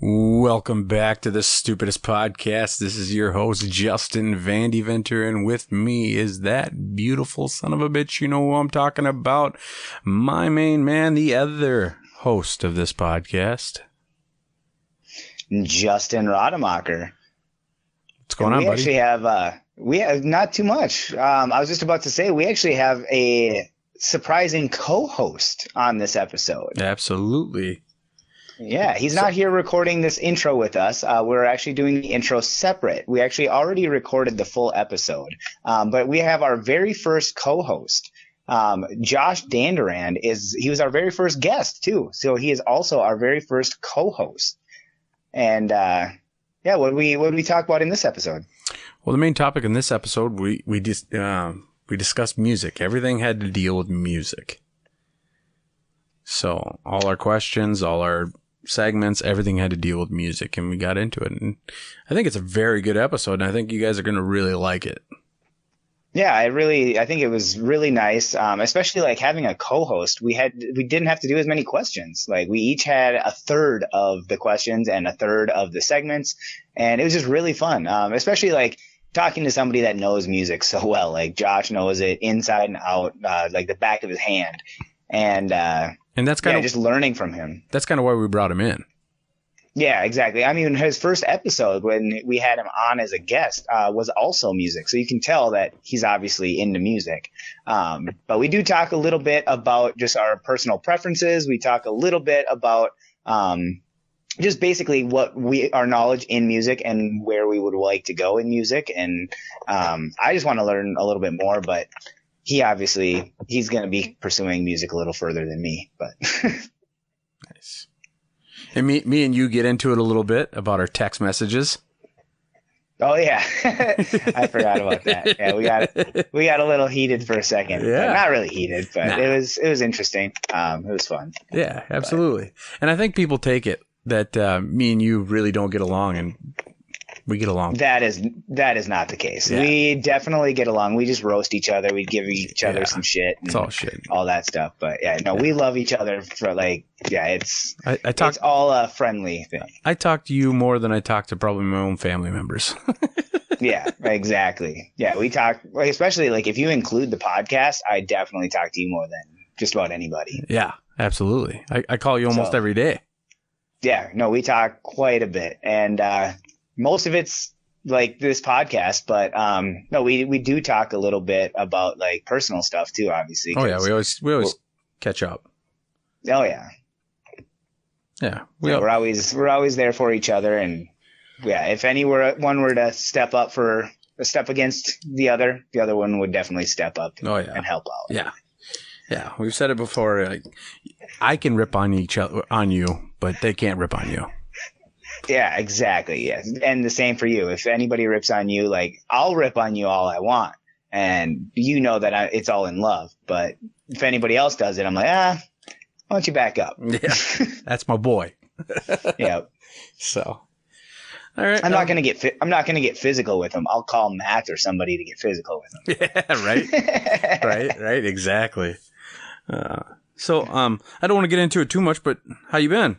Welcome back to the Stupidest Podcast. This is your host, Justin Vandeventer, and with me is that beautiful son of a bitch. You know who I'm talking about. My main man, the other host of this podcast. Justin Rademacher. What's going on, buddy? We have not too much. I was just about to say, we actually have a surprising co-host on this episode. Absolutely. Yeah, he's not here recording this intro with us. We're actually doing the intro separate. We actually already recorded the full episode. But we have our very first co-host. Josh Danderand he was our very first guest too. So he is also our very first co-host. And what did we talk about in this episode? Well, the main topic in this episode, we discussed music. Everything had to deal with music. So all our questions, all our segments, everything had to deal with music, and we got into it. And I think it's a very good episode, and I think you guys are going to really like it. Yeah, I think it was really nice, especially like having a co-host. We didn't have to do as many questions. Like we each had a third of the questions and a third of the segments, and it was just really fun. Especially like talking to somebody that knows music so well. Like Josh knows it inside and out, like the back of his hand, and that's kind of just learning from him. That's kind of why we brought him in. Yeah, exactly. I mean, his first episode when we had him on as a guest was also music. So you can tell that he's obviously into music. But we do talk a little bit about just our personal preferences. We talk a little bit about just basically our knowledge in music and where we would like to go in music. And I just want to learn a little bit more, but he's going to be pursuing music a little further than me, but nice. And me and you get into it a little bit about our text messages. Oh yeah. I forgot about that. Yeah, we got a little heated for a second. Yeah. Not really heated, but it was interesting. It was fun. Yeah, absolutely. And I think people take it that me and you really don't get along, and we get along. That is not the case. Yeah. We definitely get along. We just roast each other. We give each other some shit. It's all shit. All that stuff. But we love each other for it's all a friendly thing. I talk to you more than I talk to probably my own family members. Yeah, exactly. Yeah, we talk, especially like if you include the podcast, I definitely talk to you more than just about anybody. Yeah, absolutely. I call you almost every day. Yeah, no, we talk quite a bit. And, most of it's like this podcast, but no, we do talk a little bit about like personal stuff too, obviously. Oh yeah, we always catch up. Oh yeah, yeah. We're always there for each other, and yeah, if one were to step against the other one would definitely step up and help out. Yeah. We've said it before. Like, I can rip on you, but they can't rip on you. Yeah, exactly. Yeah. And the same for you. If anybody rips on you, like I'll rip on you all I want. And you know that it's all in love. But if anybody else does it, I'm like, why don't you back up? Yeah. That's my boy. Yeah. So, all right. I'm not going to get physical with him. I'll call Matt or somebody to get physical with him. Yeah, right. Right. Exactly. So, I don't want to get into it too much, but how you been?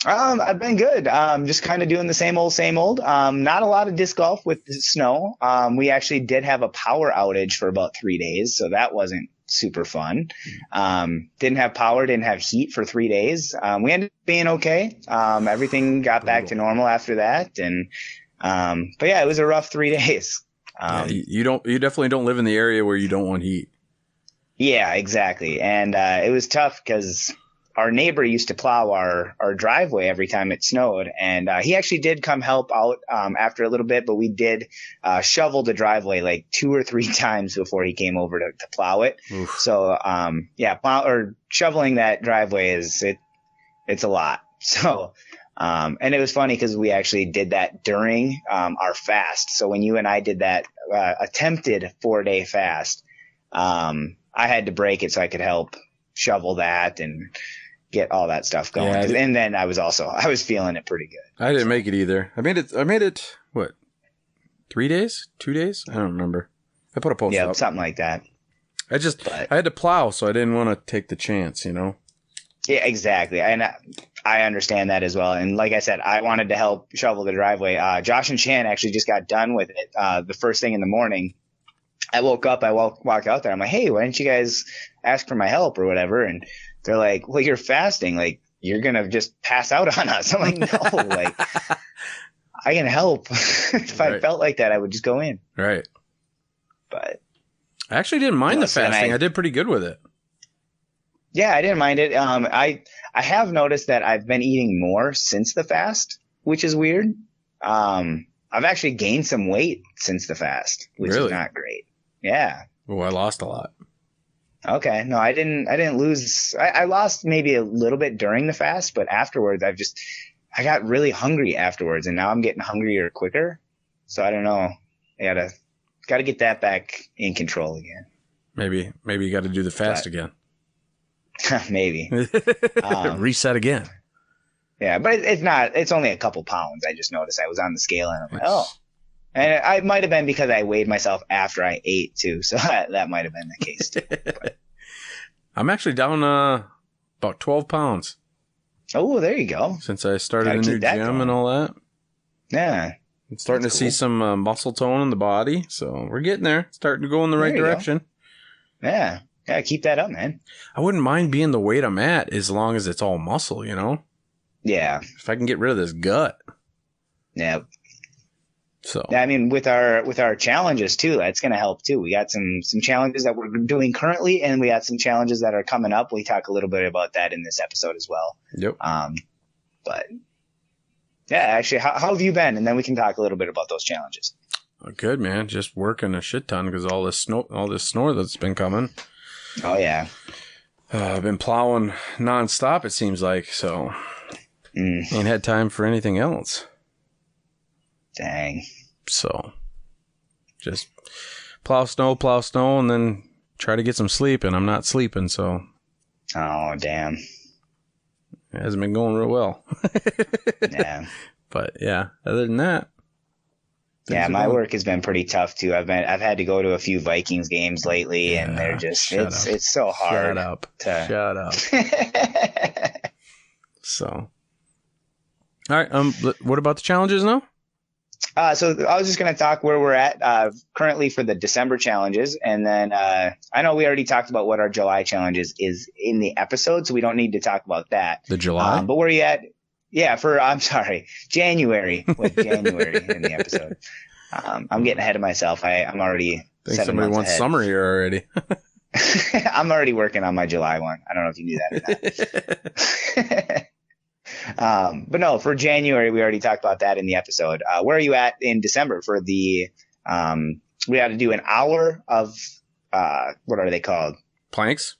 I've been good. Just kind of doing the same old. Not a lot of disc golf with the snow. We actually did have a power outage for about 3 days, so that wasn't super fun. Didn't have power, didn't have heat for 3 days. We ended up being okay. Everything got back to normal after that, and but yeah, it was a rough 3 days. You definitely don't live in the area where you don't want heat. Yeah, exactly, and it was tough because our neighbor used to plow our driveway every time it snowed, and he actually did come help out after a little bit, but we did shovel the driveway like 2 or 3 times before he came over to plow it. Oof. So shoveling that driveway it's a lot. So and it was funny because we actually did that during our fast. So when you and I did that attempted 4-day fast, I had to break it so I could help shovel that and get all that stuff going. Yeah, and then I was feeling it pretty good. I didn't make it either. I made it, what, 3 days? 2 days? I don't remember. I put a post up. Something like that. I had to plow, so I didn't want to take the chance, you know? Yeah, exactly. And I understand that as well. And like I said, I wanted to help shovel the driveway. Josh and Shan actually just got done with it. The first thing in the morning, I woke up, I walk out there. I'm like, hey, why didn't you guys ask for my help or whatever? And they're like, well, you're fasting. Like, you're going to just pass out on us. I'm like, no, like, I can help. If I felt like that, I would just go in. Right. But I actually didn't mind the fasting. I did pretty good with it. Yeah, I didn't mind it. I have noticed that I've been eating more since the fast, which is weird. I've actually gained some weight since the fast, which is not great. Yeah. Oh, I lost a lot. Okay. No, I didn't lose. I lost maybe a little bit during the fast, but afterwards I got really hungry afterwards, and now I'm getting hungrier quicker. So I don't know. I gotta get that back in control again. Maybe you got to do the fast again. Maybe. Reset again. Yeah, but it's only a couple pounds. I just noticed I was on the scale and I'm like, oh. And it might have been because I weighed myself after I ate too. So that might have been the case too. But. I'm actually down about 12 pounds. Oh, there you go. Since I started a new gym and all that. Yeah. I'm starting to see some muscle tone in the body. So we're getting there. Starting to go in the right direction. Yeah. Yeah, keep that up, man. I wouldn't mind being the weight I'm at as long as it's all muscle, you know? Yeah. If I can get rid of this gut. Yeah. So. Yeah, I mean, with our challenges too, that's going to help too. We got some challenges that we're doing currently, and we got some challenges that are coming up. We talk a little bit about that in this episode as well. Yep. But yeah, actually, how have you been? And then we can talk a little bit about those challenges. Good, man. Just working a shit ton because all this snow that's been coming. Oh, yeah. I've been plowing nonstop, it seems like, so ain't had time for anything else. Dang. So just plow snow, and then try to get some sleep, and I'm not sleeping, so. Oh, damn. It hasn't been going real well. Yeah. But, yeah, other than that. Yeah, my work has been pretty tough too. I've had to go to a few Vikings games lately, and they're just it's so hard. Shut up. So, all right. What about the challenges now? So I was just going to talk where we're at currently for the December challenges, and then I know we already talked about what our July challenges is in the episode, so we don't need to talk about that. The July, but where are you at? Yeah, January with January in the episode. I'm getting ahead of myself. I'm already. I think somebody wants ahead. Summer here already. I'm already working on my July one. I don't know if you knew that or not. But no, for January, we already talked about that in the episode. Where are you at in December for the, we had to do an hour of, what are they called? Planks.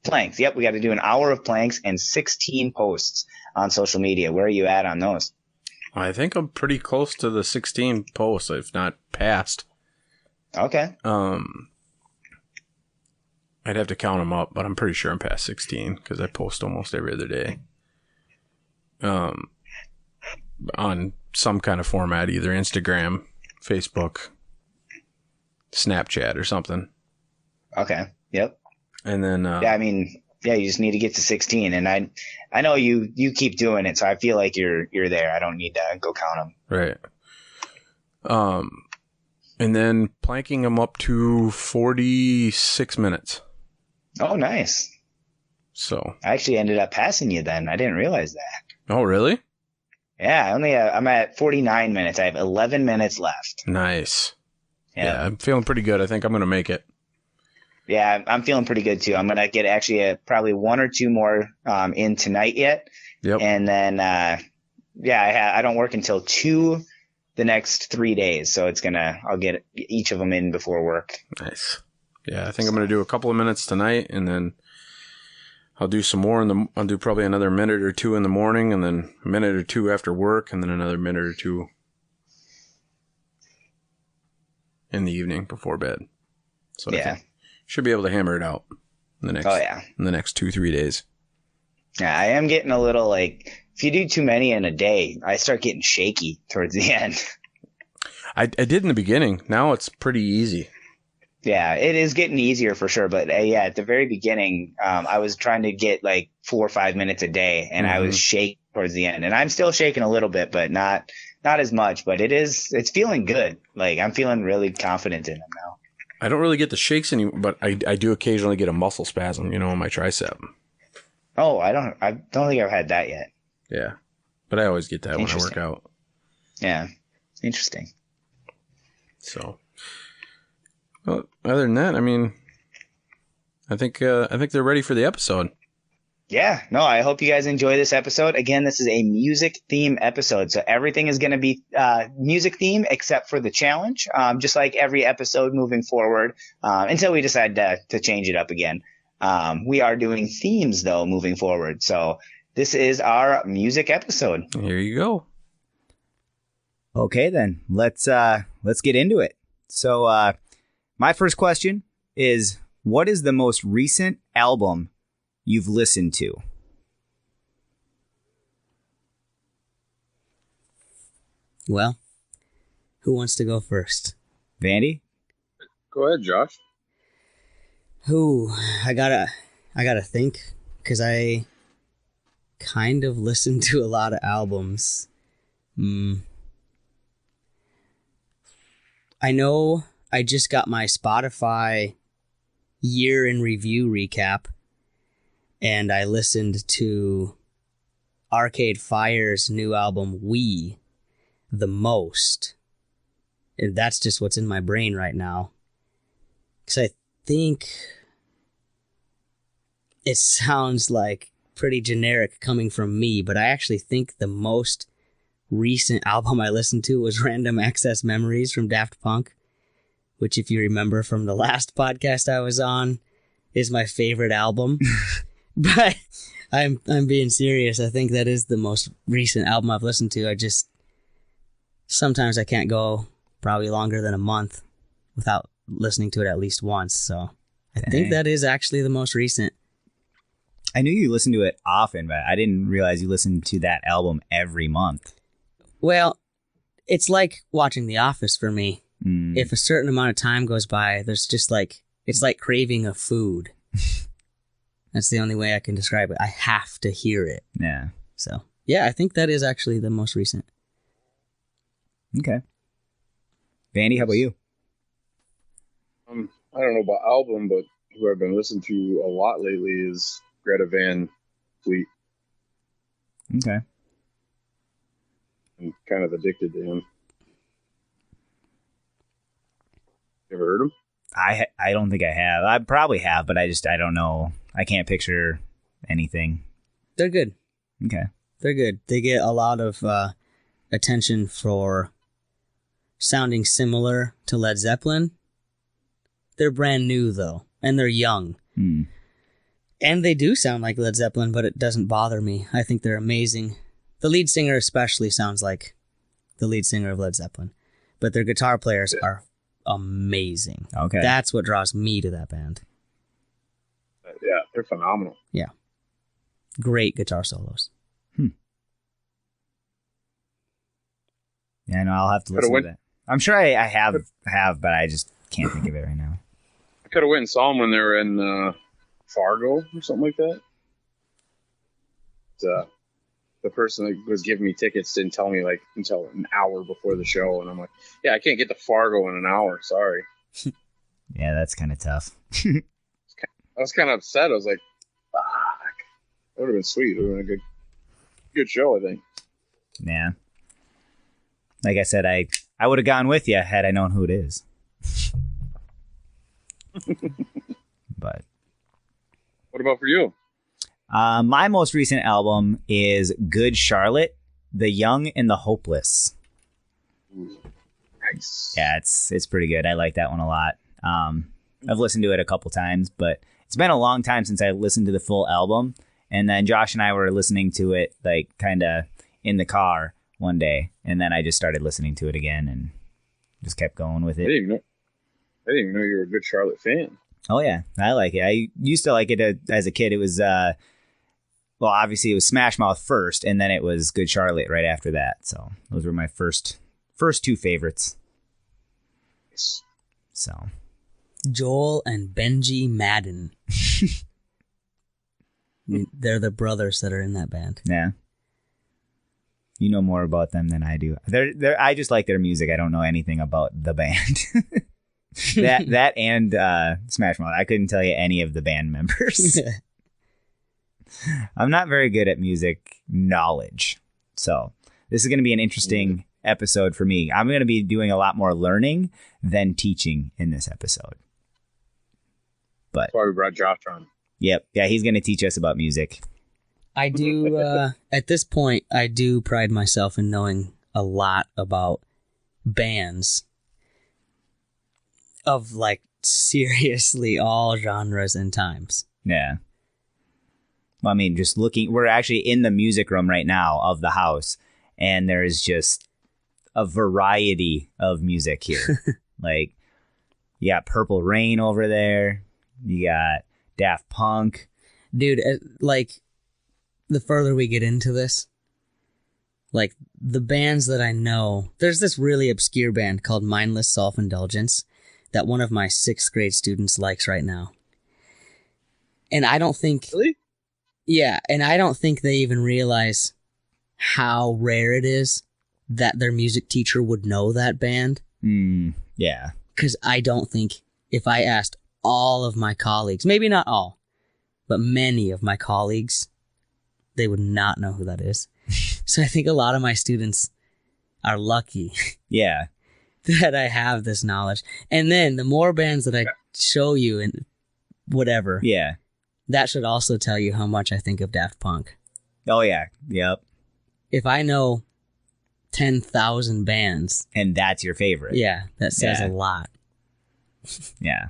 Yep. We got to do an hour of planks and 16 posts on social media. Where are you at on those? I think I'm pretty close to the 16 posts, if not past. Okay. I'd have to count them up, but I'm pretty sure I'm past 16 because I post almost every other day. On some kind of format, either Instagram, Facebook, Snapchat, or something. Okay. Yep. And then, yeah, I mean, yeah, you just need to get to 16, and I know you keep doing it, so I feel like you're there. I don't need to go count them. Right. And then planking them up to 46 minutes. Oh, nice. So I actually ended up passing you then. I didn't realize that. Oh, really? Yeah, I'm at 49 minutes. I have 11 minutes left. Nice. Yeah, I'm feeling pretty good. I think I'm going to make it. Yeah, I'm feeling pretty good too. I'm going to get actually probably one or two more in tonight yet. Yep. And then, I don't work until 2 the next 3 days. So I'll get each of them in before work. Nice. Yeah, I think I'm going to do a couple of minutes tonight, and then I'll do some more I'll do probably another minute or two in the morning, and then a minute or two after work, and then another minute or two in the evening before bed. So yeah. Should be able to hammer it out in the next, in the next 2-3 days. Yeah, I am getting a little like, if you do too many in a day, I start getting shaky towards the end. I did in the beginning. Now it's pretty easy. Yeah, it is getting easier for sure. But yeah, at the very beginning, I was trying to get like 4 or 5 minutes a day, and I was shaking towards the end. And I'm still shaking a little bit, but not as much. But it's feeling good. Like I'm feeling really confident in them now. I don't really get the shakes anymore, but I do occasionally get a muscle spasm, in my tricep. Oh, I don't think I've had that yet. Yeah, but I always get that when I work out. Yeah, interesting. So, well, other than that, I mean, I think they're ready for the episode. Yeah, no, I hope you guys enjoy this episode. Again, this is a music theme episode, so everything is going to be music theme except for the challenge, just like every episode moving forward, until we decide to change it up again. We are doing themes though moving forward, so this is our music episode. Here you go. Okay, then let's get into it. So, my first question is, what is the most recent album you've listened to? Well, who wants to go first? Vandy? Go ahead, Josh. I gotta think, because I kind of listen to a lot of albums. I know I just got my Spotify year in review recap, and I listened to Arcade Fire's new album, We, the most. And that's just what's in my brain right now. Because I think it sounds like pretty generic coming from me, but I actually think the most recent album I listened to was Random Access Memories from Daft Punk, which, if you remember from the last podcast I was on, is my favorite album. But I'm being serious. I think that is the most recent album I've listened to. Sometimes I can't go probably longer than a month without listening to it at least once. So I think that is actually the most recent. I knew you listened to it often, but I didn't realize you listened to that album every month. Well, it's like watching The Office for me. If a certain amount of time goes by, there's just it's like craving a food. That's the only way I can describe it. I have to hear it. Yeah. So, yeah, I think that is actually the most recent. Okay. Vandy, how about you? I don't know about album, but who I've been listening to a lot lately is Greta Van Fleet. Okay. I'm kind of addicted to him. You ever heard him? I don't think I have. I probably have, but I don't know. I can't picture anything. They're good. Okay. They're good. They get a lot of attention for sounding similar to Led Zeppelin. They're brand new, though, and they're young. And they do sound like Led Zeppelin, but it doesn't bother me. I think they're amazing. The lead singer especially sounds like the lead singer of Led Zeppelin, but their guitar players are amazing. Okay. That's what draws me to that band. Yeah, they're phenomenal. Yeah. Great guitar solos. Yeah, no, I'll have to listen to that. I'm sure I have, but I just can't think of it right now. I could have went and saw them when they were in Fargo or something like that. The person that was giving me tickets didn't tell me until an hour before the show, and I'm like, yeah, I can't get to Fargo in an hour. Sorry. Yeah, that's kind of tough. I was kind of upset. I was like, fuck. That would have been sweet. It would have been a good show, I think. Yeah. Like I said, I would have gone with you had I known who it is. But what about for you? My most recent album is Good Charlotte, The Young and the Hopeless. Ooh, nice. Yeah, it's pretty good. I like that one a lot. I've listened to it a couple times, but it's been a long time since I listened to the full album. And then Josh and I were listening to it kind of in the car one day, and then I just started listening to it again and just kept going with it. I didn't even know you were a Good Charlotte fan. Oh yeah, I like it. I used to like it as a kid. It was obviously it was Smash Mouth first, and then it was Good Charlotte right after that. So those were my first two favorites. Nice. So Joel and Benji Madden. They're the brothers that are in that band. Yeah. You know more about them than I do. I just like their music. I don't know anything about the band. that and Smash Mouth. I couldn't tell you any of the band members. I'm not very good at music knowledge. So this is going to be an interesting episode for me. I'm going to be doing a lot more learning than teaching in this episode. But That's why we brought Josh on. Yep. Yeah, he's going to teach us about music. I do, at this point, I do pride myself in knowing a lot about bands of, like, seriously all genres and times. Yeah. Well, I mean, just looking, we're actually in the music room right now of the house, and there is just a variety of music here. Like, you got Purple Rain over there. You got Daft Punk. Dude, like, the further we get into this, like, the bands that I know, there's this really obscure band called Mindless Self-Indulgence that one of my 6th grade students likes right now. And I don't think... Really? Yeah, and I don't think they even realize how rare it is that their music teacher would know that band. Yeah. Because I don't think if I asked all of my colleagues, maybe not all, but many of my colleagues, they would not know who that is. So I think a lot of my students are lucky Yeah. that I have this knowledge. And then the more bands that I show you and whatever, Yeah. that should also tell you how much I think of Daft Punk. Oh, yeah. Yep. If I know 10,000 bands, And that's your favorite. yeah, that says Yeah. a lot. Yeah.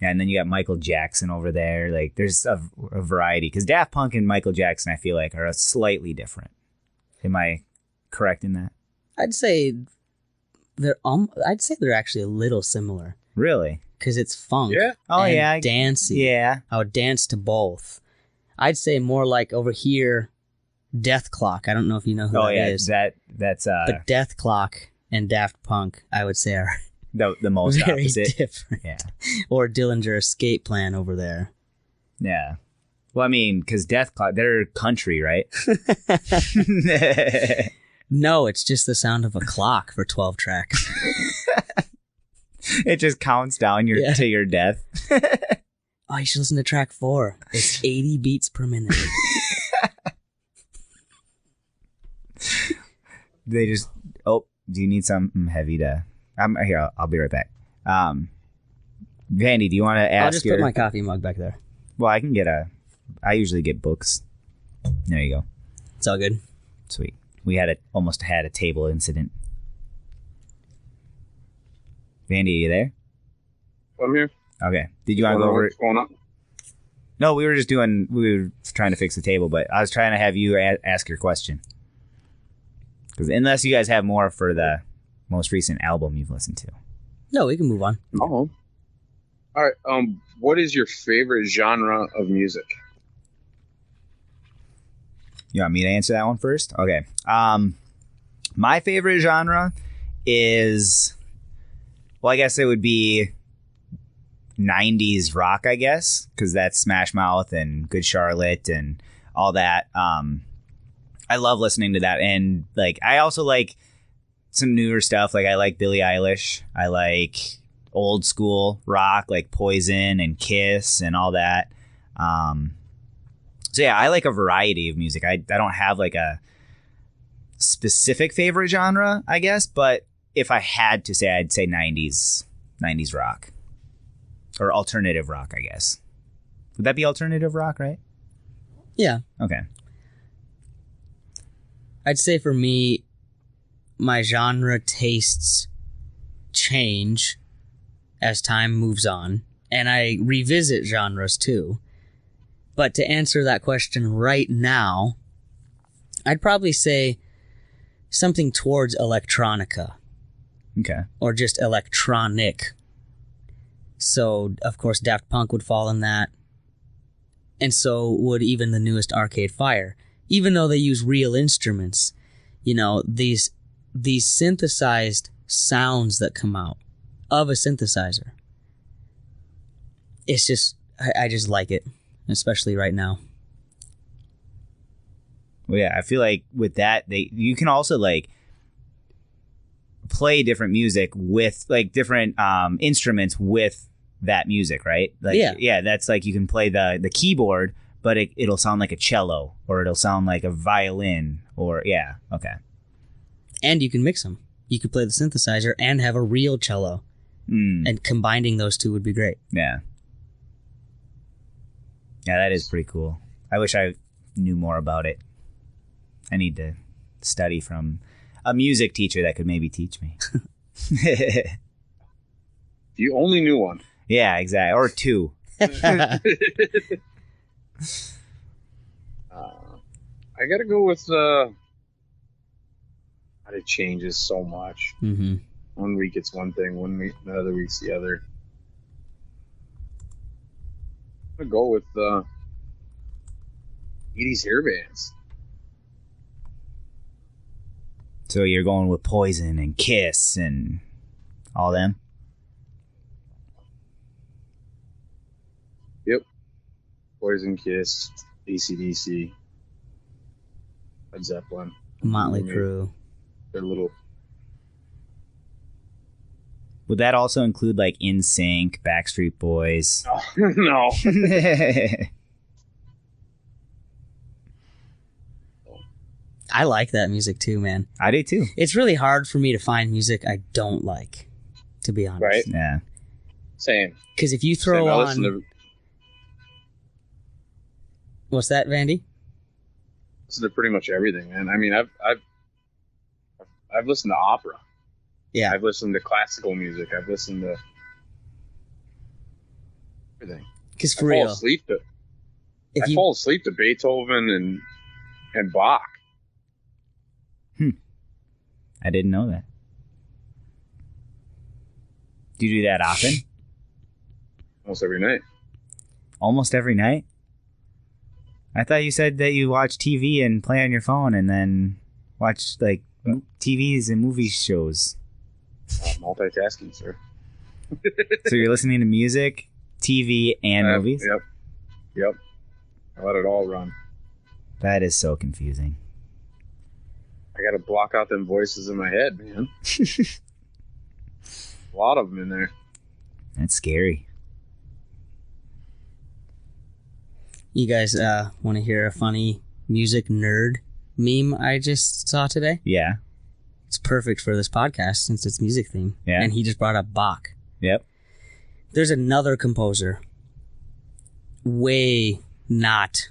Yeah, and then you got Michael Jackson over there. Like, there's a variety. Because Daft Punk and Michael Jackson, I feel like, are slightly different. Am I correct in that? I'd say they're actually a little similar Really? because it's funk. Yeah. Oh, and yeah. dancey. Yeah. I would dance to both. I'd say more like over here, Death Clock. I don't know if you know who Oh, that yeah. is. That's But Death Clock and Daft Punk, I would say, are the most very opposite. different. Yeah. Or Dillinger Escape Plan over there. Yeah. Well, I mean, because Death Clock, they're country, right? No, it's just the sound of a clock for 12 tracks. It just counts down to your death. Oh, you should listen to track 4. It's 80 beats per minute. They just, oh, do you need something heavy to, I'm here, I'll be right back. Vandy, do you want to ask I'll just put my coffee mug back there. Well, I usually get books. There you go. It's all good. Sweet. We almost had a table incident. Vandy, are you there? I'm here. Okay. Did you want to go over it? What's going on? No, we were trying to fix the table, but I was trying to have you ask your question. Because unless you guys have more for the most recent album you've listened to. No, we can move on. Oh. All right. What is your favorite genre of music? You want me to answer that one first? Okay. My favorite genre is, well, I guess it would be 90s rock, I guess, because that's Smash Mouth and Good Charlotte and all that. I love listening to that. And like, I also like some newer stuff. Like, I like Billie Eilish. I like old school rock, like Poison and Kiss and all that. So yeah, I like a variety of music. I don't have like a specific favorite genre, I guess, but if I had to say, I'd say 90s rock or alternative rock, I guess. Would that be alternative rock, right? Yeah. Okay. I'd say for me, my genre tastes change as time moves on, and I revisit genres too. But to answer that question right now, I'd probably say something towards electronica. Okay. Or just electronic. So, of course, Daft Punk would fall in that. And so would even the newest Arcade Fire. Even though they use real instruments, you know, these synthesized sounds that come out of a synthesizer. It's just, I just like it, especially right now. Well, yeah, I feel like with that, you can also like play different music with like different instruments with that music, right? Like, yeah, that's like you can play the keyboard, but it'll sound like a cello, or it'll sound like a violin, or yeah, okay. And you can mix them. You could play the synthesizer and have a real cello, and combining those two would be great. Yeah. Yeah, that is pretty cool. I wish I knew more about it. I need to study from a music teacher that could maybe teach me. You only knew one. Yeah, exactly. Or two. I gotta go with God, it changes so much. Mm-hmm. 1 week it's one thing, 1 week another week's the other. I'm gonna go with 80s hair bands. So you're going with Poison and Kiss and all them? Yep. Poison, Kiss, AC/DC, Led Zeppelin. Motley Crue. They're little. Would that also include like NSYNC, Backstreet Boys? No. I like that music too, man. I do too. It's really hard for me to find music I don't like, to be honest. Right? Yeah. Same. Because if you throw Same. I on... listen to What's that, Vandy? pretty much everything, man. I mean, I've listened to opera. Yeah. I've listened to classical music. I've listened to everything. Because for I real, fall asleep to Beethoven and Bach. I didn't know that. Do you do that often? Almost every night. Almost every night? I thought you said that you watch TV and play on your phone and then watch like TVs and movie shows. Multitasking, sir. So you're listening to music, TV, and movies? Yep. I let it all run. That is so confusing. I got to block out them voices in my head, man. A lot of them in there. That's scary. You guys want to hear a funny music nerd meme I just saw today? Yeah. It's perfect for this podcast since it's music theme. Yeah. And he just brought up Bach. Yep. There's another composer, way not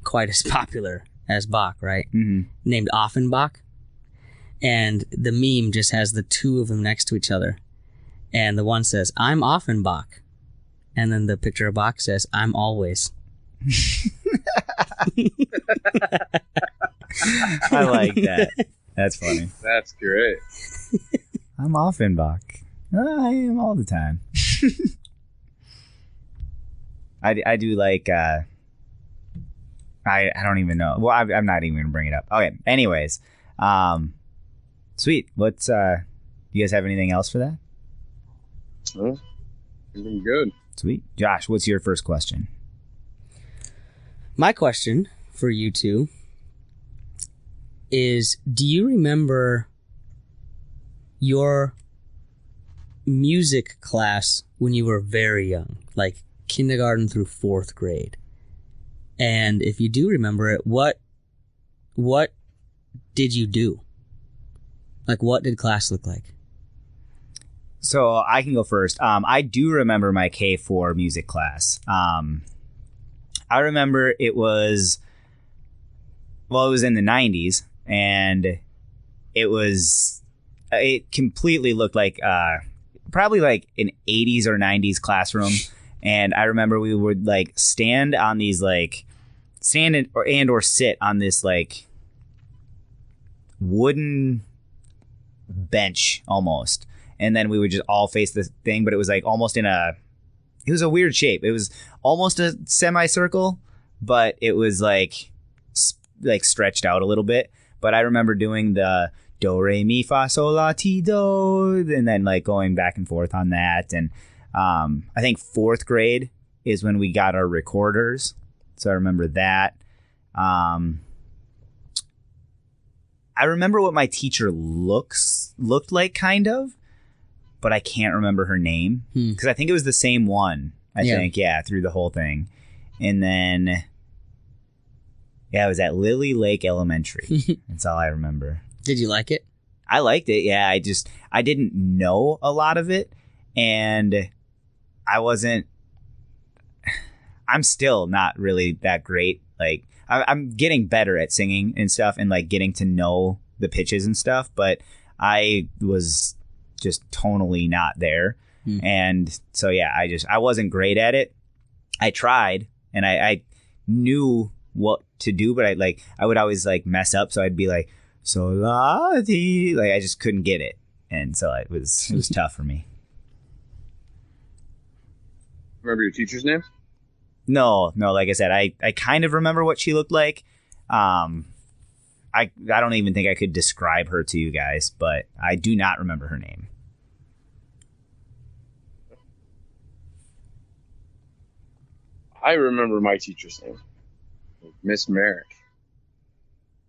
quite as popular as Bach, right? Mm-hmm. Named Offenbach. And the meme just has the two of them next to each other. And the one says, "I'm Offenbach." And then the picture of Bach says, "I'm always." I like that. That's funny. That's great. I'm Offenbach. I am all the time. I do like I don't even know. Well, I'm not even gonna bring it up. Okay. Anyways, sweet. What's you guys have anything else for that? Well, you've been good. Sweet. Josh, what's your first question? My question for you two is, do you remember your music class when you were very young, like kindergarten through 4th grade? And if you do remember it, what did you do? Like, what did class look like? So I can go first. I do remember my K4 music class. I remember it was in the 90s, and it completely looked like probably like an 80s or 90s classroom. And I remember we would like stand on these like or sit on this like wooden bench almost. And then we would just all face the thing, but it was like almost it was a weird shape. It was almost a semicircle, but it was like stretched out a little bit. But I remember doing the do, re, mi, fa, sol, la, ti, do, and then like going back and forth on that. And I think 4th grade is when we got our recorders. So I remember that. I remember what my teacher looked like, kind of, but I can't remember her name because I think it was the same one. I think, through the whole thing. And then, it was at Lily Lake Elementary. That's all I remember. Did you like it? I liked it. Yeah, I didn't know a lot of it, and I'm still not really that great. Like, I'm getting better at singing and stuff and like getting to know the pitches and stuff, but I was just tonally not there. And so, I wasn't great at it. I tried and I knew what to do, but I would always like mess up. So I'd be like, so la ti, like I just couldn't get it. And so it was tough for me. Remember your teacher's name? No, like I said, I kind of remember what she looked like. I don't even think I could describe her to you guys, but I do not remember her name. I remember my teacher's name, Miss Merrick.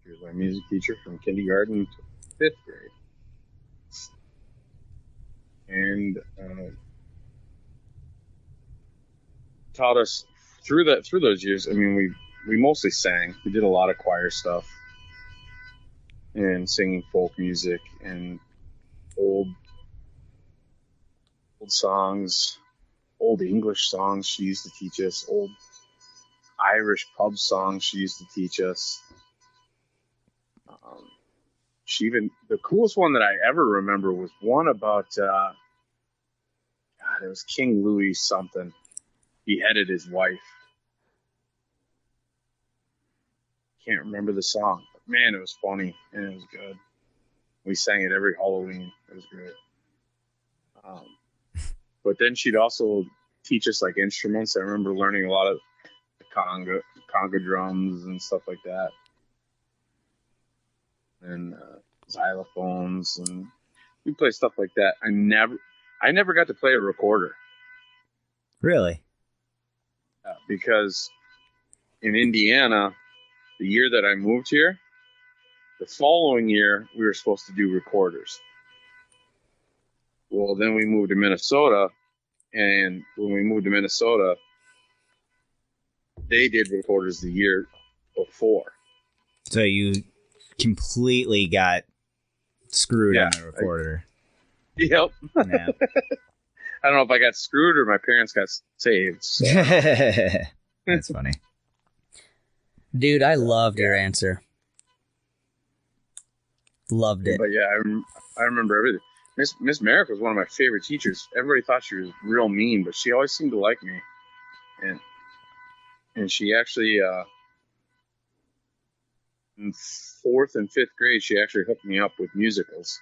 She was my music teacher from kindergarten to 5th grade. And taught us through those years. I mean, we mostly sang. We did a lot of choir stuff and singing folk music and old songs, old English songs she used to teach us, old Irish pub songs she used to teach us. The coolest one that I ever remember was one about, it was King Louis something. He headed his wife. Can't remember the song, but man, it was funny and it was good. We sang it every Halloween. It was great. But then she'd also teach us like instruments. I remember learning a lot of the conga drums and stuff like that, and xylophones, and we play stuff like that. I never got to play a recorder. Really? Because in Indiana, the year that I moved here, the following year we were supposed to do recorders. Well, then we moved to Minnesota, and when we moved to Minnesota, they did recorders the year before. So you completely got screwed on the recorder. Yep. Yeah. I don't know if I got screwed or my parents got saved. So. That's funny. Dude, I loved your answer. Loved it. But yeah, I remember everything. Miss Merrick was one of my favorite teachers. Everybody thought she was real mean, but she always seemed to like me. And she actually, in 4th and 5th grade, she actually hooked me up with musicals.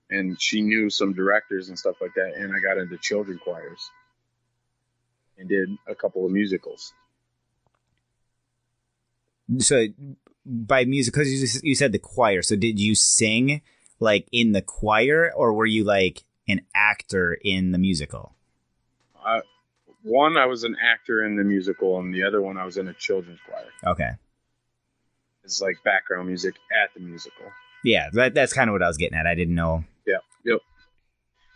And she knew some directors and stuff like that. And I got into children choirs and did a couple of musicals. So by music, because you said the choir, so did you sing like in the choir, or were you like an actor in the musical? One, I was an actor in the musical, and the other one, I was in a children's choir. Okay. It's like background music at the musical. Yeah, that's kind of what I was getting at. I didn't know. Yeah, yep.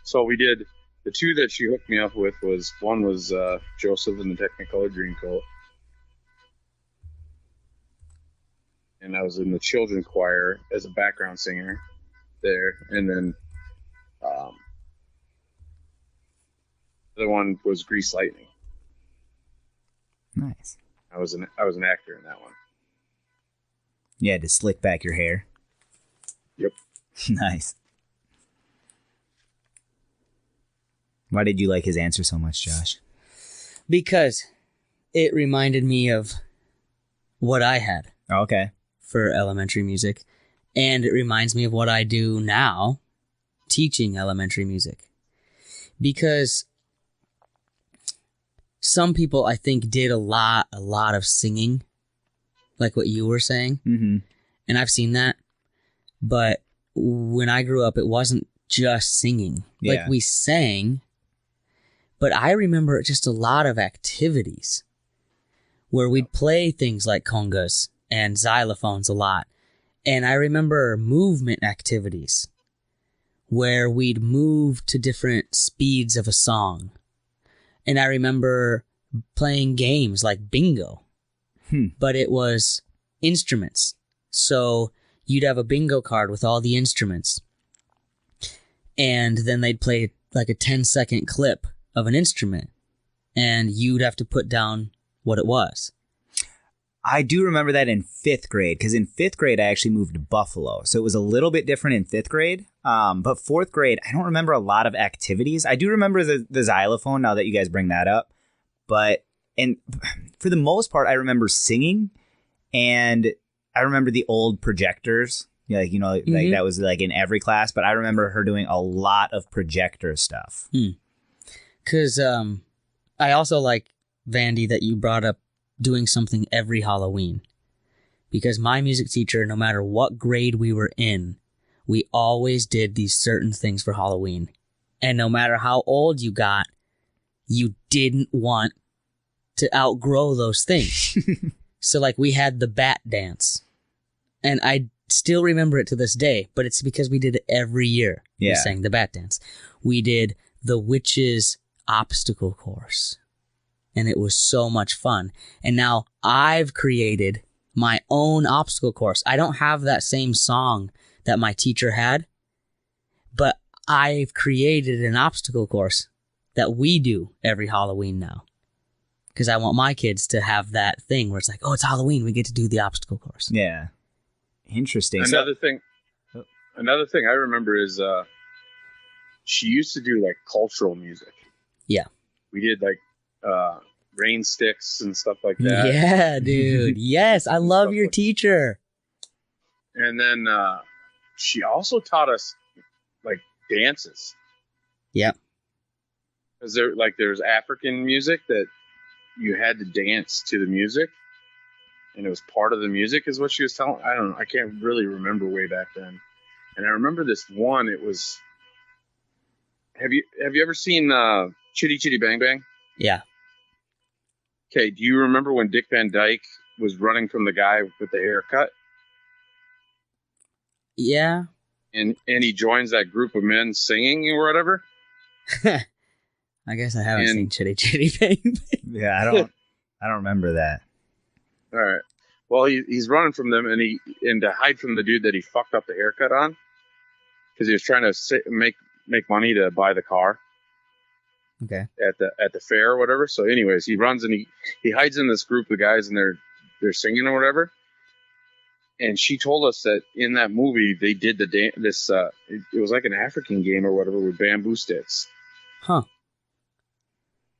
So we did, the two that she hooked me up with one was Joseph and the Technicolor Dreamcoat. And I was in the children's choir as a background singer there. And then the other one was Grease Lightning. Nice. I was an actor in that one. You had to slick back your hair. Yep. Nice. Why did you like his answer so much, Josh? Because it reminded me of what I had. Okay. For elementary music. And it reminds me of what I do now, teaching elementary music. Because some people, I think, did a lot of singing, like what you were saying. Mm-hmm. And I've seen that. But when I grew up, it wasn't just singing. Yeah. Like we sang, but I remember just a lot of activities where we'd play things like congas and xylophones a lot. And I remember movement activities where we'd move to different speeds of a song. And I remember playing games like bingo, but it was instruments. So you'd have a bingo card with all the instruments. And then they'd play like a 10-second clip of an instrument. And you'd have to put down what it was. I do remember that in 5th grade, because in 5th grade, I actually moved to Buffalo. So it was a little bit different in 5th grade. But 4th grade, I don't remember a lot of activities. I do remember the xylophone, now that you guys bring that up. And for the most part, I remember singing, and I remember the old projectors. Like, you know, like that was like in every class. But I remember her doing a lot of projector stuff. Because I also like, Vandy, that you brought up doing something every Halloween. Because my music teacher, no matter what grade we were in, we always did these certain things for Halloween. And no matter how old you got, you didn't want to outgrow those things. So like we had the bat dance. And I still remember it to this day, but it's because we did it every year. Yeah. We sang the bat dance. We did the witches obstacle course. And it was so much fun. And now I've created my own obstacle course. I don't have that same song that my teacher had, but I've created an obstacle course that we do every Halloween now. Because I want my kids to have that thing where it's like, oh, it's Halloween, we get to do the obstacle course. Yeah. Interesting. Another thing I remember is she used to do like cultural music. Yeah. We did like rain sticks and stuff like that. Yeah, dude. Yes, I love your like- teacher. And then she also taught us like dances. Yep. Because there's African music that you had to dance to the music, and it was part of the music, is what she was telling. I don't know. I can't really remember way back then. And I remember this one. It was. Have you ever seen Chitty Chitty Bang Bang? Yeah. Okay. Do you remember when Dick Van Dyke was running from the guy with the haircut? Yeah. And he joins that group of men singing or whatever. I guess I haven't And- seen Chitty Chitty Bang Bang. Yeah, I don't remember that. All right. Well, he's running from them, and to hide from the dude that he fucked up the haircut on, because he was trying to make money to buy the car Okay. at the fair or whatever. So, anyways, he runs and he hides in this group of guys, and they're singing or whatever. And she told us that in that movie they did it was like an African game or whatever with bamboo sticks. Huh.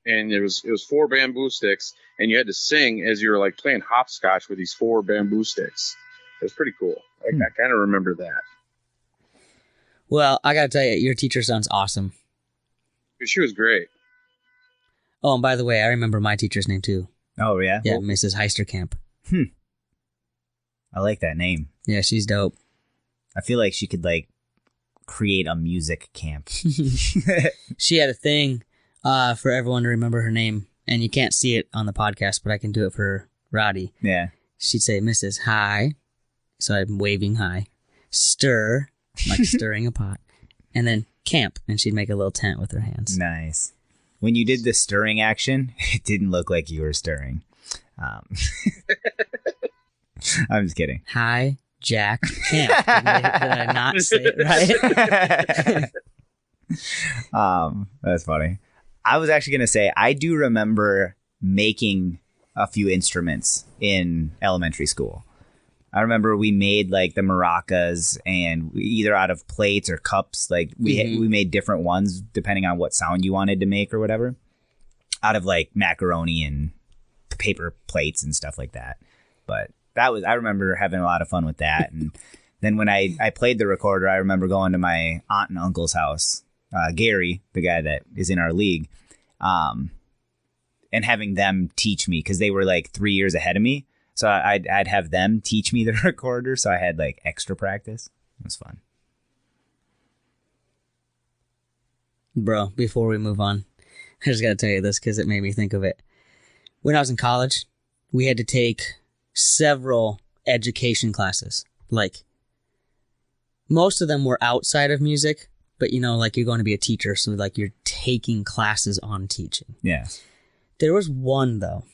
And it was 4 bamboo sticks, and you had to sing as you were like playing hopscotch with these 4 bamboo sticks. It was pretty cool. I kind of remember that. Well, I gotta tell you, your teacher sounds awesome. She was great. Oh, and by the way, I remember my teacher's name too. Oh, yeah? Yeah, Mrs. Heisterkamp. I like that name. Yeah, she's dope. I feel like she could, like, create a music camp. She had a thing for everyone to remember her name, and you can't see it on the podcast, but I can do it for Roddy. Yeah. She'd say, Mrs. Hi. So I'm waving hi. Stir, like stirring a pot. And then camp, and she'd make a little tent with her hands. Nice. When you did the stirring action, it didn't look like you were stirring. I'm just kidding. Hi, Jack, camp. Did I not say it right? That's funny. I was actually going to say, I do remember making a few instruments in elementary school. I remember we made like the maracas, and either out of plates or cups, like we made different ones depending on what sound you wanted to make or whatever, out of like macaroni and paper plates and stuff like that. But I remember having a lot of fun with that. And then when I played the recorder, I remember going to my aunt and uncle's house, Gary, the guy that is in our league, and having them teach me, because they were like 3 years ahead of me. So I'd have them teach me the recorder, so I had like extra practice. It was fun. Bro, before we move on, I just got to tell you this because it made me think of it. When I was in college, we had to take several education classes. Like, most of them were outside of music, but you know, like you're going to be a teacher, so like you're taking classes on teaching. Yeah. There was one, though,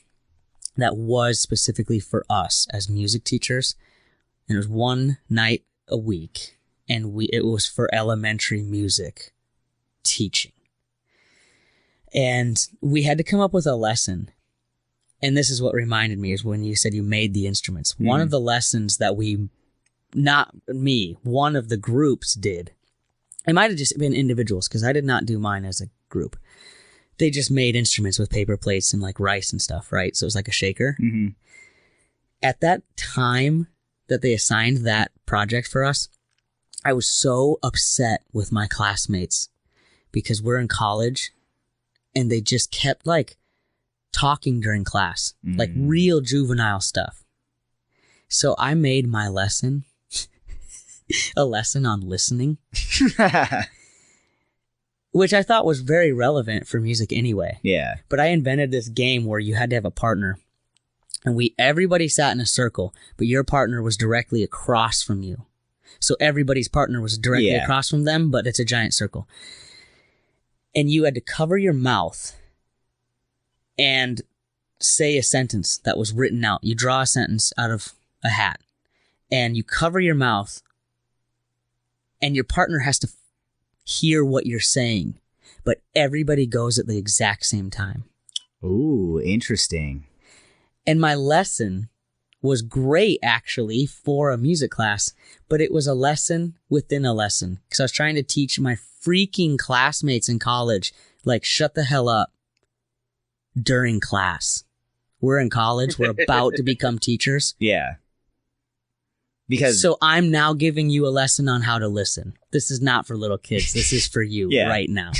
that was specifically for us as music teachers. And it was one night a week, and it was for elementary music teaching. And we had to come up with a lesson. And this is what reminded me is when you said you made the instruments. Mm-hmm. One of the lessons that one of the groups did. It might have just been individuals because I did not do mine as a group. They just made instruments with paper plates and like rice and stuff, right? So it was like a shaker. Mm-hmm. At that time that they assigned that project for us, I was so upset with my classmates because we're in college and they just kept like talking during class, like real juvenile stuff. So I made my lesson a lesson on listening, which I thought was very relevant for music anyway. Yeah. But I invented this game where you had to have a partner, and everybody sat in a circle, but your partner was directly across from you. So everybody's partner was directly across from them, but it's a giant circle. And you had to cover your mouth and say a sentence that was written out. You draw a sentence out of a hat, and you cover your mouth, and your partner has to hear what you're saying, but everybody goes at the exact same time. Ooh, interesting. And my lesson was great, actually, for a music class, but it was a lesson within a lesson. Because I was trying to teach my freaking classmates in college, like, shut the hell up during class. We're in college. We're about to become teachers. Yeah. So I'm now giving you a lesson on how to listen. This is not for little kids. This is for you right now.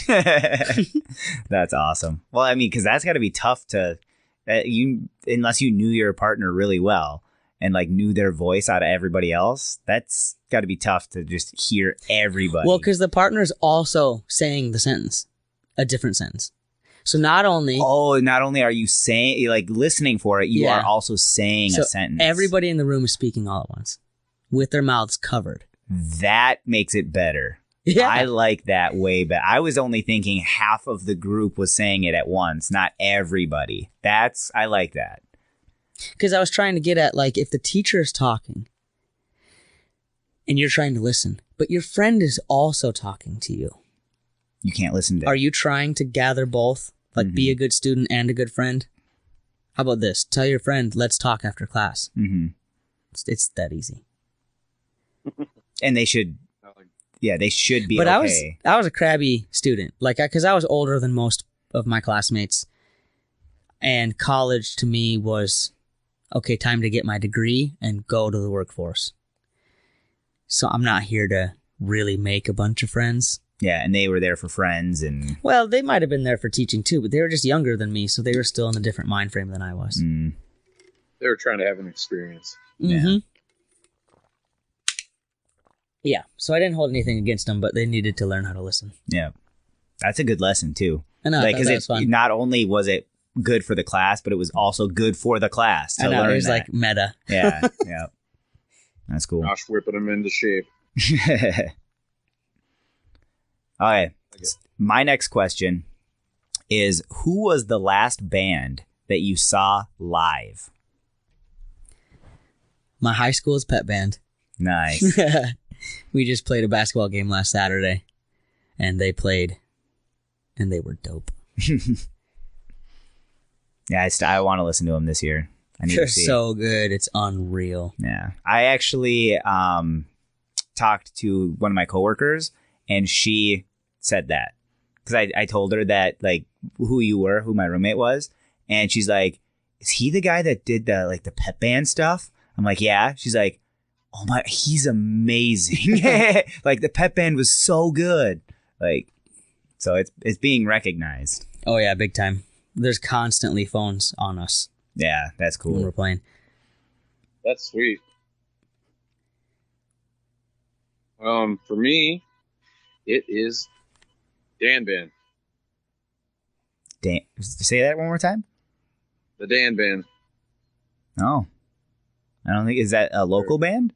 That's awesome. Well, I mean, because that's got to be tough to unless you knew your partner really well and like knew their voice out of everybody else. That's got to be tough to just hear everybody. Well, because the partner's also saying the sentence, a different sentence. So not only are you saying, like, listening for it, you are also saying a sentence. Everybody in the room is speaking all at once with their mouths covered. That makes it better. Yeah. I like that way better. I was only thinking half of the group was saying it at once, not everybody. I like that. Because I was trying to get at, like, if the teacher is talking and you're trying to listen, but your friend is also talking to you. You can't listen to. Are you trying to gather both? Like, be a good student and a good friend? How about this? Tell your friend, let's talk after class. Mm-hmm. It's that easy. And they should, they should be. But okay. I was a crabby student, like, because I was older than most of my classmates, and college to me was okay. Time to get my degree and go to the workforce. So I'm not here to really make a bunch of friends. Yeah, and they were there for friends and. Well, they might have been there for teaching too, but they were just younger than me, so they were still in a different mind frame than I was. Mm. They were trying to have an experience. Mm-hmm. Yeah. Yeah, so I didn't hold anything against them, but they needed to learn how to listen. Yeah, that's a good lesson too. I know, like, because fun. Not only was it good for the class, but it was also good for the class to learn. It was like meta. Yeah, yeah, that's cool. Gosh, whipping them into shape. Okay, my next question is: who was the last band that you saw live? My high school's pep band. Nice. We just played a basketball game last Saturday, and they played, and they were dope. Yeah, I want to listen to them this year. They're so good. It's unreal. Yeah. I actually talked to one of my coworkers, and she said that. Because I told her that, like, who my roommate was, and she's like, is he the guy that did the pep band stuff? I'm like, yeah. She's like, oh my, he's amazing. Like, the pep band was so good. Like, so it's being recognized. Oh yeah, big time. There's constantly phones on us. Yeah, that's cool. When we're playing. That's sweet. For me, it is Dan Band. Say that one more time. The Dan Band. Oh, I don't think, is that a local band?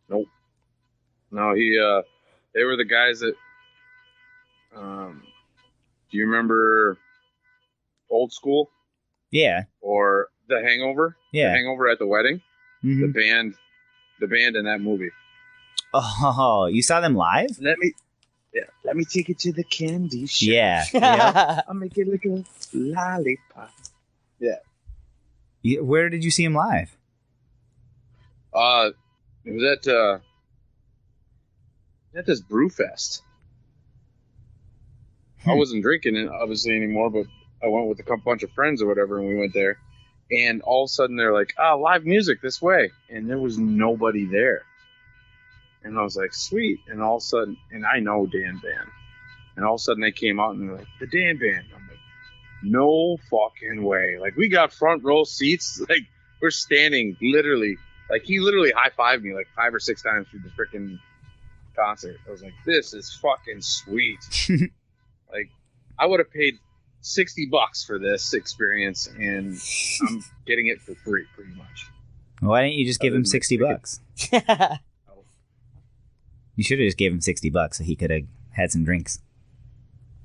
Nope. No, they were the guys that, do you remember Old School? Yeah. Or The Hangover? Yeah. The Hangover at the Wedding? Mm-hmm. The band in that movie. Oh, you saw them live? Let me take it to the candy shop. Yeah. Yep. I'll make it like a lollipop. Yeah. Where did you see them live? It was at this Brewfest. I wasn't drinking it obviously anymore, but I went with a bunch of friends or whatever, and we went there. And all of a sudden they're like, live music this way. And there was nobody there. And I was like, sweet. And all of a sudden, and I know Dan Band. And all of a sudden they came out and they're like, the Dan Band. I'm like, no fucking way. Like, we got front row seats. Like, we're standing literally. Like, he literally high-fived me like 5 or 6 times through the freaking concert. I was like, this is fucking sweet. Like, I would have paid $60 for this experience, and I'm getting it for free, pretty much. Why didn't you just give him $60? You should have just gave him $60 so he could have had some drinks.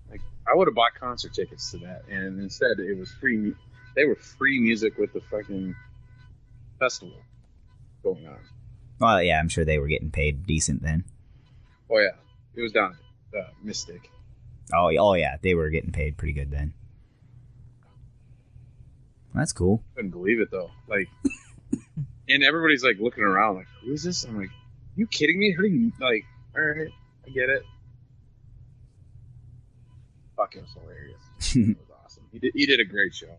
Like, I would have bought concert tickets to that, and instead it was free. They were free music with the fucking festival going on. Well, yeah, I'm sure they were getting paid decent then. Oh yeah, it was down at Mystic. Oh yeah, they were getting paid pretty good then. That's cool. Couldn't believe it though. Like, and everybody's like looking around, like, who is this? I'm like, you kidding me? Who do you like? All right, I get it. Fuck, it was hilarious. It was awesome. He did a great show.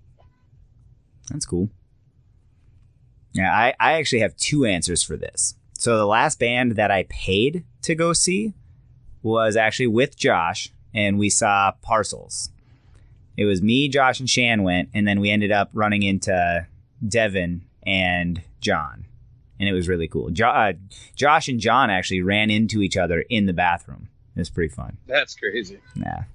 That's cool. Yeah, I actually have 2 answers for this. So the last band that I paid to go see was actually with Josh, and we saw Parcels. It was me, Josh, and Shan went, and then we ended up running into Devin and John, and it was really cool. Josh and John actually ran into each other in the bathroom. It was pretty fun. That's crazy. Yeah.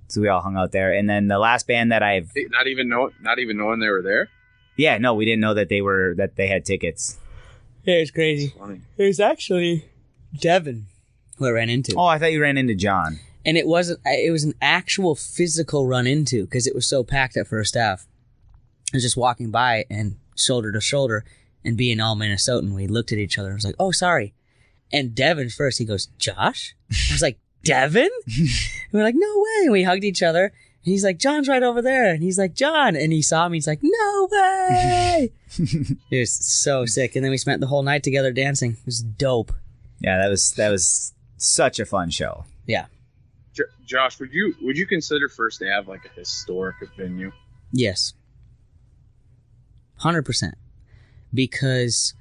So we all hung out there, and then the last band that not even knowing they were there. Yeah, no, we didn't know that they had tickets. Yeah, it's crazy. Funny. It was actually Devin who I ran into. Oh, I thought you ran into John. And it wasn't. It was an actual physical run into because it was so packed at first half. I was just walking by and shoulder to shoulder, and being all Minnesotan, we looked at each other and was like, "Oh, sorry." And Devin first, he goes, "Josh?" I was like, "Devin?" And we're like, "No way!" And we hugged each other. And he's like, "John's right over there." And he's like, "John." And he saw me. He's like, "No way!" It was so sick. And then we spent the whole night together dancing. It was dope. Yeah, that was such a fun show. Yeah. Josh, would you consider First Ave like a historic venue? Yes. 100%. Because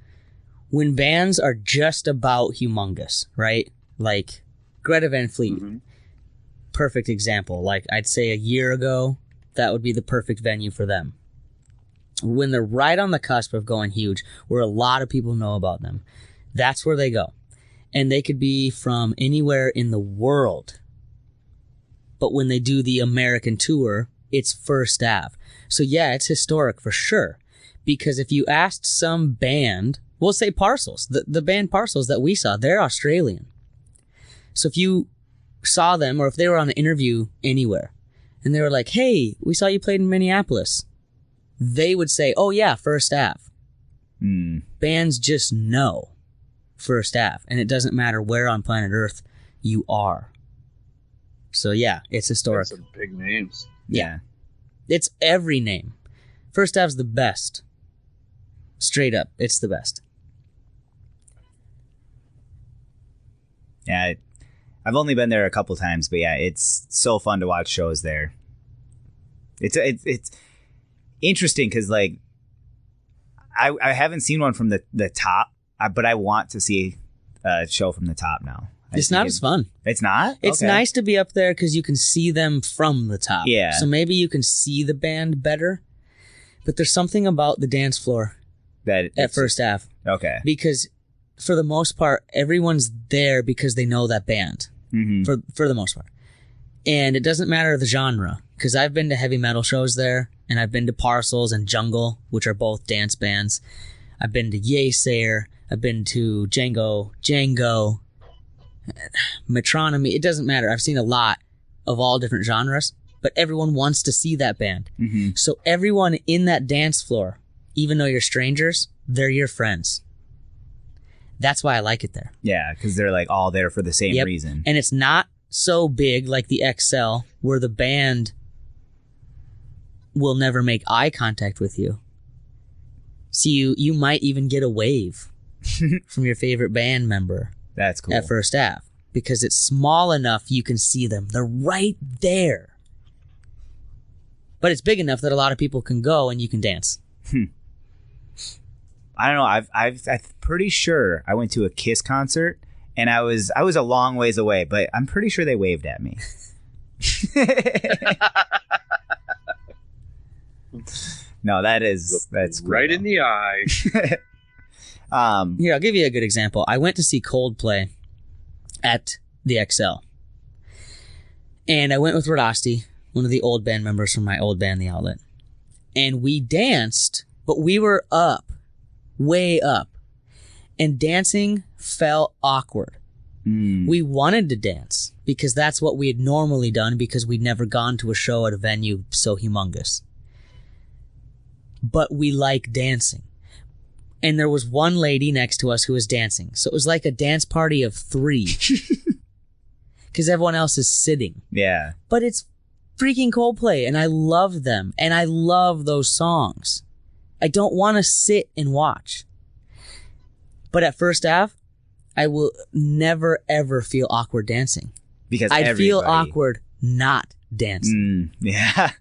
when bands are just about humongous, right? Like Greta Van Fleet, perfect example. Like I'd say a year ago, that would be the perfect venue for them. When they're right on the cusp of going huge, where a lot of people know about them, that's where they go. And they could be from anywhere in the world. But when they do the American tour, it's First Ave. So yeah, it's historic for sure. Because if you asked some band, we'll say Parcels, the band Parcels that we saw, they're Australian. So if you saw them, or if they were on an interview anywhere, and they were like, "Hey, we saw you played in Minneapolis," they would say, "Oh yeah, First Ave." Bands just know First Ave, and it doesn't matter where on planet Earth you are. So yeah, it's historic. That's some big names. Yeah. It's every name. First Ave's the best. Straight up, it's the best. Yeah, I've only been there a couple times, but yeah, it's so fun to watch shows there. It's interesting because like I haven't seen one from the top, but I want to see a show from the top now. It's not as fun. It's not? It's nice to be up there because you can see them from the top. Yeah. So maybe you can see the band better. But there's something about the dance floor at First Ave. Okay. Because for the most part, everyone's there because they know that band. For the most part. And it doesn't matter the genre. because I've been to heavy metal shows there, and I've been to Parcels and Jungle, which are both dance bands. I've been to Yeasayer. I've been to Django, Metronomy. It doesn't matter. I've seen a lot of all different genres, but everyone wants to see that band. Mm-hmm. So everyone in that dance floor, even though you're strangers, they're your friends. That's why I like it there. Yeah, because they're like all there for the same Yep. reason. And it's not so big like the XL, where the band will never make eye contact with you. So you might even get a wave from your favorite band member That's cool. at First Ave, because it's small enough you can see them. They're right there. But it's big enough that a lot of people can go and you can dance. I don't know. I'm pretty sure I went to a Kiss concert, and I was a long ways away, but I'm pretty sure they waved at me. No, that's cool, right though. in the eye. Here, I'll give you a good example. I went to see Coldplay at the XL. And I went with Rodasti, one of the old band members from my old band, The Outlet. And we danced, but we were up, way up. And dancing felt awkward. We wanted to dance because that's what we had normally done, because we'd never gone to a show at a venue so humongous. But we like dancing. And there was one lady next to us who was dancing. So it was like a dance party of 3. Because everyone else is sitting. Yeah. But it's freaking Coldplay, and I love them. And I love those songs. I don't want to sit and watch. But at First Ave, I will never, ever feel awkward dancing. Because I'd feel everybody- awkward not dancing. Yeah.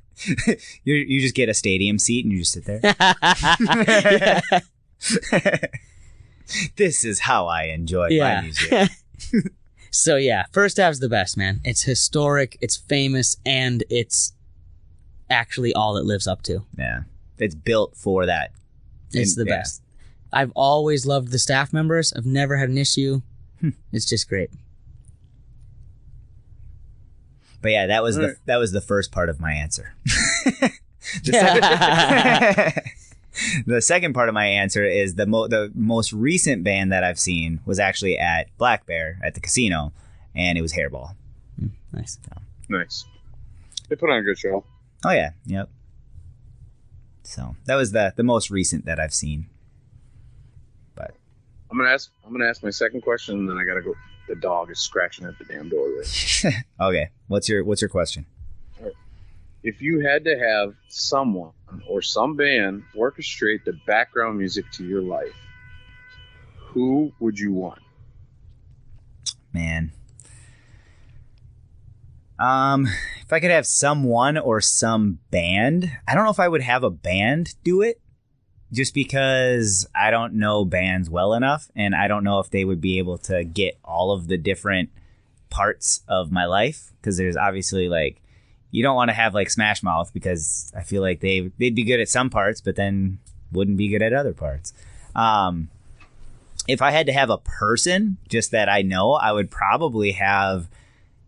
You just get a stadium seat and you just sit there. This is how I enjoy my music. So yeah, First Ave's the best, man. It's historic, it's famous, and it's actually all it lives up to. Yeah. It's built for that. It's the Yeah. best. I've always loved the staff members. I've never had an issue. It's just great. But yeah, that was All right. that was the first part of my answer. The second part of my answer is the most recent band that I've seen was actually at Black Bear at the casino, and it was Hairball. Nice. Nice. They put on a good show. Oh yeah, yep. So that was the most recent that I've seen. But I'm gonna ask my second question, and then I gotta go. The dog is scratching at the damn doorway. okay, what's your question? If you had to have someone or some band orchestrate the background music to your life, who would you want? Man. If I could have someone or some band, I don't know if I would have a band do it, just because I don't know bands well enough, and I don't know if they would be able to get all of the different parts of my life, because there's obviously like, you don't want to have like Smash Mouth, because I feel like they'd be good at some parts, but then wouldn't be good at other parts. If I had to have a person just that I know, I would probably have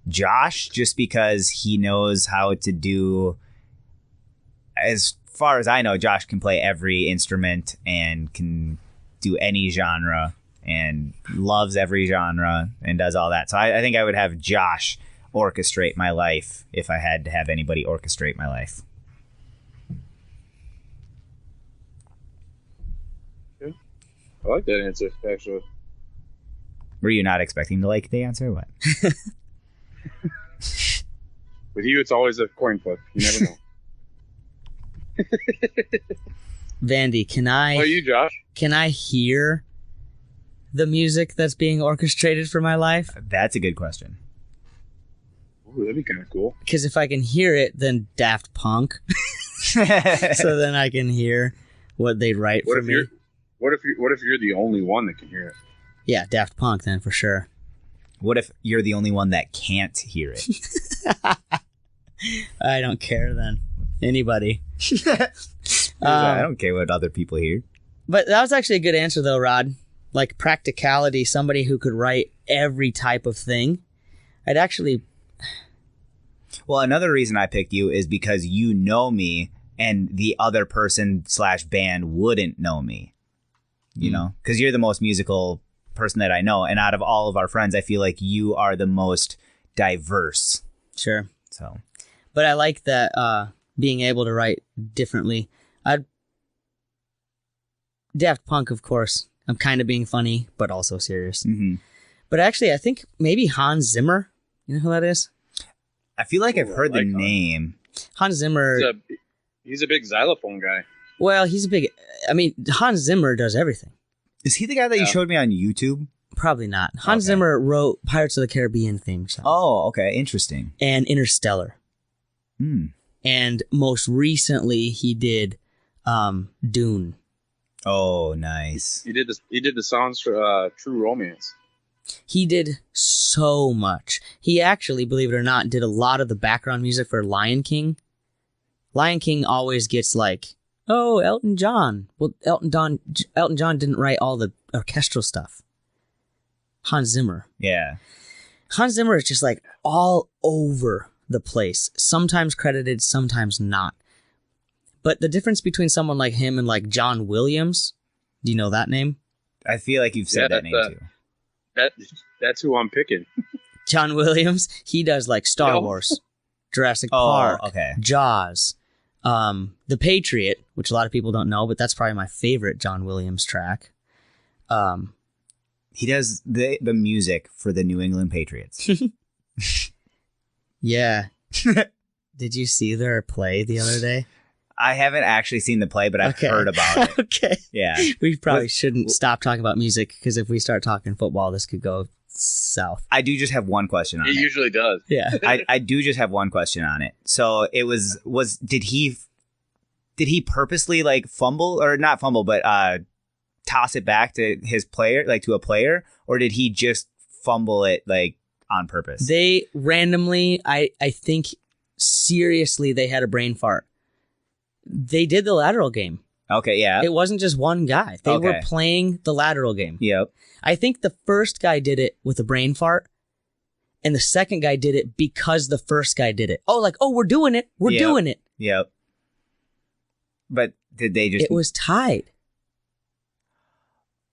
Josh, just because he knows how to do, as far as I know, Josh can play every instrument and can do any genre and loves every genre and does all that. So I think I would have Josh orchestrate my life if I had to have anybody orchestrate my life. I like that answer, actually. Were you not expecting to like the answer? What? With you, it's always a coin flip. You never know. Vandy, can How about you, Josh? I hear the music that's being orchestrated for my life? That's a good question. Ooh, that'd be kind of cool. Because if I can hear it, then Daft Punk. So then I can hear what they write What for if me. you're the only one that can hear it? Yeah, Daft Punk then for sure. What if you're the only one that can't hear it? I don't care then. Anybody. I don't care what other people hear. But that was actually a good answer though, Rod. Like practicality, somebody who could write every type of thing. I'd actually... Well, another reason I picked you is because you know me and the other person / band wouldn't know me, you know, because you're the most musical person that I know. And out of all of our friends, I feel like you are the most diverse. Sure. So, But I like that being able to write differently. Daft Punk, of course. I'm kind of being funny, but also serious. mhm. But actually, I think maybe Hans Zimmer. You know who that is? I feel like I've heard I the like Hans. name. Hans Zimmer. He's a big xylophone guy. Well, he's a big. I mean, Hans Zimmer does everything. Is he the guy that you Yeah. showed me on YouTube? Probably not. Hans Okay. Zimmer wrote Pirates of the Caribbean theme song Oh, okay. Interesting. and Interstellar. Hmm. And most recently, he did Dune. Oh, nice. He did the songs for True Romance. He did so much. He actually, believe it or not, did a lot of the background music for Lion King. Lion King always gets like, oh, Elton John. Well, Elton John didn't write all the orchestral stuff. Hans Zimmer. Yeah. Hans Zimmer is just like all over the place. Sometimes credited, sometimes not. But the difference between someone like him and like John Williams, do you know that name? I feel like you've said Yeah, that name that's, too. That's who I'm picking. John Williams, he does like Star No. Wars, Jurassic Oh, Park, okay. Jaws, The Patriot, which a lot of people don't know, but that's probably my favorite John Williams track. He does the music for the New England Patriots. Yeah. Did you see their play the other day? I haven't actually seen the play, but I've Okay. heard about it. Okay. Yeah. We probably shouldn't stop talking about music because if we start talking football, this could go south. I do just have one question on He it. usually does. Yeah. I do just have one question on it. So it was did he purposely like fumble or not fumble, but toss it back to his player, like to a player, or did he just fumble it like on purpose? They randomly, I think seriously, they had a brain fart. They did the lateral game. Okay, yeah. It wasn't just one guy. They were Okay. playing the lateral game. Yep. I think the first guy did it with a brain fart, and the second guy did it because the first guy did it. Oh, we're doing it. We're Yep. doing it. Yep. But did they just It was tied.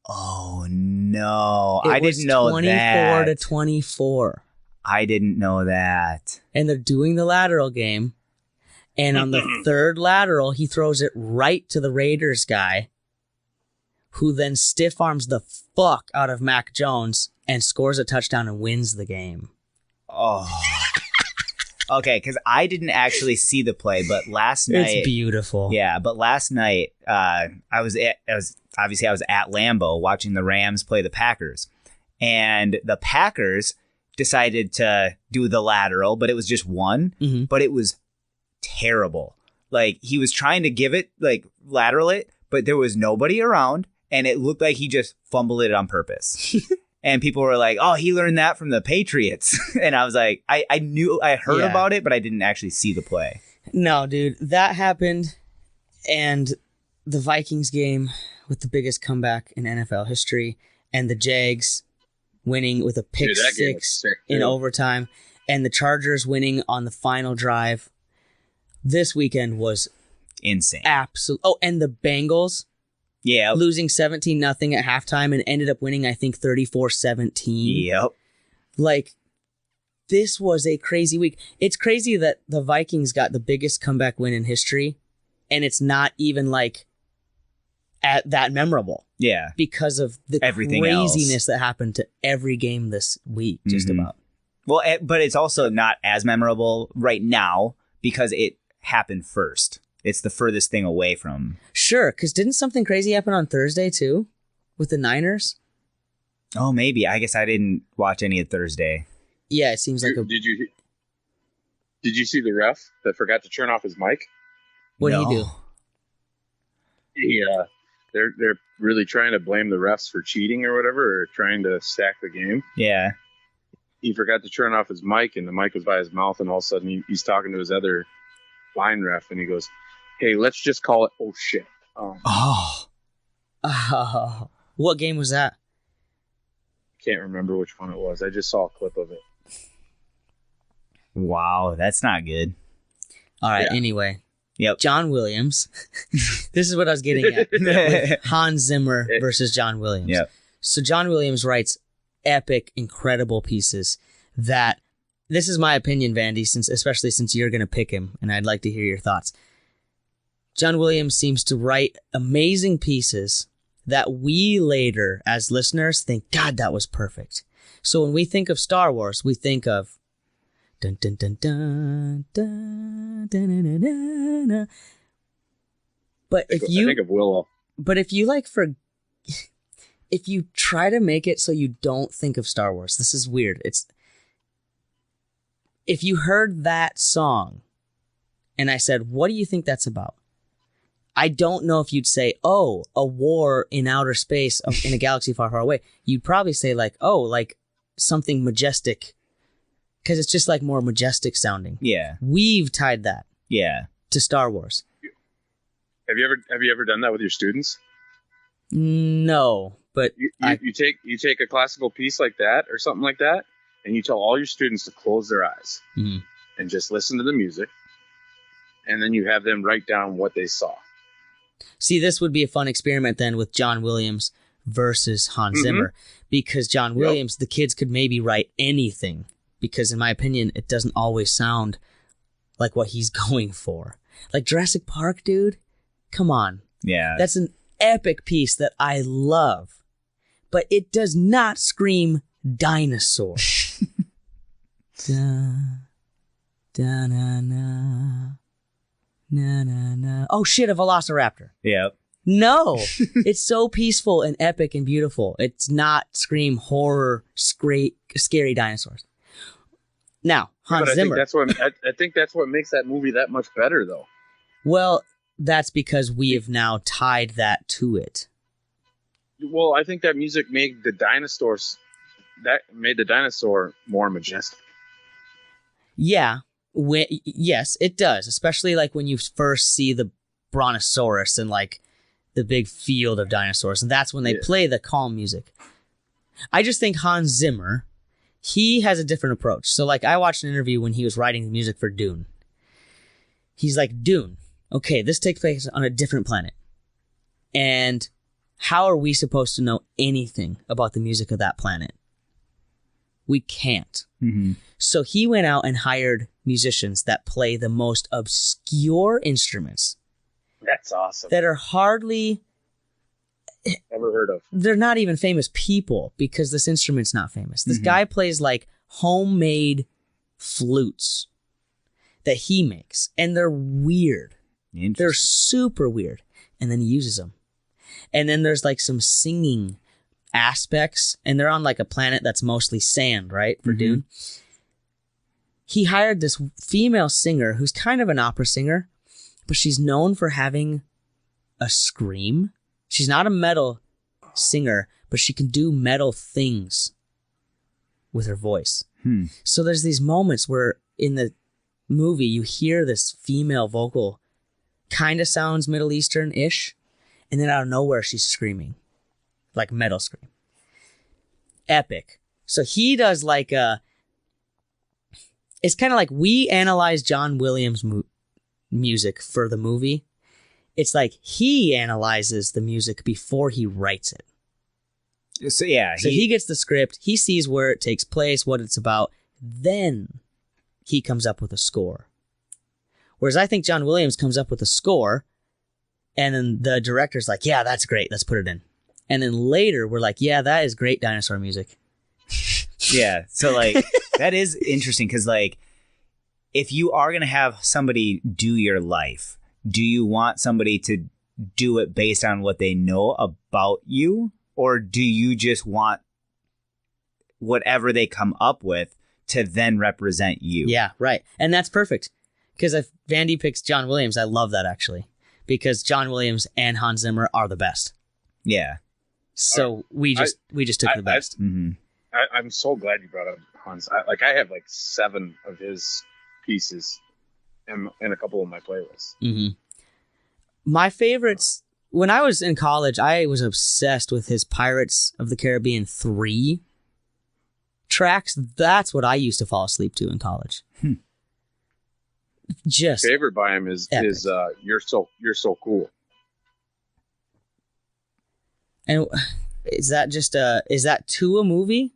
Oh no. It I was didn't know 24 that. to 24. I didn't know that. And they're doing the lateral game. And on the third lateral, he throws it right to the Raiders guy, who then stiff arms the fuck out of Mac Jones and scores a touchdown and wins the game. Oh. Okay, because I didn't actually see the play, but last night It's beautiful. Yeah, but last night I was at Lambeau watching the Rams play the Packers, and the Packers decided to do the lateral, but it was just one, Mhm. but it was terrible. Like he was trying to give it like lateral it, but there was nobody around, and it looked like he just fumbled it on purpose. And people were like, "Oh, he learned that from the Patriots," and I was like, I heard Yeah. about it, but I didn't actually see the play. No, dude, that happened. And the Vikings game with the biggest comeback in NFL history, and the Jags winning with a pick Dude, that game was six sick, in too. overtime, and the Chargers winning on the final drive. This weekend was Insane. absolute. Oh, and the Bengals Yeah. losing 17-0 at halftime and ended up winning, I think, 34-17. Yep. Like, this was a crazy week. It's crazy that the Vikings got the biggest comeback win in history, and it's not even like at that memorable Yeah. because of the Everything craziness else. that happened to every game this week, just Mhm. about. Well, but it's also not as memorable right now because it happened first. It's the furthest thing away from. Sure, because didn't something crazy happen on Thursday too with the Niners? Oh, maybe. I guess I didn't watch any of Thursday. Yeah, it seems like a. Did you see the ref that forgot to turn off his mic? What did he No. do? Yeah, they're really trying to blame the refs for cheating or whatever, or trying to stack the game. Yeah. He forgot to turn off his mic, and the mic was by his mouth, and all of a sudden he's talking to his other line ref, and he goes, "Hey, let's just call it oh shit." Oh. Oh, what game was that? Can't remember which one it was. I just saw a clip of it. Wow, that's not good. All right. Yeah. Anyway. Yep. John Williams. This is what I was getting at. With Hans Zimmer versus John Williams. Yep. So John Williams writes epic, incredible pieces that, this is my opinion, Vandy, especially since you're going to pick him, and I'd like to hear your thoughts. John Williams seems to write amazing pieces that we later, as listeners, think, God, that was perfect. So when we think of Star Wars, we think of dun dun dun dun dun dun dun dun dun dun. But I think of Willow. But if you if you try to make it so you don't think of Star Wars, this is weird. If you heard that song and I said, what do you think that's about? I don't know if you'd say, oh, a war in outer space in a galaxy far, far away. You'd probably say like, oh, like something majestic, because it's just like more majestic sounding. Yeah. We've tied that to Star Wars. Have you ever done that with your students? No, but You take a classical piece like that or something like that, and you tell all your students to close their eyes and just listen to the music, and then you have them write down what they saw. See, this would be a fun experiment then with John Williams versus Hans Zimmer, because John Williams, the kids could maybe write anything, because in my opinion, it doesn't always sound like what he's going for. Like Jurassic Park, dude, come on. Yeah. That's an epic piece that I love, but it does not scream dinosaur. Da, da, na, na. Na, na, na. Oh shit, a velociraptor. Yep. No, it's so peaceful and epic and beautiful. It's not scream horror, scary dinosaurs. Now, Hans Zimmer. I think that's what makes that movie that much better, though. Well, that's because we have now tied that to it. Well, I think that music made the dinosaur more majestic. Yeah. Yes, it does. Especially like when you first see the Brontosaurus and like the big field of dinosaurs. And that's when they play the calm music. I just think Hans Zimmer, he has a different approach. So like I watched an interview when he was writing the music for Dune. He's like, Dune, okay, this takes place on a different planet. And how are we supposed to know anything about the music of that planet? We can't. Mm-hmm. So he went out and hired musicians that play the most obscure instruments. That's awesome. That are hardly... Never heard of. They're not even famous people because this instrument's not famous. This guy plays like homemade flutes that he makes. And they're weird. They're super weird. And then he uses them. And then there's like some singing aspects. And they're on like a planet that's mostly sand, right? For Dune. He hired this female singer who's kind of an opera singer, but she's known for having a scream. She's not a metal singer, but she can do metal things with her voice. So there's these moments where in the movie you hear this female vocal kind of sounds Middle Eastern-ish, and then out of nowhere she's screaming, like metal scream. Epic. So he does like a... It's kind of like we analyze John Williams' music for the movie. It's like he analyzes the music before he writes it. So yeah, So he gets the script, he sees where it takes place, what it's about, then he comes up with a score. Whereas I think John Williams comes up with a score, and then the director's like, yeah, that's great, let's put it in. And then later we're like, yeah, that is great dinosaur music. Yeah, so like that is interesting because like if you are going to have somebody do your life, do you want somebody to do it based on what they know about you, or do you just want whatever they come up with to then represent you? Yeah, right. And that's perfect. Because if Vandy picks John Williams, I love that actually. Because John Williams and Hans Zimmer are the best. Yeah. So we just took the best. I'm so glad you brought up Hans. I have like 7 of his pieces in a couple of my playlists. My favorites, when I was in college, I was obsessed with his Pirates of the Caribbean 3 tracks, that's what I used to fall asleep to in college. Just favorite by him is epic. You're So Cool. And is that to a movie?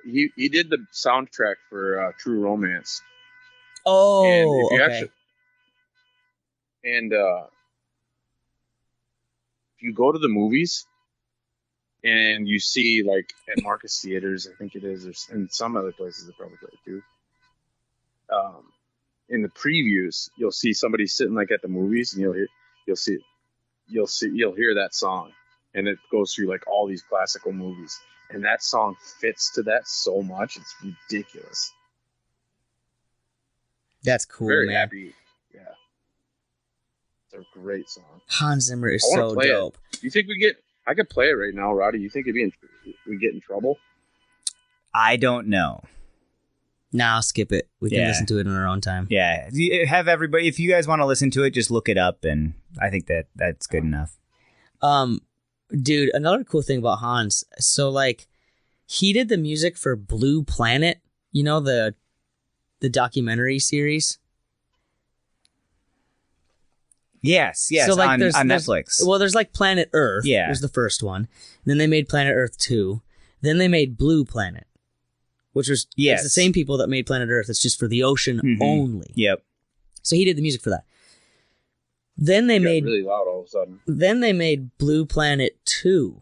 He did the soundtrack for True Romance. Oh, if you go to the movies and you see, like, at Marcus Theaters, I think it is, or in some other places they probably play it too. In the previews, you'll see somebody sitting like at the movies, and you'll hear that song, and it goes through like all these classical movies, and that song fits to that so much, it's ridiculous. That's cool, Very man. happy. Yeah, it's a great song. Hans Zimmer is I wanna so play dope. it. You think I could play it right now, Roddy? You think we get in trouble? I don't know. Nah, I'll skip it. We can listen to it in our own time. Yeah, have everybody. If you guys want to listen to it, just look it up, and I think that's good enough. Dude, another cool thing about Hans. So, like, he did the music for Blue Planet. You know, the documentary series. Yes, So, like, on Netflix. Well, there's like Planet Earth. Yeah. There's the first one. Then they made Planet Earth 2. Then they made Blue Planet, which was it's the same people that made Planet Earth. It's just for the ocean only. Yep. So he did the music for that. Then they made really loud all of a sudden. Then they made Blue Planet 2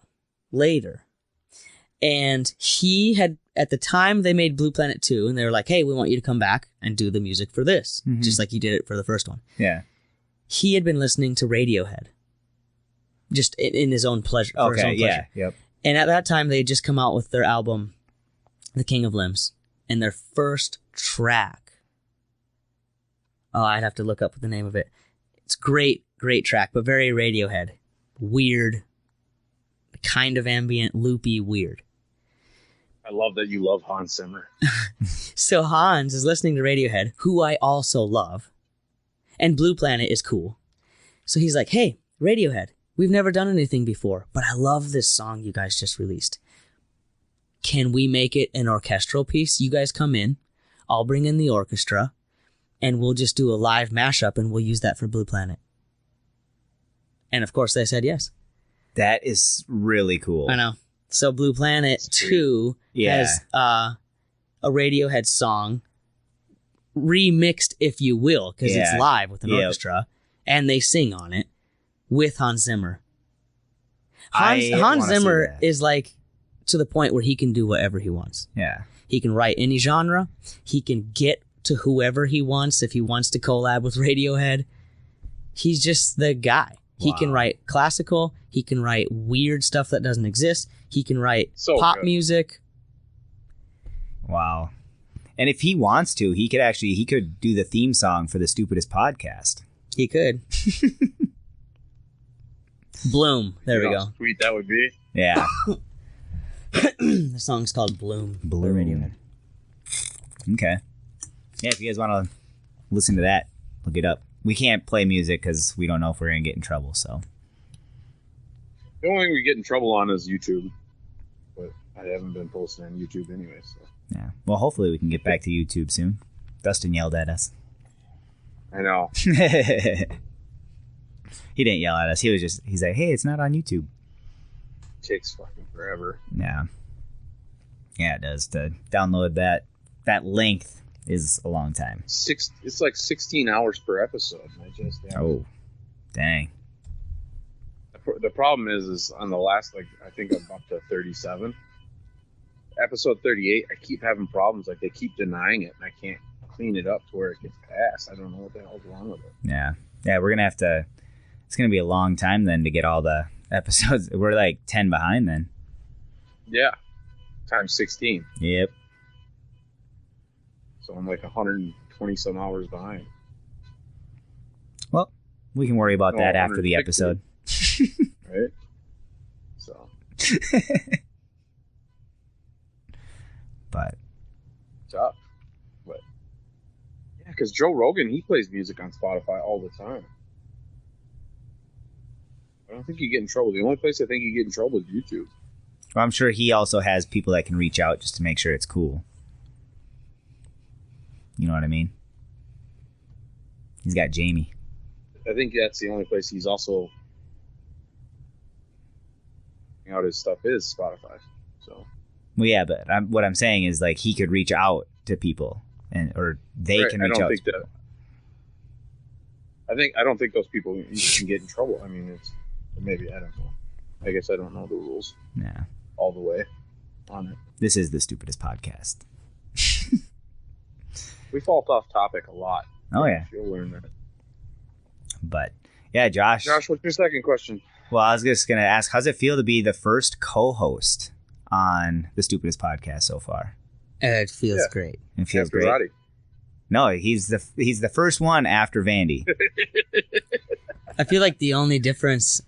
later. And he had, at the time they made Blue Planet 2, and they were like, hey, we want you to come back and do the music for this, just like he did it for the first one. Yeah. He had been listening to Radiohead, just in his own pleasure. For his own pleasure. Yep. And at that time, they had just come out with their album, The King of Limbs, and their first track. Oh, I'd have to look up the name of it. It's great track, but very Radiohead. Weird, kind of ambient, loopy, weird. I love that you love Hans Zimmer. So Hans is listening to Radiohead, who I also love, and Blue Planet is cool. So he's like, hey, Radiohead, we've never done anything before, but I love this song you guys just released. Can we make it an orchestral piece? You guys come in, I'll bring in the orchestra, and we'll just do a live mashup, and we'll use that for Blue Planet. And of course they said yes. That is really cool. I know. So Blue Planet 2 has a Radiohead song remixed, if you will, because it's live with an orchestra, and they sing on it with Hans Zimmer. Hans Zimmer is like to the point where he can do whatever he wants. Yeah. He can write any genre. He can get to whoever he wants if he wants to collab with Radiohead. He's just the guy. He can write classical. He can write weird stuff that doesn't exist. He can write pop music. Wow. And if he wants to, he could do the theme song for the Stupidest Podcast. He could. Bloom. There we go. Sweet that would be. Yeah. The song's called Bloom. Bloom. Radiohead. Okay. Yeah, if you guys want to listen to that, look it up. We can't play music because we don't know if we're going to get in trouble, so. The only thing we get in trouble on is YouTube. But I haven't been posting on YouTube anyway, so. Yeah. Well, hopefully we can get back to YouTube soon. Dustin yelled at us. I know. He didn't yell at us. He's like, hey, it's not on YouTube. It takes fucking forever. Yeah. Yeah, it does. To download that length is a long time. It's like 16 hours per episode. Oh, dang. The problem is on the last, like, I think I'm up to 37. Episode 38, I keep having problems. Like, they keep denying it, and I can't clean it up to where it gets passed. I don't know what the hell's wrong with it. Yeah. Yeah, we're going to have to... It's going to be a long time then to get all the episodes. We're like 10 behind then. Yeah. Times 16. Yep. So I'm like 120 some hours behind. Well, we can worry about that after the episode. Right? So. But. Tough. But. Yeah, because Joe Rogan, he plays music on Spotify all the time. I don't think you get in trouble. The only place I think you get in trouble is YouTube. I'm sure he also has people that can reach out just to make sure it's cool. You know what I mean? He's got Jamie. I think that's the only place he's also out his stuff is Spotify. So. Well, yeah, but what I'm saying is like he could reach out to people, or they can reach out to people. I don't think those people can get in trouble. I mean, maybe I don't know. I guess I don't know the rules. Yeah. All the way on it. This is the stupidest podcast. We fall off topic a lot. Oh yeah. You'll learn that. But yeah, Josh. Josh, what's your second question? Well, I was just gonna ask, how's it feel to be the first co-host on the stupidest podcast so far? It feels great. It feels After great. Roddy. No, he's the first one after Vandy. I feel like the only difference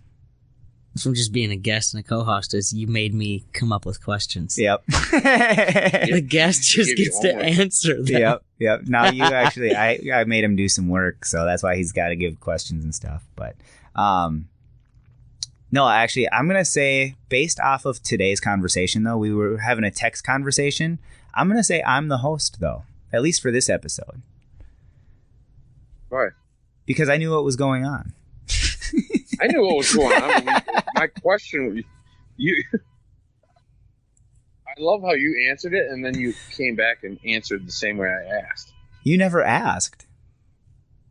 from just being a guest and a co-host is you made me come up with questions. Yep. The guest just gets to answer them. Yep. Now you actually, I made him do some work, so that's why he's got to give questions and stuff. But no, actually, I'm gonna say based off of today's conversation, though, we were having a text conversation. I'm gonna say I'm the host, though, at least for this episode. Why? Because I knew what was going on. I knew what was going on. My question, I love how you answered it, and then you came back and answered the same way I asked. You never asked.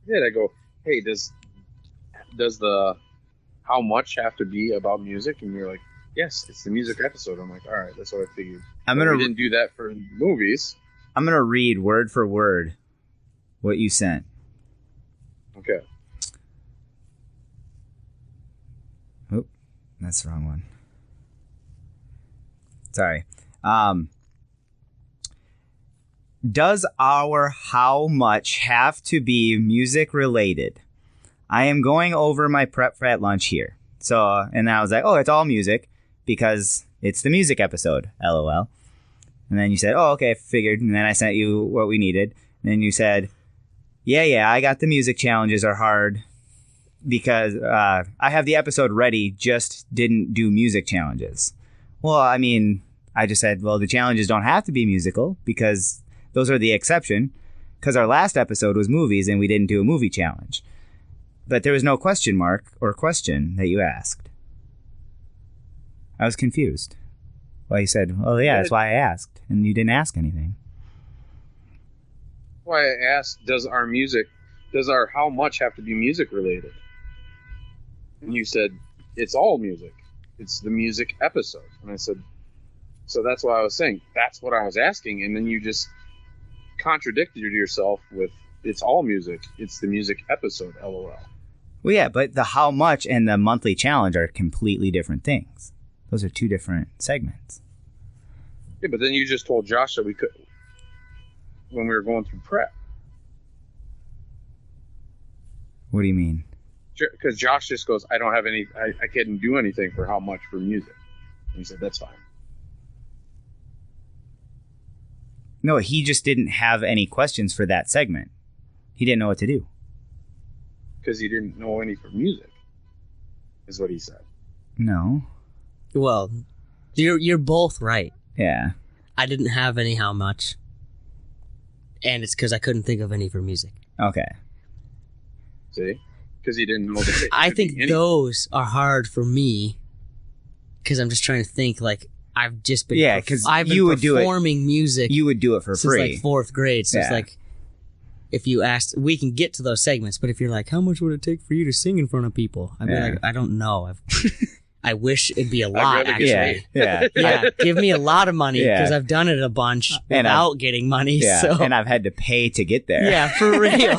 Yeah, I go, hey, does the how much have to be about music? And you're like, yes, it's the music episode. I'm like, all right, that's what I figured. We didn't do that for movies. I'm gonna read word for word what you sent. Okay. Oop, that's the wrong one. Sorry. Does our how much have to be music related? I am going over my prep for at lunch here. So, and I was like, oh, it's all music because it's the music episode, LOL. And then you said, oh, okay, I figured. And then I sent you what we needed. And then you said, yeah, I got the music challenges are hard because I have the episode ready, just didn't do music challenges. Well, I mean, I just said, well, the challenges don't have to be musical because those are the exception because our last episode was movies and we didn't do a movie challenge. But there was no question mark or question that you asked. I was confused. Well, you said, well, yeah, that's why I asked. And you didn't ask anything. Why I asked, does our how much have to be music related? And you said, it's all music. It's the music episode. And I said, so that's why I was saying, that's what I was asking. And then you just contradicted yourself with, it's all music. It's the music episode, LOL. Well, yeah, but the how much and the monthly challenge are completely different things. Those are two different segments. Yeah, but then you just told Josh that we could, when we were going through prep. What do you mean? Because Josh just goes, I don't have any, I can't do anything for how much for music. And he said, that's fine. No, he just didn't have any questions for that segment. He didn't know what to do. Because he didn't know any for music, is what he said. No. Well, you're both right. Yeah. I didn't have any how much. And it's because I couldn't think of any for music. Okay. See? Because he didn't know that. I think those are hard for me because I'm just trying to think like I've just been because I've been you would performing music. You would do it for since free. Like fourth grade. So it's like if you asked, we can get to those segments. But if you're like, how much would it take for you to sing in front of people? I'd be like, I don't know. I wish it'd be a lot. Actually, yeah. Give me a lot of money because I've done it a bunch without getting money. Yeah, so. And I've had to pay to get there. Yeah, for real.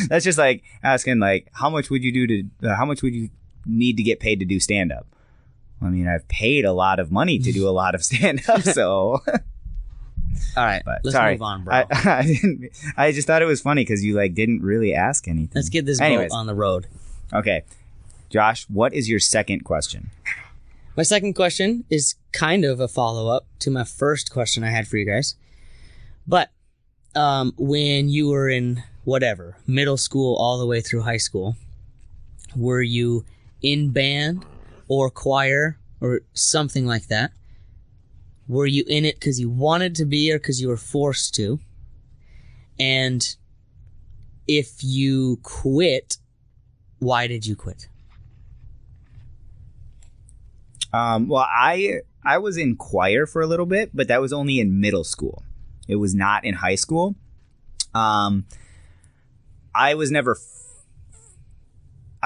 That's just like asking, like, how much would you need to get paid to do stand up? I mean, I've paid a lot of money to do a lot of stand up, so. All right, but, let's move on, bro. I just thought it was funny because you like didn't really ask anything. Let's get this boat on the road. Okay, Josh, what is your second question? My second question is kind of a follow-up to my first question I had for you guys. But when you were in whatever, middle school all the way through high school, were you in band or choir or something like that. Were you in it because you wanted to be or because you were forced to? And if you quit, why did you quit? Well, I was in choir for a little bit, but that was only in middle school. It was not in high school. I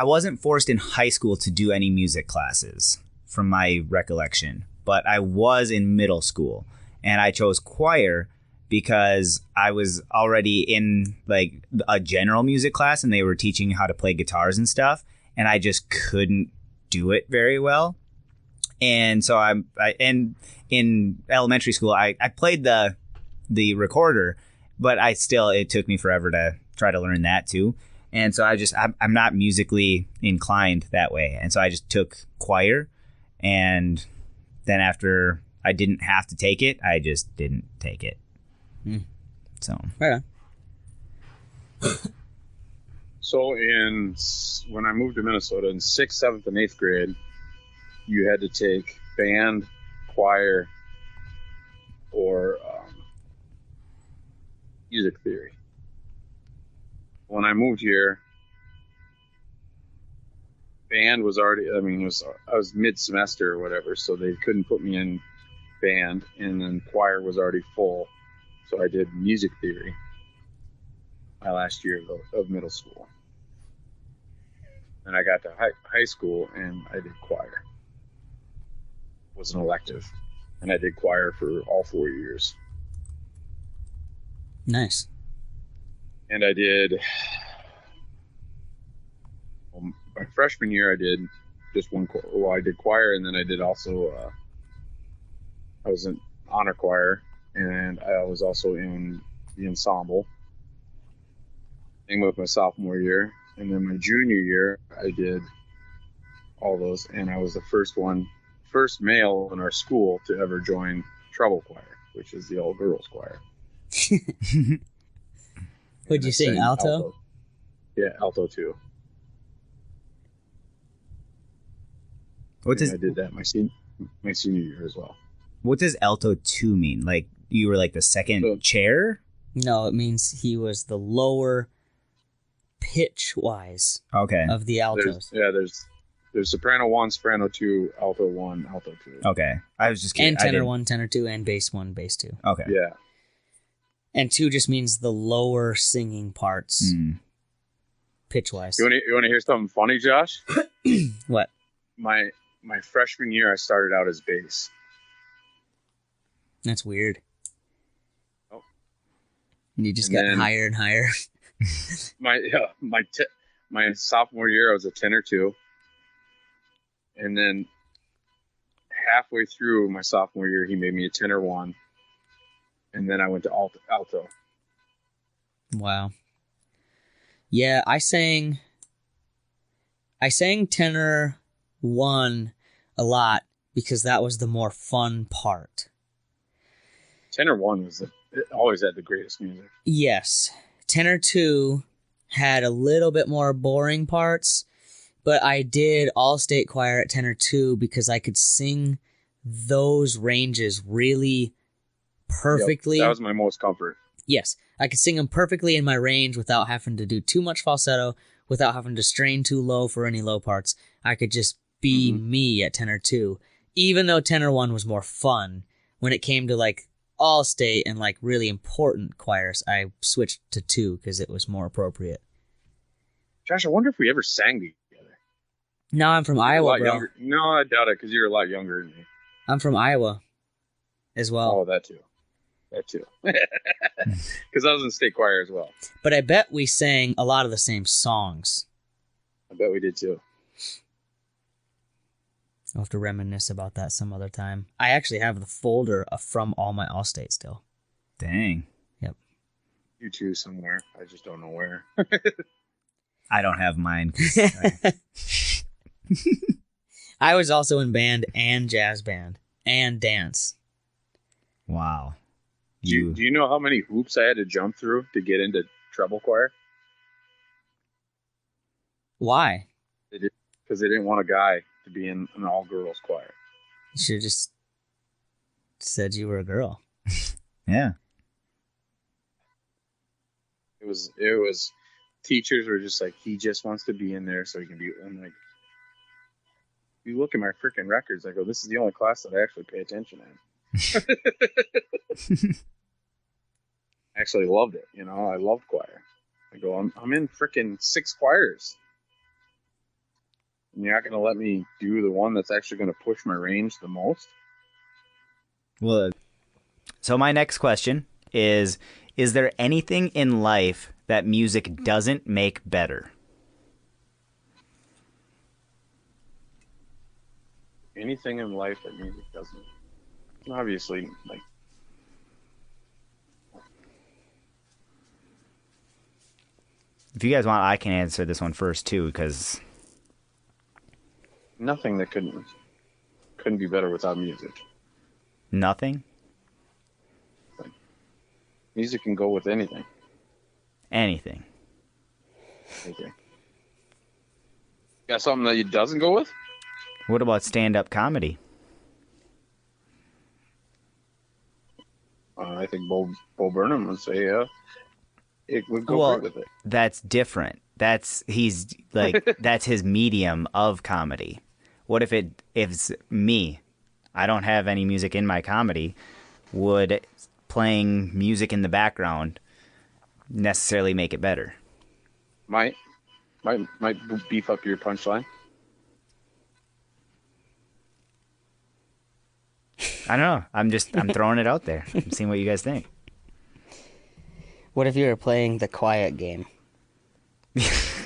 wasn't forced in high school to do any music classes from my recollection, but I was in middle school, and I chose choir because I was already in like a general music class and they were teaching how to play guitars and stuff, and I just couldn't do it very well. And so and in elementary school, I played the recorder, but it took me forever to try to learn that too. And so I'm not musically inclined that way. And so I just took choir, and then after I didn't have to take it, I just didn't take it. So. Right on. So when I moved to Minnesota in 6th, 7th, and 8th grade, you had to take band, choir, or music theory. When I moved here, band was already, I was mid-semester or whatever, so they couldn't put me in band, and then choir was already full, so I did music theory my last year of middle school. And I got to high school, and I did choir. It was an elective, and I did choir for all 4 years. Nice. And I did, my freshman year, I did just I did choir, and then I did also, I was in honor choir, and I was also in the ensemble. Same with my sophomore year. And then my junior year, I did all those, and I was the first male in our school to ever join treble choir, which is the all-girls choir. Would you sing alto? Yeah, alto too. I did that my senior year as well. What does alto 2 mean? Like you were like the second chair? No, it means he was the lower pitch-wise of the altos. There's soprano 1, soprano 2, alto 1, alto 2. Okay. I was just kidding. And tenor 1, tenor 2, and bass 1, bass 2. Okay. Yeah. And 2 just means the lower singing parts, pitch-wise. You want to hear something funny, Josh? What? My freshman year, I started out as bass. That's weird. Oh. And you just got higher and higher. My sophomore year, I was a tenor 2. And then halfway through my sophomore year, he made me a tenor 1. And then I went to alto. Wow. Yeah, I sang tenor 1 a lot because that was the more fun part. Tenor 1 always had the greatest music. Yes. Tenor 2 had a little bit more boring parts, but I did all-state choir at tenor 2 because I could sing those ranges really perfectly. Yep, that was my most comfort. Yes, I could sing them perfectly in my range without having to do too much falsetto, without having to strain too low for any low parts. I could just be me at tenor 2. Even though tenor 1 was more fun, when it came to like all-state and like really important choirs, I switched to 2 because it was more appropriate. Josh, I wonder if we ever sang together. No, I'm from Iowa, bro. Younger. No, I doubt it because you're a lot younger than me. I'm from Iowa as well. Oh, that too. Because I was in state choir as well. But I bet we sang a lot of the same songs. I bet we did too. I'll have to reminisce about that some other time. I actually have the folder from all my Allstate still. Dang. Yep. You too somewhere. I just don't know where. I don't have mine. I was also in band and jazz band and dance. Wow. Do you know how many hoops I had to jump through to get into treble choir? Why? Because they didn't want a guy to be in an all-girls choir. You should have just said you were a girl. Yeah. It was teachers were just like, he just wants to be in there so he can be. I'm like, you look at my freaking records. I go, this is the only class that I actually pay attention in. I actually loved it. You know, I loved choir. I go, I'm in freaking 6 choirs. And you're not going to let me do the one that's actually going to push my range the most? Well, so my next question is there anything in life that music doesn't make better? Anything in life that music doesn't. Obviously, like, If you guys want, I can answer this one first too, because nothing that couldn't be better without music. nothing. Music can go with anything. Anything. Okay. Got something that it doesn't go with? What about stand-up comedy? I think Bo Burnham would say, yeah, it would go Well, great with it. That's different. He's like that's his medium of comedy. What if it's me? I don't have any music in my comedy. Would playing music in the background necessarily make it better? Might beef up your punchline. I don't know. I'm throwing it out there. I'm seeing what you guys think. What if you were playing the quiet game?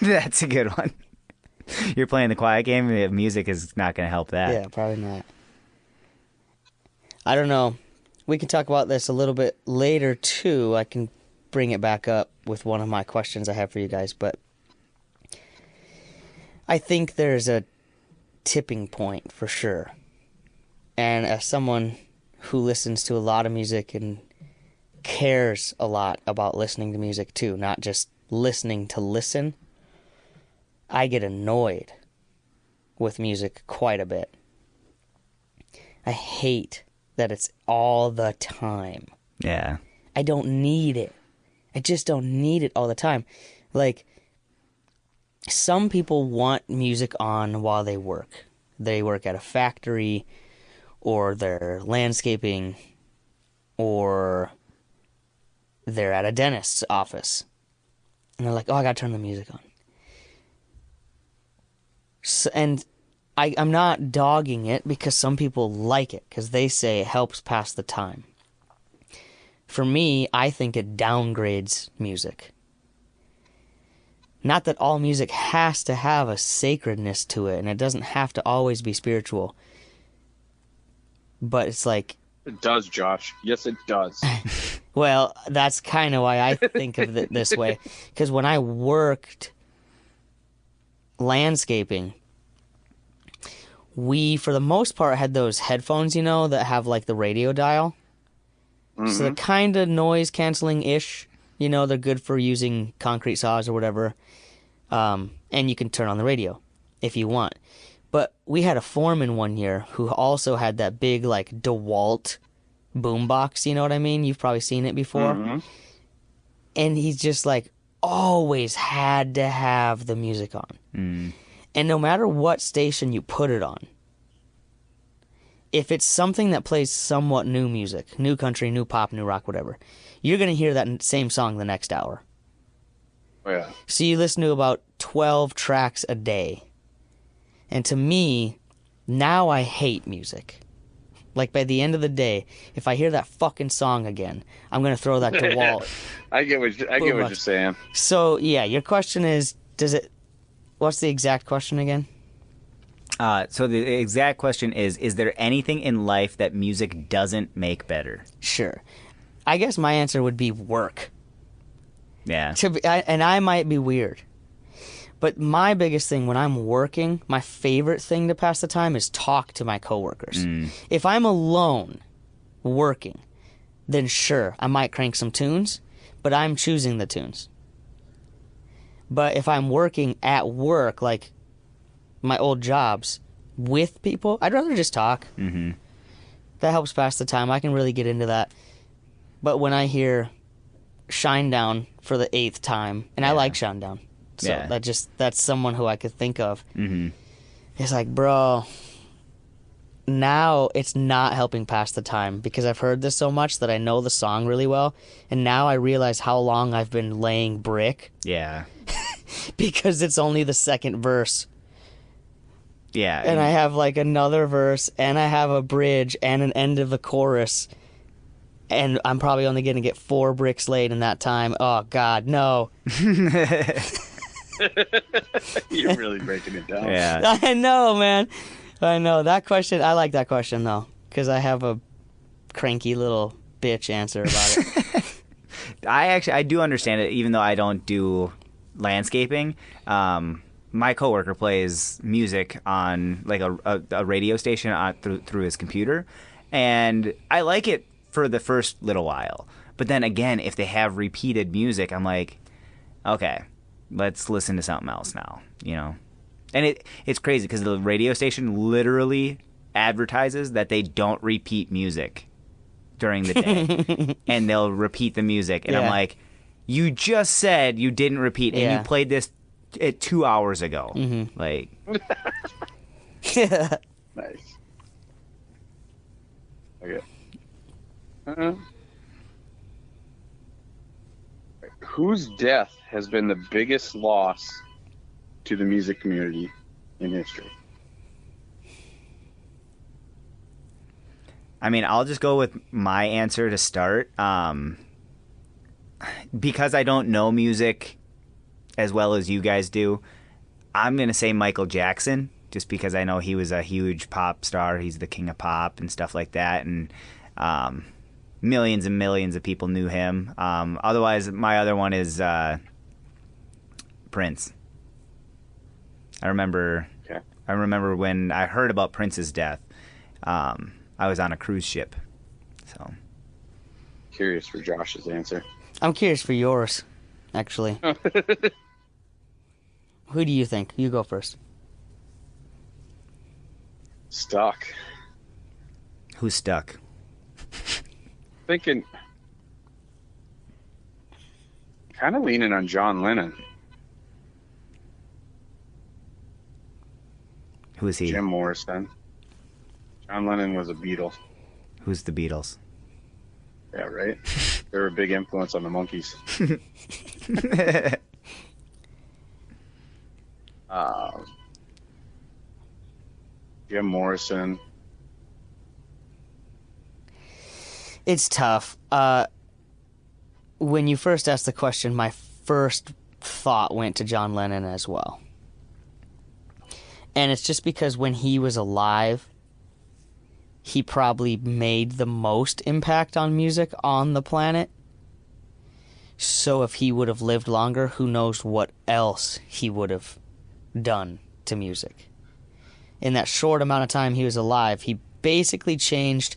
That's a good one. You're playing the quiet game. Music is not going to help that. Yeah, probably not. I don't know. We can talk about this a little bit later, too. I can bring it back up with one of my questions I have for you guys. But I think there's a tipping point for sure. And as someone who listens to a lot of music and cares a lot about listening to music, too, not just listening to listen, I get annoyed with music quite a bit. I hate that it's all the time. Yeah. I don't need it. I just don't need it all the time. Like, some people want music on while they work. They work at a factory, or they're landscaping, or they're at a dentist's office. And they're like, oh, I gotta turn the music on. So, and I'm not dogging it because some people like it, because they say it helps pass the time. For me, I think it downgrades music. Not that all music has to have a sacredness to it, and it doesn't have to always be spiritual. But it's like... It does, Josh. Yes, it does. Well, that's kind of why I think of it this way. Because when I worked landscaping, we, for the most part, had those headphones, you know, that have, like, the radio dial. Mm-hmm. So they're kind of noise-canceling-ish. You know, they're good for using concrete saws or whatever. And you can turn on the radio if you want. But we had a foreman one year who also had that big, like, DeWalt boombox, you know what I mean? You've probably seen it before. Mm-hmm. And he's just, like, always had to have the music on. Mm. And no matter what station you put it on, if it's something that plays somewhat new music, new country, new pop, new rock, whatever, you're going to hear that same song the next hour. Oh, yeah. So you listen to about 12 tracks a day. And to me, now I hate music. Like, by the end of the day, if I hear that fucking song again, I'm going to throw that DeWalt. I get what you're saying. So, yeah, your question is, what's the exact question again? So the exact question is there anything in life that music doesn't make better? Sure. I guess my answer would be work. Yeah. And I might be weird. But my biggest thing when I'm working, my favorite thing to pass the time is talk to my coworkers. Mm. If I'm alone working, then sure, I might crank some tunes, but I'm choosing the tunes. But if I'm working at work, like my old jobs, with people. I'd rather just talk. Mm-hmm. That helps pass the time. I can really get into that. But when I hear Shinedown for the 8th time, and I like Shinedown, so that's someone who I could think of. Mm-hmm. It's like, bro, now it's not helping pass the time because I've heard this so much that I know the song really well, and now I realize how long I've been laying brick. Yeah. Because it's only the second verse. Yeah. And I have like another verse, and I have a bridge and an end of the chorus, and I'm probably only going to get 4 bricks laid in that time. Oh, God, no. You're really breaking it down. Yeah. I know, man. I know. That question, I like that question, though, because I have a cranky little bitch answer about it. I do understand it, even though I don't do landscaping. My coworker plays music on like a radio station through his computer, and I like it for the first little while. But then again, if they have repeated music, I'm like, okay, let's listen to something else now, you know? And it's crazy because the radio station literally advertises that they don't repeat music during the day. And they'll repeat the music. And I'm like, you just said you didn't repeat, and you played this 2 hours ago. Mm-hmm. Like, Nice. Okay. Whose death has been the biggest loss to the music community in history? I mean, I'll just go with my answer to start. Because I don't know music as well as you guys do, I'm going to say Michael Jackson, just because I know he was a huge pop star. He's the king of pop and stuff like that. And millions and millions of people knew him. Otherwise, my other one is Prince. I remember when I heard about Prince's death, I was on a cruise ship. So Curious for Josh's answer. I'm curious for yours, actually. Who do you think? You go first. Stuck. Who's stuck? Thinking, kind of leaning on John Lennon. Who is he? Jim Morrison. John Lennon was a Beatle. Who's the Beatles? Yeah, right? They were a big influence on the Monkees. Jim Morrison. It's tough. When you first asked the question, my first thought went to John Lennon as well. And it's just because when he was alive, he probably made the most impact on music on the planet. So if he would have lived longer, who knows what else he would have done to music. In that short amount of time he was alive, he basically changed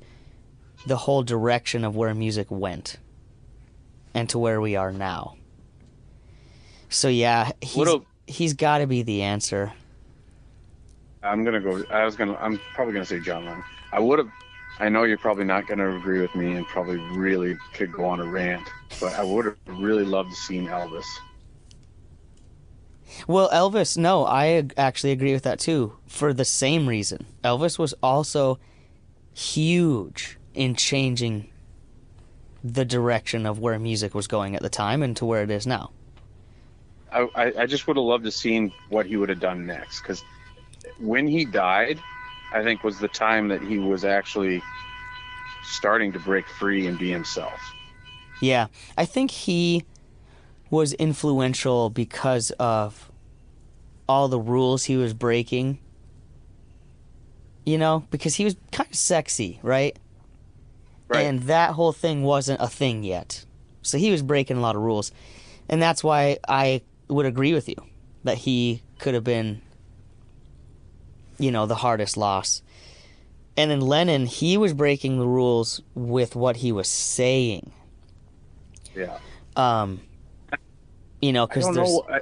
the whole direction of where music went and to where we are now. So yeah, he's got to be the answer. I'm probably gonna say John Lennon. I know you're probably not gonna agree with me and probably really could go on a rant, but I would have really loved to see Elvis. Well, Elvis, no, I actually agree with that too, for the same reason. Elvis was also huge in changing the direction of where music was going at the time and to where it is now. I just would have loved to seen what he would have done next, because when he died, I think was the time that he was actually starting to break free and be himself. Yeah, I think he was influential because of all the rules he was breaking. You know, because he was kind of sexy, right? Right. And that whole thing wasn't a thing yet. So he was breaking a lot of rules. And that's why I would agree with you that he could have been, you know, the hardest loss. And then Lennon, he was breaking the rules with what he was saying. Yeah. You know, because there's... I would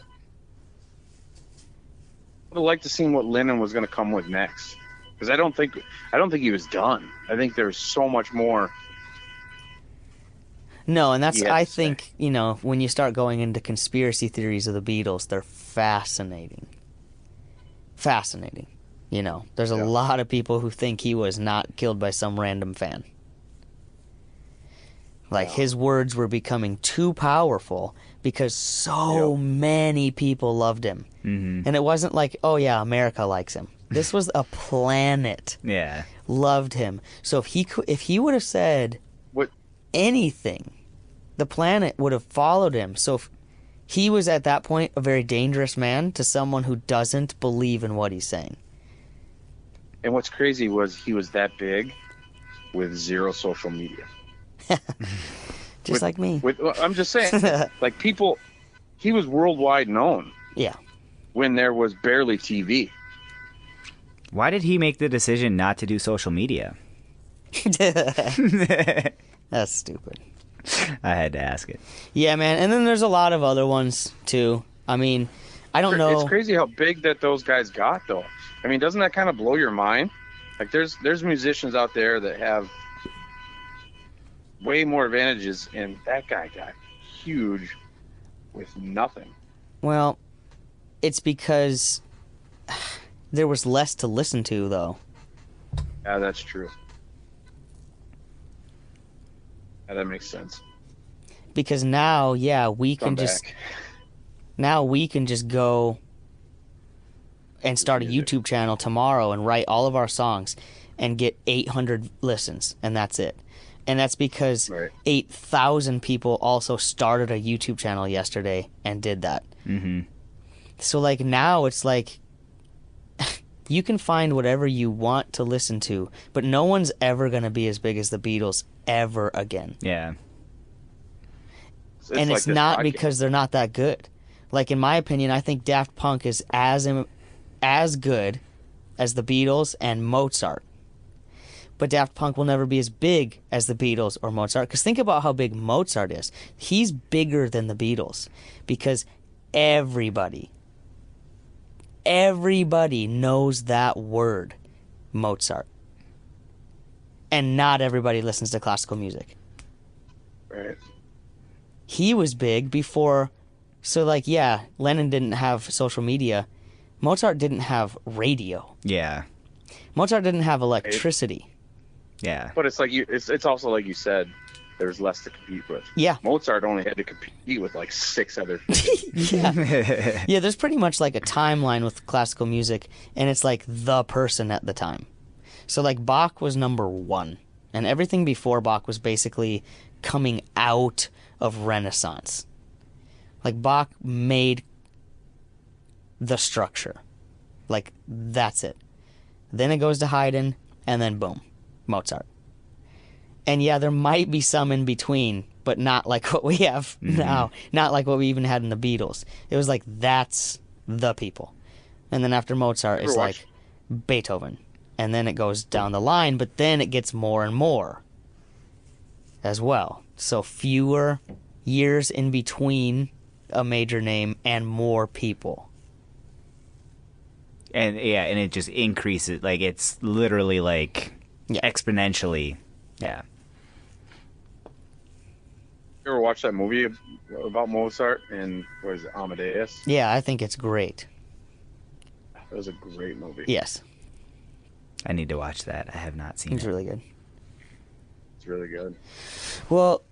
have liked to see what Lennon was going to come with next. because I don't think he was done. I think there's so much more. No, and that's, Yes. I think, you know, when you start going into conspiracy theories of the Beatles, they're fascinating. Fascinating. You know, there's a lot of people who think he was not killed by some random fan. Like, his words were becoming too powerful because so many people loved him. Mm-hmm. And it wasn't like, oh yeah, America likes him. This was a planet Yeah. loved him. So if he would have said What? anything, the planet would have followed him. So if he was at that point a very dangerous man to someone who doesn't believe in what he's saying. And what's crazy was he was that big with zero social media. Just like me. I'm just saying, like people, he was worldwide known Yeah. when there was barely TV. Why did he make the decision not to do social media? That's stupid. I had to ask it. Yeah, man. And then there's a lot of other ones too. I mean, I don't know. It's crazy how big that those guys got, though. I mean, doesn't that kind of blow your mind? Like, there's musicians out there that have way more advantages, and that guy got huge with nothing. Well, it's because there was less to listen to, though. Yeah, that's true. Yeah, that makes sense. Because now, yeah, we can Come just back. now we can just go and start a YouTube channel tomorrow and write all of our songs and get 800 listens, and that's it. And that's because Right. 8,000 people also started a YouTube channel yesterday and did that. Mm-hmm. So, like, now it's like you can find whatever you want to listen to, but no one's ever going to be as big as the Beatles ever again. Yeah. And like it's this not podcast. because they're not that good. Like, in my opinion, I think Daft Punk is as good as the Beatles and Mozart. But Daft Punk will never be as big as the Beatles or Mozart. Because think about how big Mozart is. He's bigger than the Beatles. Because everybody knows that word, Mozart. And not everybody listens to classical music. Right. He was big before. So, like, yeah, Lennon didn't have social media. Mozart didn't have radio. Yeah. Mozart didn't have electricity. Yeah. But it's like it's also like you said, there's less to compete with. Yeah. Mozart only had to compete with like 6 other people. Yeah. Yeah, there's pretty much like a timeline with classical music, and it's like the person at the time. So, like, Bach was number 1, and everything before Bach was basically coming out of Renaissance. Like, Bach made the structure. Like, that's it. Then it goes to Haydn, and then boom, Mozart. And yeah, there might be some in between, but not like what we have now. Not like what we even had in the Beatles. It was like, that's the people. And then after Mozart, it's like Beethoven. And then it goes down the line, but then it gets more and more as well. So fewer years in between a major name and more people. And yeah, and it just increases. Like, it's literally like exponentially. Yeah. You ever watch that movie about Mozart and what is it, Amadeus? Yeah, I think it's great. That was a great movie. Yes, I need to watch that. I have not seen it's it. really good. It's really good. Well,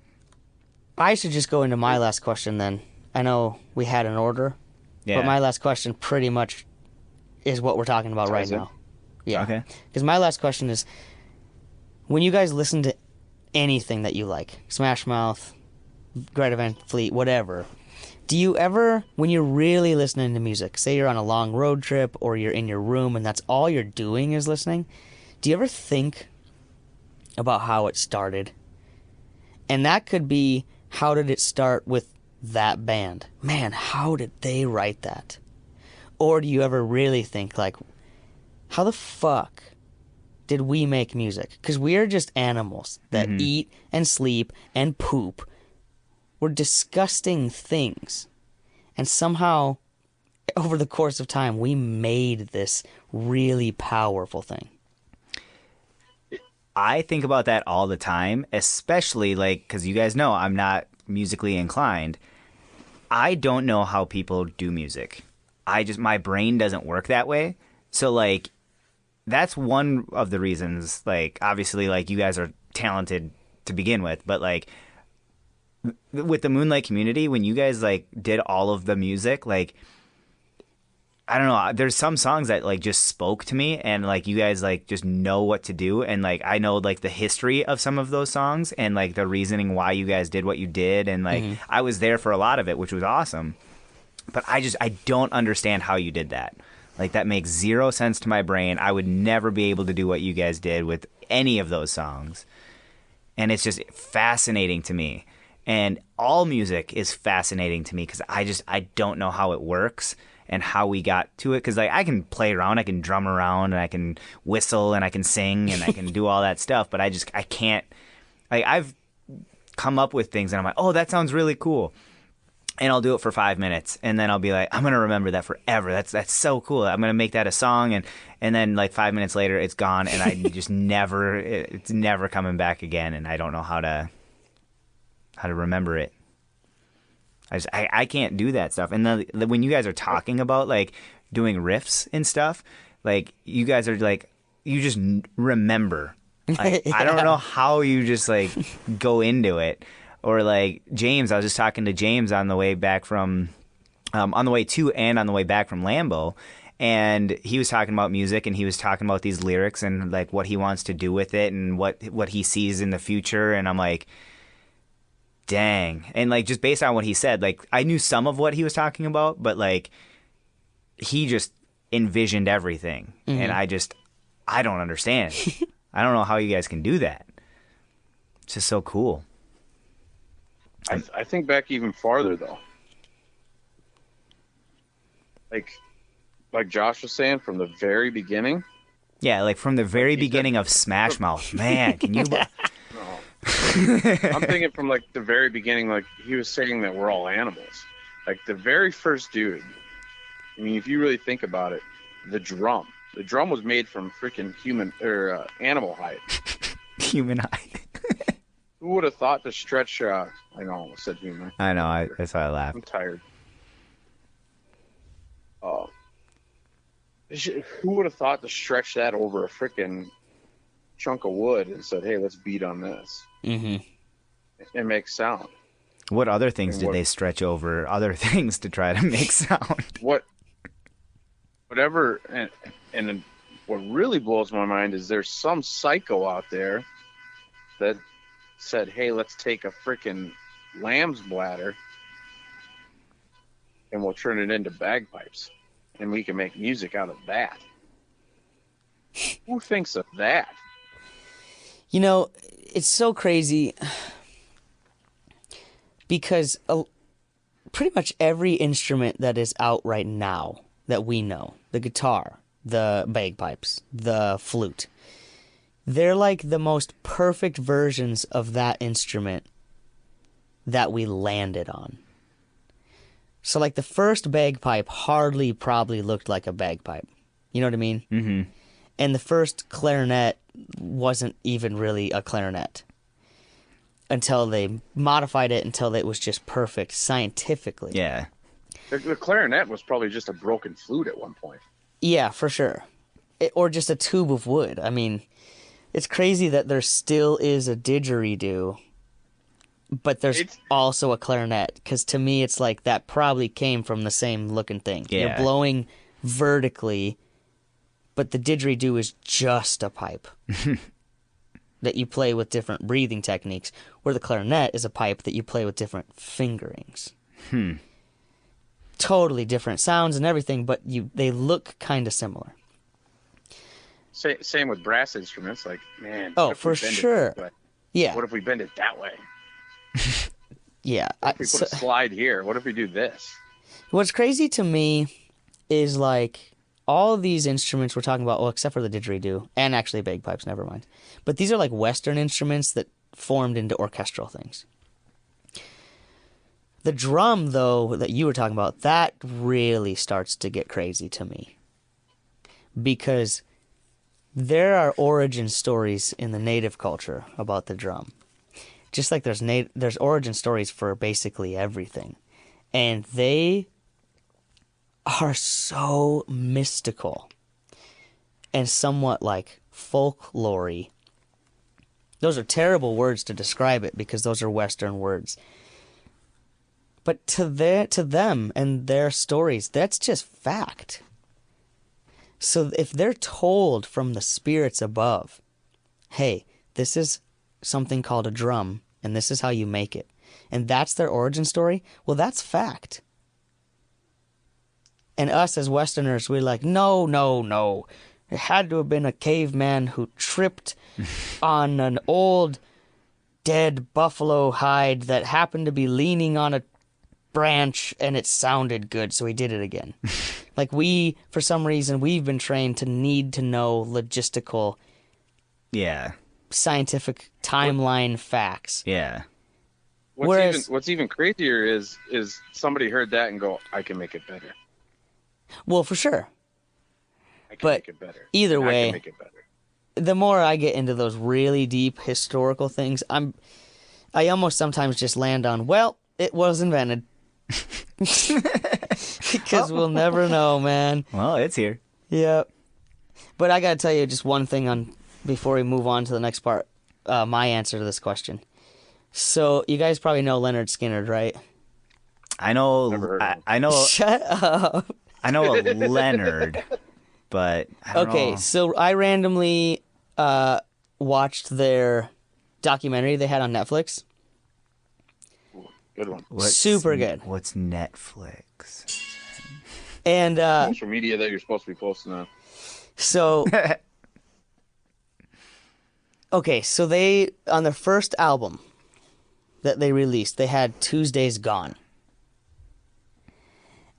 I should just go into my last question then. I know we had an order, Yeah. but my last question pretty much is what we're talking about right Ties in. now. Yeah. Okay. Because my last question is, when you guys listen to anything that you like, Smash Mouth, Greta Van Fleet, whatever, do you ever, when you're really listening to music, say you're on a long road trip or you're in your room and that's all you're doing is listening, do you ever think about how it started? And that could be, how did it start with that band? Man, how did they write that? Or do you ever really think, like, how the fuck did we make music? Because we are just animals that eat and sleep and poop. We're disgusting things. And somehow, over the course of time, we made this really powerful thing. I think about that all the time, especially like because you guys know I'm not musically inclined. I don't know how people do music. My brain doesn't work that way. So like that's one of the reasons, like obviously like you guys are talented to begin with, but like with the Moonlight Community, when you guys like did all of the music, like I don't know, there's some songs that like just spoke to me, and like you guys like just know what to do, and like I know like the history of some of those songs and like the reasoning why you guys did what you did, and like I was there for a lot of it, which was awesome. But I don't understand how you did that. Like that makes zero sense to my brain. I would never be able to do what you guys did with any of those songs. And it's just fascinating to me. And all music is fascinating to me because I don't know how it works and how we got to it. Because like I can play around, I can drum around, and I can whistle, and I can sing, and I can do all that stuff. But I can't. Like I've come up with things, and I'm like, oh, that sounds really cool. And I'll do it for 5 minutes, and then I'll be like, I'm gonna remember that forever. That's so cool. I'm gonna make that a song, and then like 5 minutes later, it's gone, and I just it's never coming back again, and I don't know how to remember it. I can't do that stuff. And then when you guys are talking about like doing riffs and stuff, like you guys are like you just remember. Like, I don't know how you just like go into it. Or like James, I was just talking to James on the way back from, on the way to and on the way back from Lambeau, and he was talking about music, and he was talking about these lyrics and like what he wants to do with it and what he sees in the future, and I'm like, dang. And like just based on what he said, like I knew some of what he was talking about, but like he just envisioned everything, and I don't understand. I don't know how you guys can do that. It's just so cool. I think back even farther though. Like Josh was saying, from the very beginning. Yeah, like from the very beginning of Smash Mouth. Man, can you? No. I'm thinking from like the very beginning, like he was saying that we're all animals. Like the very first dude. I mean, if you really think about it, the drum was made from freaking human or animal hide. Human hide. Who would have thought to stretch? I know, I almost said human. I know. That's why I laughed. I'm tired. Who would have thought to stretch that over a freaking chunk of wood and said, "Hey, let's beat on this." Mm-hmm. It makes sound. What other things did they stretch over? Other things to try to make sound. Whatever, and what really blows my mind is there's some psycho out there that said, "Hey, let's take a freaking lamb's bladder and we'll turn it into bagpipes and we can make music out of that." Who thinks of that? You know, it's so crazy because pretty much every instrument that is out right now that we know, the guitar, the bagpipes, the flute, they're like the most perfect versions of that instrument that we landed on. So like the first bagpipe hardly probably looked like a bagpipe. You know what I mean? Mm-hmm. And the first clarinet wasn't even really a clarinet until they modified it until it was just perfect scientifically. Yeah. The clarinet was probably just a broken flute at one point. Yeah, for sure. Or just a tube of wood. I mean, it's crazy that there still is a didgeridoo, but there's also a clarinet. Because to me, it's like that probably came from the same looking thing. Yeah. You're blowing vertically, but the didgeridoo is just a pipe that you play with different breathing techniques, where the clarinet is a pipe that you play with different fingerings. Totally different sounds and everything, but they look kind of similar. Same with brass instruments. Like, man. Oh, for sure. Yeah. What if we bend it that way? Yeah. What if we put a slide here? What if we do this? What's crazy to me is like all of these instruments we're talking about, well, except for the didgeridoo and actually bagpipes, never mind. But these are like Western instruments that formed into orchestral things. The drum, though, that you were talking about, that really starts to get crazy to me. Because there are origin stories in the native culture about the drum. Just like there's origin stories for basically everything. And they are so mystical and somewhat like folklory. Those are terrible words to describe it because those are Western words. But to them and their stories, that's just fact. So if they're told from the spirits above, hey, this is something called a drum, and this is how you make it, and that's their origin story, well, that's fact. And us as Westerners, we're like, no. It had to have been a caveman who tripped on an old dead buffalo hide that happened to be leaning on a branch and it sounded good, so he did it again. Like for some reason, we've been trained to need to know logistical, scientific timeline facts. Yeah. What's even crazier is somebody heard that and go, I can make it better. Well, for sure. I can make it better. Either and way, I can make it better. The more I get into those really deep historical things, I almost sometimes just land on, well, it was invented. Because we'll never know, man. Well, it's here. Yep. But I gotta tell you just one thing before we move on to the next part. My answer to this question. So you guys probably know Leonard Skinner, right? I know. Never heard of him. I know. Shut up. I know a Leonard, but I don't know. So I randomly watched their documentary they had on Netflix. Good one. Super good. What's Netflix? And Social media that you're supposed to be posting on. so okay, so they on their first album that they released, they had Tuesday's Gone.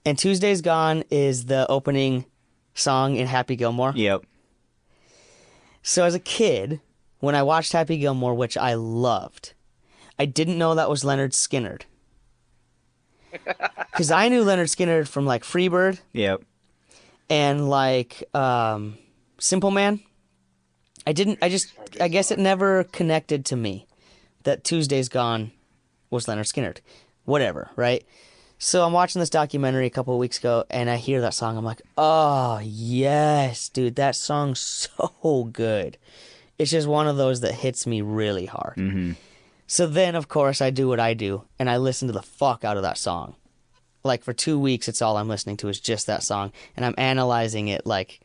And Tuesday's Gone is the opening song in Happy Gilmore. Yep. So as a kid, when I watched Happy Gilmore, which I loved, I didn't know that was Leonard Skinner. Because I knew Leonard Skinner from like Freebird Yep. and like Simple Man. I guess it never connected to me that Tuesday's Gone was Leonard Skinner. Whatever, right? So I'm watching this documentary a couple of weeks ago, and I hear that song. I'm like, oh, yes, dude, that song's so good. It's just one of those that hits me really hard. Mm-hmm. So then, of course, I do what I do, and I listen to the fuck out of that song. Like, for 2 weeks, it's all I'm listening to is just that song, and I'm analyzing it, like,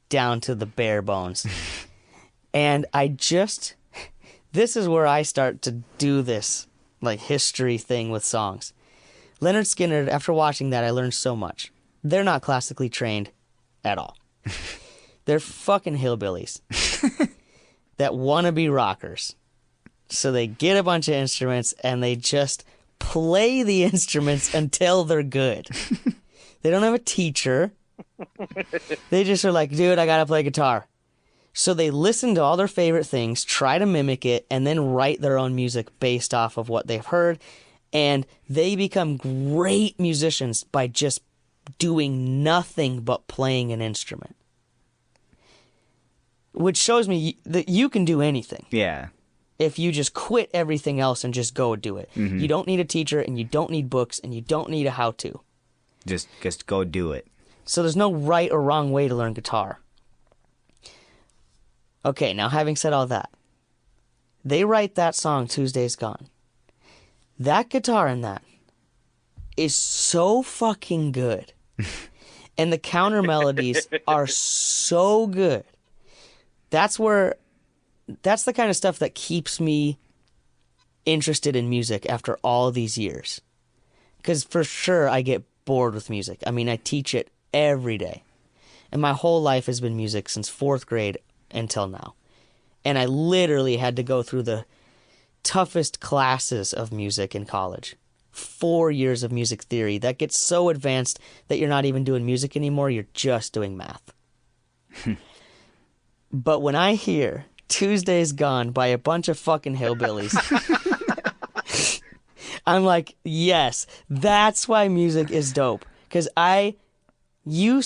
down to the bare bones. And this is where I start to do this, like, history thing with songs. Leonard Skinner, after watching that, I learned so much. They're not classically trained at all. They're fucking hillbillies that want to be rockers. So they get a bunch of instruments and they just play the instruments until they're good. They don't have a teacher. They just are like, dude, I gotta play guitar. So they listen to all their favorite things, try to mimic it, and then write their own music based off of what they've heard. And they become great musicians by just doing nothing but playing an instrument. Which shows me that you can do anything. Yeah. If you just quit everything else and just go do it. Mm-hmm. You don't need a teacher, and you don't need books, and you don't need a how-to. Just go do it. So there's no right or wrong way to learn guitar. Okay, now having said all that, they write that song, Tuesday's Gone. That guitar in that is so fucking good. And the counter melodies are so good. That's the kind of stuff that keeps me interested in music after all these years. Because for sure I get bored with music. I mean, I teach it every day. And my whole life has been music since 4th grade until now. And I literally had to go through the toughest classes of music in college. 4 years of music theory that gets so advanced that you're not even doing music anymore, you're just doing math. But when I hear Tuesday's Gone by a bunch of fucking hillbillies, I'm like, yes, that's why music is dope. Because you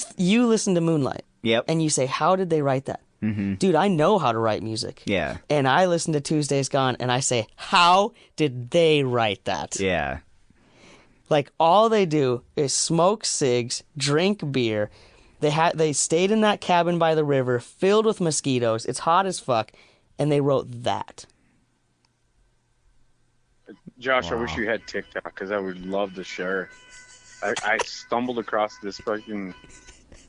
listen to Moonlight. Yep. And you say, how did they write that? Mm-hmm. Dude, I know how to write music. Yeah. And I listen to Tuesdays Gone and I say, how did they write that? Yeah. Like, all they do is smoke cigs, drink beer. They stayed in that cabin by the river filled with mosquitoes. It's hot as fuck. And they wrote that. Josh, Wow. I wish you had TikTok because I would love to share. I stumbled across this fucking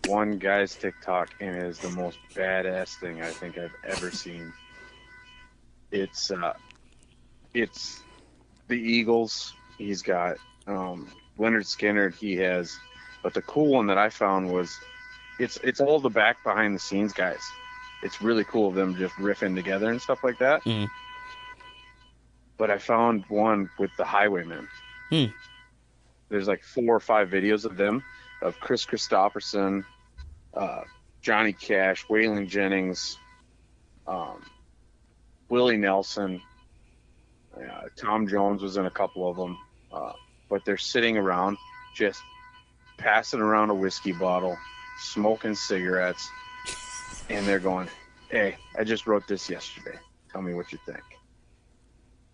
one guy's TikTok and it is the most badass thing I think I've ever seen. It's the Eagles. He's got Leonard Skinner. He has, but the cool one that I found was it's all the back behind the scenes guys. It's really cool of them just riffing together and stuff like that. Mm. But I found one with the Highwaymen. There's like 4 or 5 videos of them, of Chris Christopherson, Johnny Cash, Waylon Jennings, Willie Nelson, Tom Jones was in a couple of them. But they're sitting around just passing around a whiskey bottle, smoking cigarettes, and they're going, hey, I just wrote this yesterday. Tell me what you think.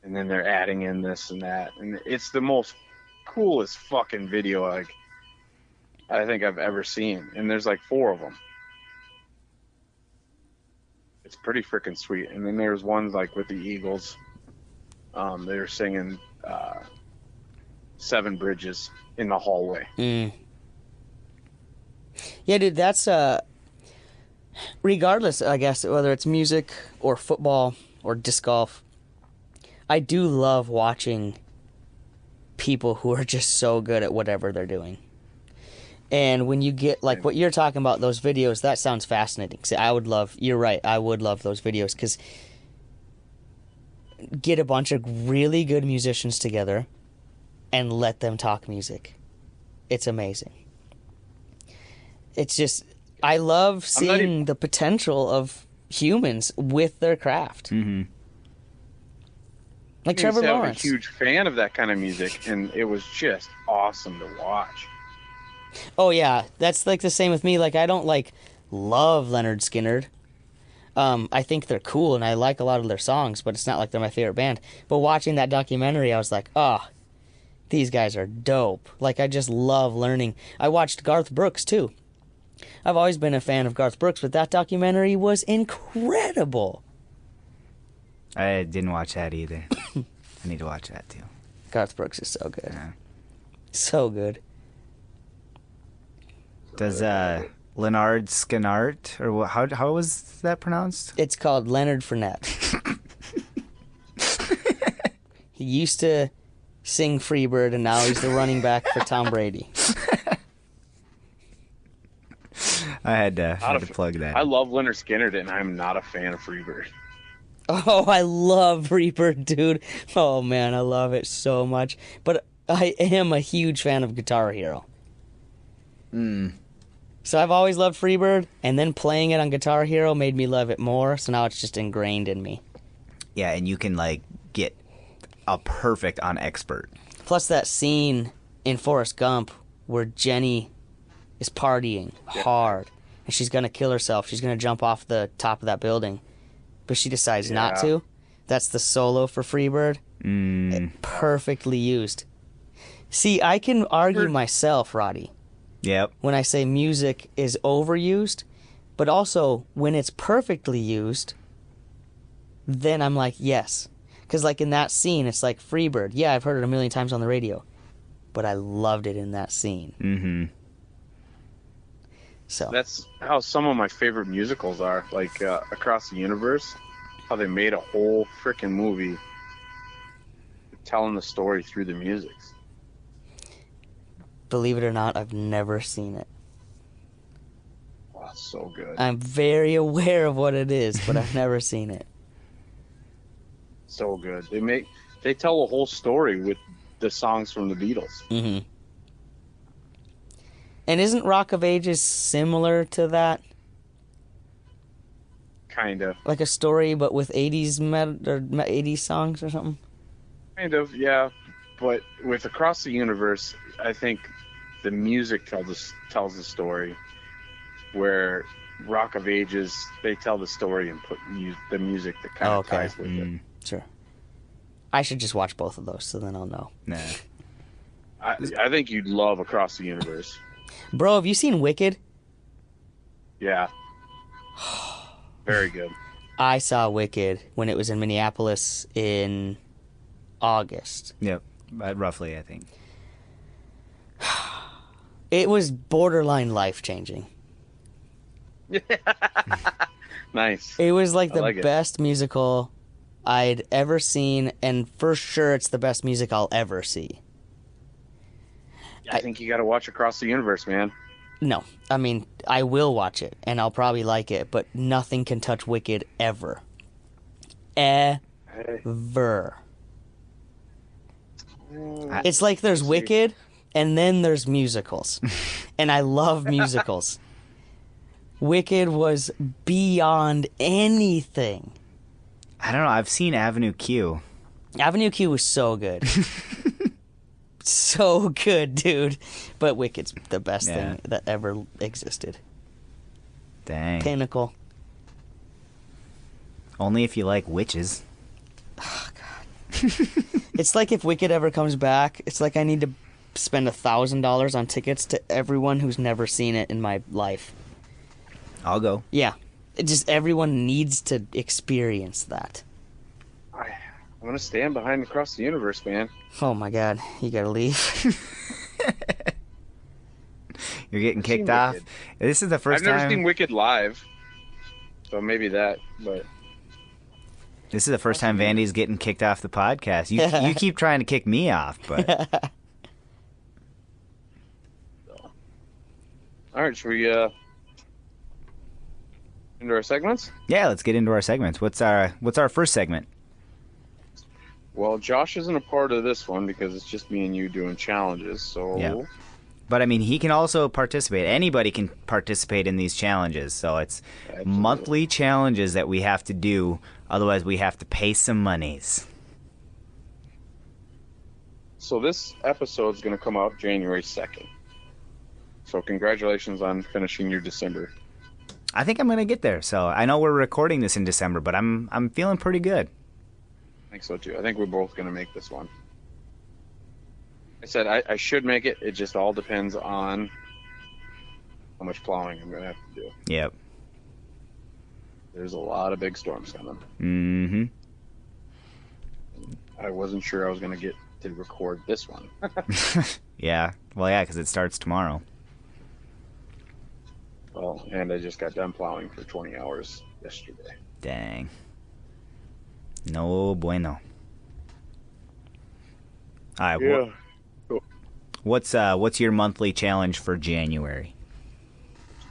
And then they're adding in this and that. And it's the most coolest fucking video I think I've ever seen. And there's like 4 of them. It's pretty freaking sweet. And then there's one like with the Eagles. They were singing 7 Bridges in the hallway. Mm. Yeah, dude, that's regardless, I guess, whether it's music or football or disc golf, I do love watching people who are just so good at whatever they're doing. And when you get, like, what you're talking about, those videos, that sounds fascinating. So you're right, I would love those videos, because get a bunch of really good musicians together and let them talk music. It's amazing. It's just, I love seeing the potential of humans with their craft. Mm-hmm. Like I Trevor used to have Lawrence. a huge fan of that kind of music, and it was just awesome to watch. Oh yeah, that's like the same with me. Like, I don't love Leonard Skinner. I think they're cool and I like a lot of their songs, but it's not like they're my favorite band. But watching that documentary, I was like, oh, these guys are dope. Like, I just love learning. I watched Garth Brooks too. I've always been a fan of Garth Brooks, but that documentary was incredible. I didn't watch that either. I need to watch that too. Garth Brooks is so good. Yeah. So good. Does Leonard Skinart, or how was that pronounced? It's called Leonard Fournette. He used to sing Freebird, and now he's the running back for Tom Brady. I had to plug that. I love Leonard Skinner, and I'm not a fan of Freebird. Oh, I love Freebird, dude. Oh, man, I love it so much. But I am a huge fan of Guitar Hero. So I've always loved Freebird, and then playing it on Guitar Hero made me love it more, so now it's just ingrained in me. Yeah, and you can get a perfect on expert. Plus that scene in Forrest Gump where Jenny is partying hard, and she's going to kill herself. She's going to jump off the top of that building, but she decides not to. That's the solo for Freebird. Perfectly used. See, I can argue myself, Roddy, Yep. when I say music is overused, but also when it's perfectly used, then I'm like, yes. Because like in that scene, it's like Freebird. Yeah, I've heard it a million times on the radio, but I loved it in that scene. Mm-hmm. So That's how some of my favorite musicals are, like Across the Universe, how they made a whole freaking movie telling the story through the music. believe it or not, I've never seen it. Wow, so good. I'm very aware of what it is, but I've never seen it. So good. They tell a whole story with the songs from the Beatles. Mm-hmm. And isn't Rock of Ages similar to that? Kind of. Like a story, but with 80s or 80s songs or something? Kind of, yeah. But with Across the Universe, I think the music tells the story, where Rock of Ages, they tell the story and put the music that kind of ties with it. Sure. I should just watch both of those, so then I'll know. Nah. I think you'd love Across the Universe. Bro, have you seen Wicked? Yeah. Very good. I saw Wicked when it was in Minneapolis in August. Yep. Roughly, I think. It was borderline life-changing. Nice. It was like the like it. best musical I'd ever seen, and for sure it's the best music I'll ever see. I think you got to watch Across the Universe, man. No, I mean, I will watch it, and I'll probably like it, but nothing can touch Wicked ever. Ever. It's like there's Wicked, and then there's musicals. And I love musicals. Wicked was beyond anything. I don't know. I've seen Avenue Q. Avenue Q was so good. So good, dude. But Wicked's the best thing that ever existed. Dang. Pinnacle. Only if you like witches. Oh, God. It's like if Wicked ever comes back, it's like I need to spend $1,000 on tickets to everyone who's never seen it in my life. I'll go. Yeah. Everyone needs to experience that. I'm going to stand behind Across the Universe, man. Oh my God. You gotta leave. You're getting kicked off. Wicked. This is the first I've never time. seen Wicked live. So maybe that, but... This is the first time Vandy's getting kicked off the podcast. You keep trying to kick me off, but... All right, should we into our segments? Yeah, let's get into our segments. What's our first segment? Well, Josh isn't a part of this one because it's just me and you doing challenges. So, Yeah. But I mean, he can also participate. Anybody can participate in these challenges. So it's monthly challenges that we have to do. Otherwise, we have to pay some monies. So this episode's going to come out January 2nd. So congratulations on finishing your December. I think I'm gonna get there. So I know we're recording this in December, but I'm feeling pretty good. I think so too. I think we're both going to make this one. I said I should make it. It just all depends on how much plowing I'm going to have to do. Yep. There's a lot of big storms coming. Mm-hmm. I wasn't sure I was going to get to record this one. Yeah. Well, yeah, because it starts tomorrow. Well, and I just got done plowing for 20 hours yesterday. Dang. No bueno. All right. Yeah. What's your monthly challenge for January?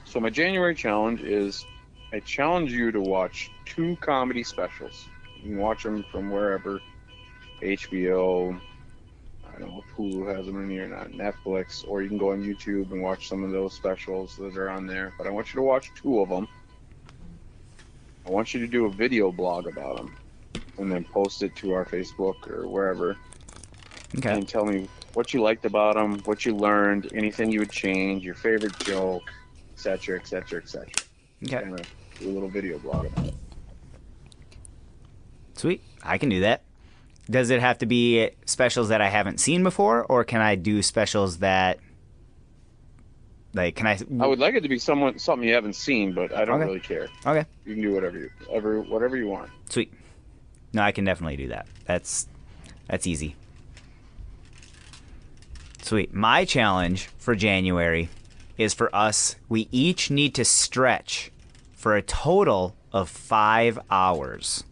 So my January challenge is I challenge you to watch 2 comedy specials. You can watch them from wherever. HBO, I don't know if Hulu has them in here or not, Netflix, or you can go on YouTube and watch some of those specials that are on there. But I want you to watch 2 of them. I want you to do a video blog about them and then post it to our Facebook or wherever. Okay. And tell me what you liked about them, what you learned, anything you would change, your favorite joke, etc., etc., etc. Okay. Kind of do a little video blog about it. Sweet. I can do that. Does it have to be specials that I haven't seen before, or can I do specials that, like, can I? I would like it to be something you haven't seen, but I don't Okay. really care. Okay. You can do whatever you want. Sweet. No, I can definitely do that. That's easy. Sweet. My challenge for January is for us. We each need to stretch for a total of 5 hours.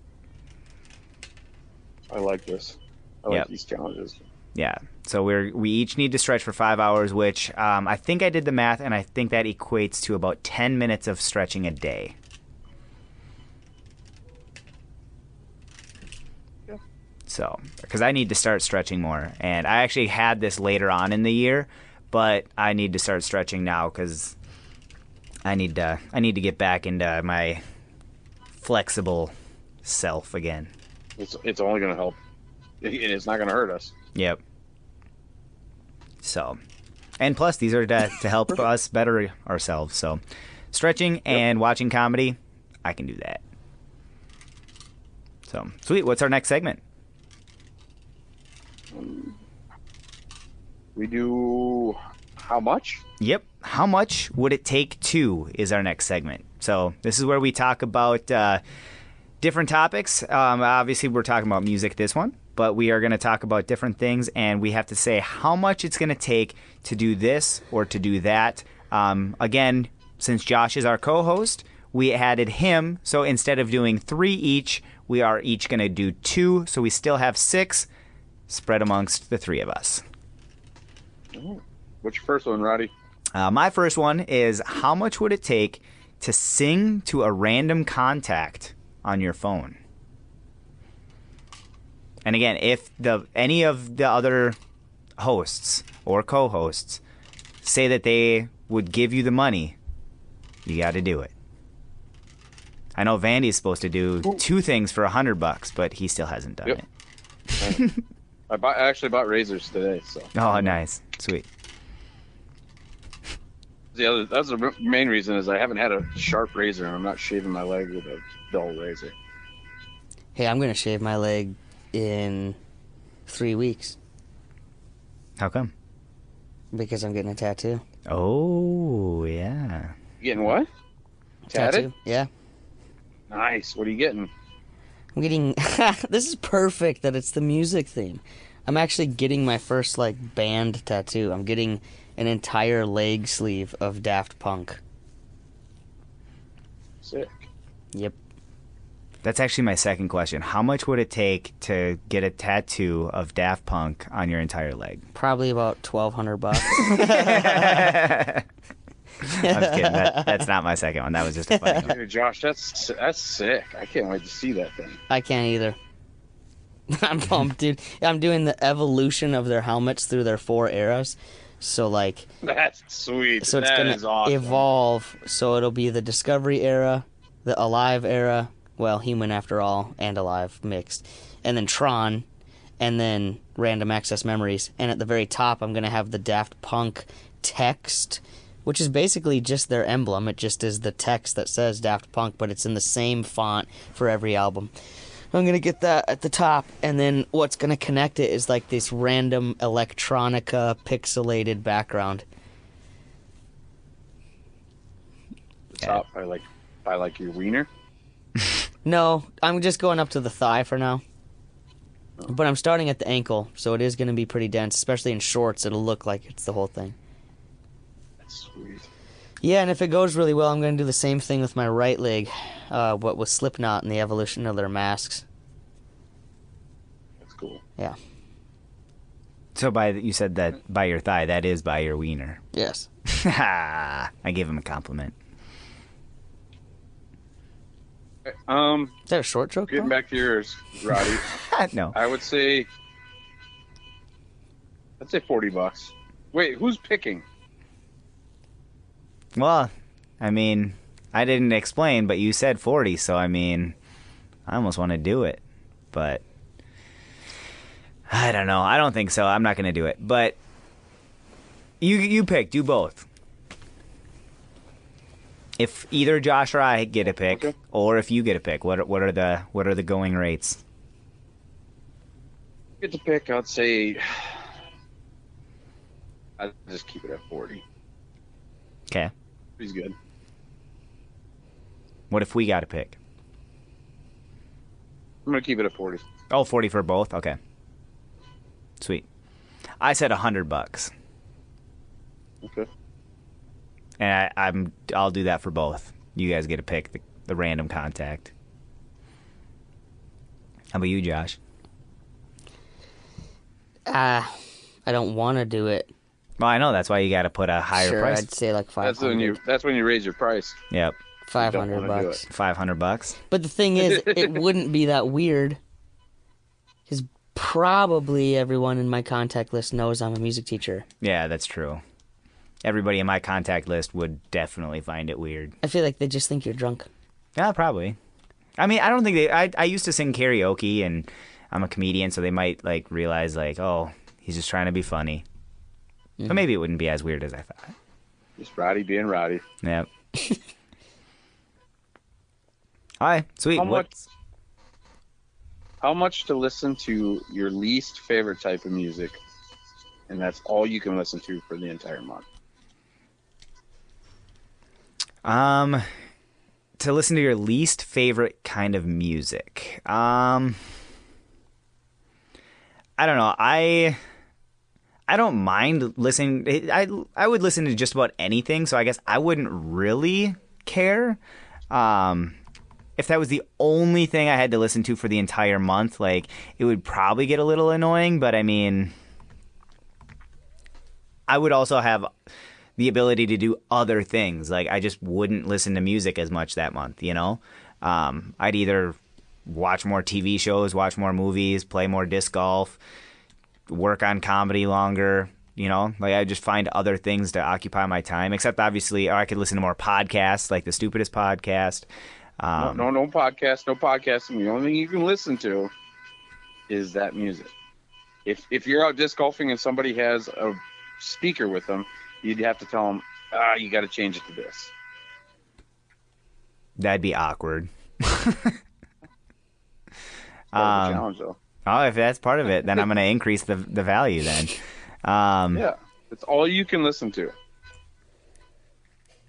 I like this. I Yep. like these challenges. Yeah. So we each need to stretch for 5 hours, which I think I did the math, and I think that equates to about 10 minutes of stretching a day. Yeah. So, because I need to start stretching more, and I actually had this later on in the year, but I need to start stretching now because I need to get back into my flexible self again. It's only going to help. It's not going to hurt us. Yep. So, and plus these are to help us better ourselves. So, stretching and watching comedy, I can do that. So, sweet. What's our next segment? We do how much? Yep. How much would it take to is our next segment. So this is where we talk about different topics. Obviously, we're talking about music this one, but we are going to talk about different things, and we have to say how much it's going to take to do this or to do that. Again, since Josh is our co-host, we added him. So instead of doing 3 each, we are each going to do 2. So we still have 6 spread amongst the 3 of us. What's your first one, Roddy? My first one is how much would it take to sing to a random contact on your phone? And again, if any of the other hosts or co-hosts say that they would give you the money, you got to do it. I know Vandy's supposed to do 2 things for $100, but he still hasn't done it. I actually bought razors today. So. Oh, nice. Sweet. That's the main reason is I haven't had a sharp razor and I'm not shaving my leg with a dull razor. Hey, I'm going to shave my leg in 3 weeks How come? because I'm getting a tattoo. Oh, yeah. You getting what? Tatted? Yeah. Nice. What are you getting? I'm getting... This is perfect that it's the music theme. I'm actually getting my first, band tattoo. I'm getting an entire leg sleeve of Daft Punk. Sick. Yep. That's actually my second question. How much would it take to get a tattoo of Daft Punk on your entire leg? Probably about $1,200. I'm just kidding. That's not my second one. That was just a funny one. Hey, Josh, that's sick. I can't wait to see that thing. I can't either. I'm pumped, dude. I'm doing the evolution of their helmets through their 4 eras. So, That's sweet. so it's That going is to awesome. evolve. So it'll be the Discovery era, the Alive era, well, human after all, and alive mixed, and then Tron, and then Random Access Memories. And at the very top, I'm going to have the Daft Punk text, which is basically just their emblem. It just is the text that says Daft Punk, but it's in the same font for every album. I'm going to get that at the top, and then what's going to connect it is this random electronica pixelated background. Top by your wiener. No, I'm just going up to the thigh for now. But I'm starting at the ankle, so it is going to be pretty dense, especially in shorts. It'll look like it's the whole thing. That's sweet. Yeah, and if it goes really well, I'm going to do the same thing with my right leg, what with Slipknot and the evolution of their masks. That's cool. Yeah. So you said that by your thigh, that is by your wiener. Yes. I gave him a compliment. Is that a short joke? Getting Paul? back to yours, Roddy. No. I would say, I'd say $40. Wait, who's picking? Well, I mean, I didn't explain, but you said 40, so I mean, I almost want to do it, but I don't know. I don't think so. I'm not going to do it, but you pick. Do both. If either Josh or I get a pick, Okay. or if you get a pick, what are the going rates? Get to pick, I'd say, I'd just keep it at 40. Okay. He's good. What if we got a pick? I'm going to keep it at 40. Oh, 40 for both? Okay. Sweet. I said $100. Okay. And I'll do that for both. You guys get to pick the random contact. How about you, Josh? I don't want to do it. Well, I know that's why you got to put a higher Sure, price. I'd say like 500. That's when you raise your price. Yep, Don't $500 wanna do bucks. $500. But the thing is, it wouldn't be that weird, because probably everyone in my contact list knows I'm a music teacher. Yeah, that's true. Everybody in my contact list would definitely find it weird. I feel like they just think you're drunk. Yeah, probably. I mean, I don't think they. I used to sing karaoke, and I'm a comedian, so they might realize oh, he's just trying to be funny. But maybe it wouldn't be as weird as I thought. Just Roddy being Roddy. Yep. All right, sweet. How much to listen to your least favorite type of music, and that's all you can listen to for the entire month? To listen to your least favorite kind of music. I don't know. I don't mind listening. I would listen to just about anything, so I guess I wouldn't really care. If that was the only thing I had to listen to for the entire month, like, it would probably get a little annoying, but I mean, I would also have the ability to do other things. Like, I just wouldn't listen to music as much that month, you know? I'd either watch more TV shows, watch more movies, play more disc golf, work on comedy longer, you know? Like, I just find other things to occupy my time, except obviously, or I could listen to more podcasts, like the Stupidest Podcast. No podcast, no podcasting. The only thing you can listen to is that music. If you're out disc golfing and somebody has a speaker with them, you'd have to tell them, you got to change it to this. That'd be awkward. Challenge, though. Oh, if that's part of it, then I'm going to increase the value then. Yeah, it's all you can listen to.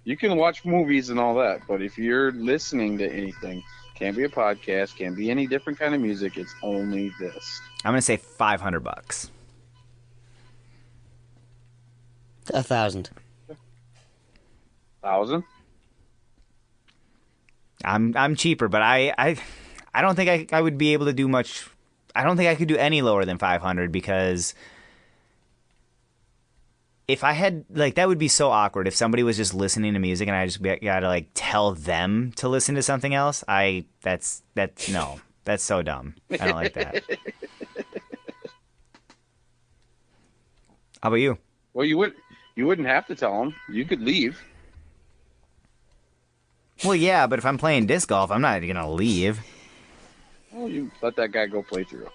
You can watch movies and all that, but if you're listening to anything, can't be a podcast, can't be any different kind of music, it's only this. I'm going to say $500. 1,000. 1,000? I'm cheaper, but I don't think I would be able to do much. I don't think I could do any lower than 500, because if I had, like, that would be so awkward if somebody was just listening to music and I just got to, like, tell them to listen to something else. That's so dumb. I don't like that. How about you? Well, you wouldn't have to tell them. You could leave. Well, yeah, but if I'm playing disc golf, I'm not going to leave. Well, you let that guy go play through.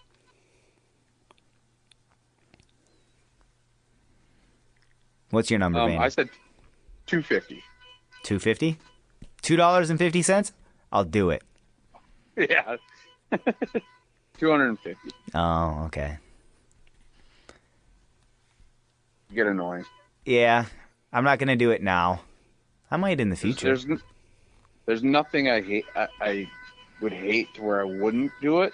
What's your number, Vandy? I said $250. $2.50? $2.50? I'll do it. Yeah. $250. Oh, okay. Get annoying. Yeah, I'm not going to do it now. I might in the future. There's nothing I hate. I would hate to where I wouldn't do it.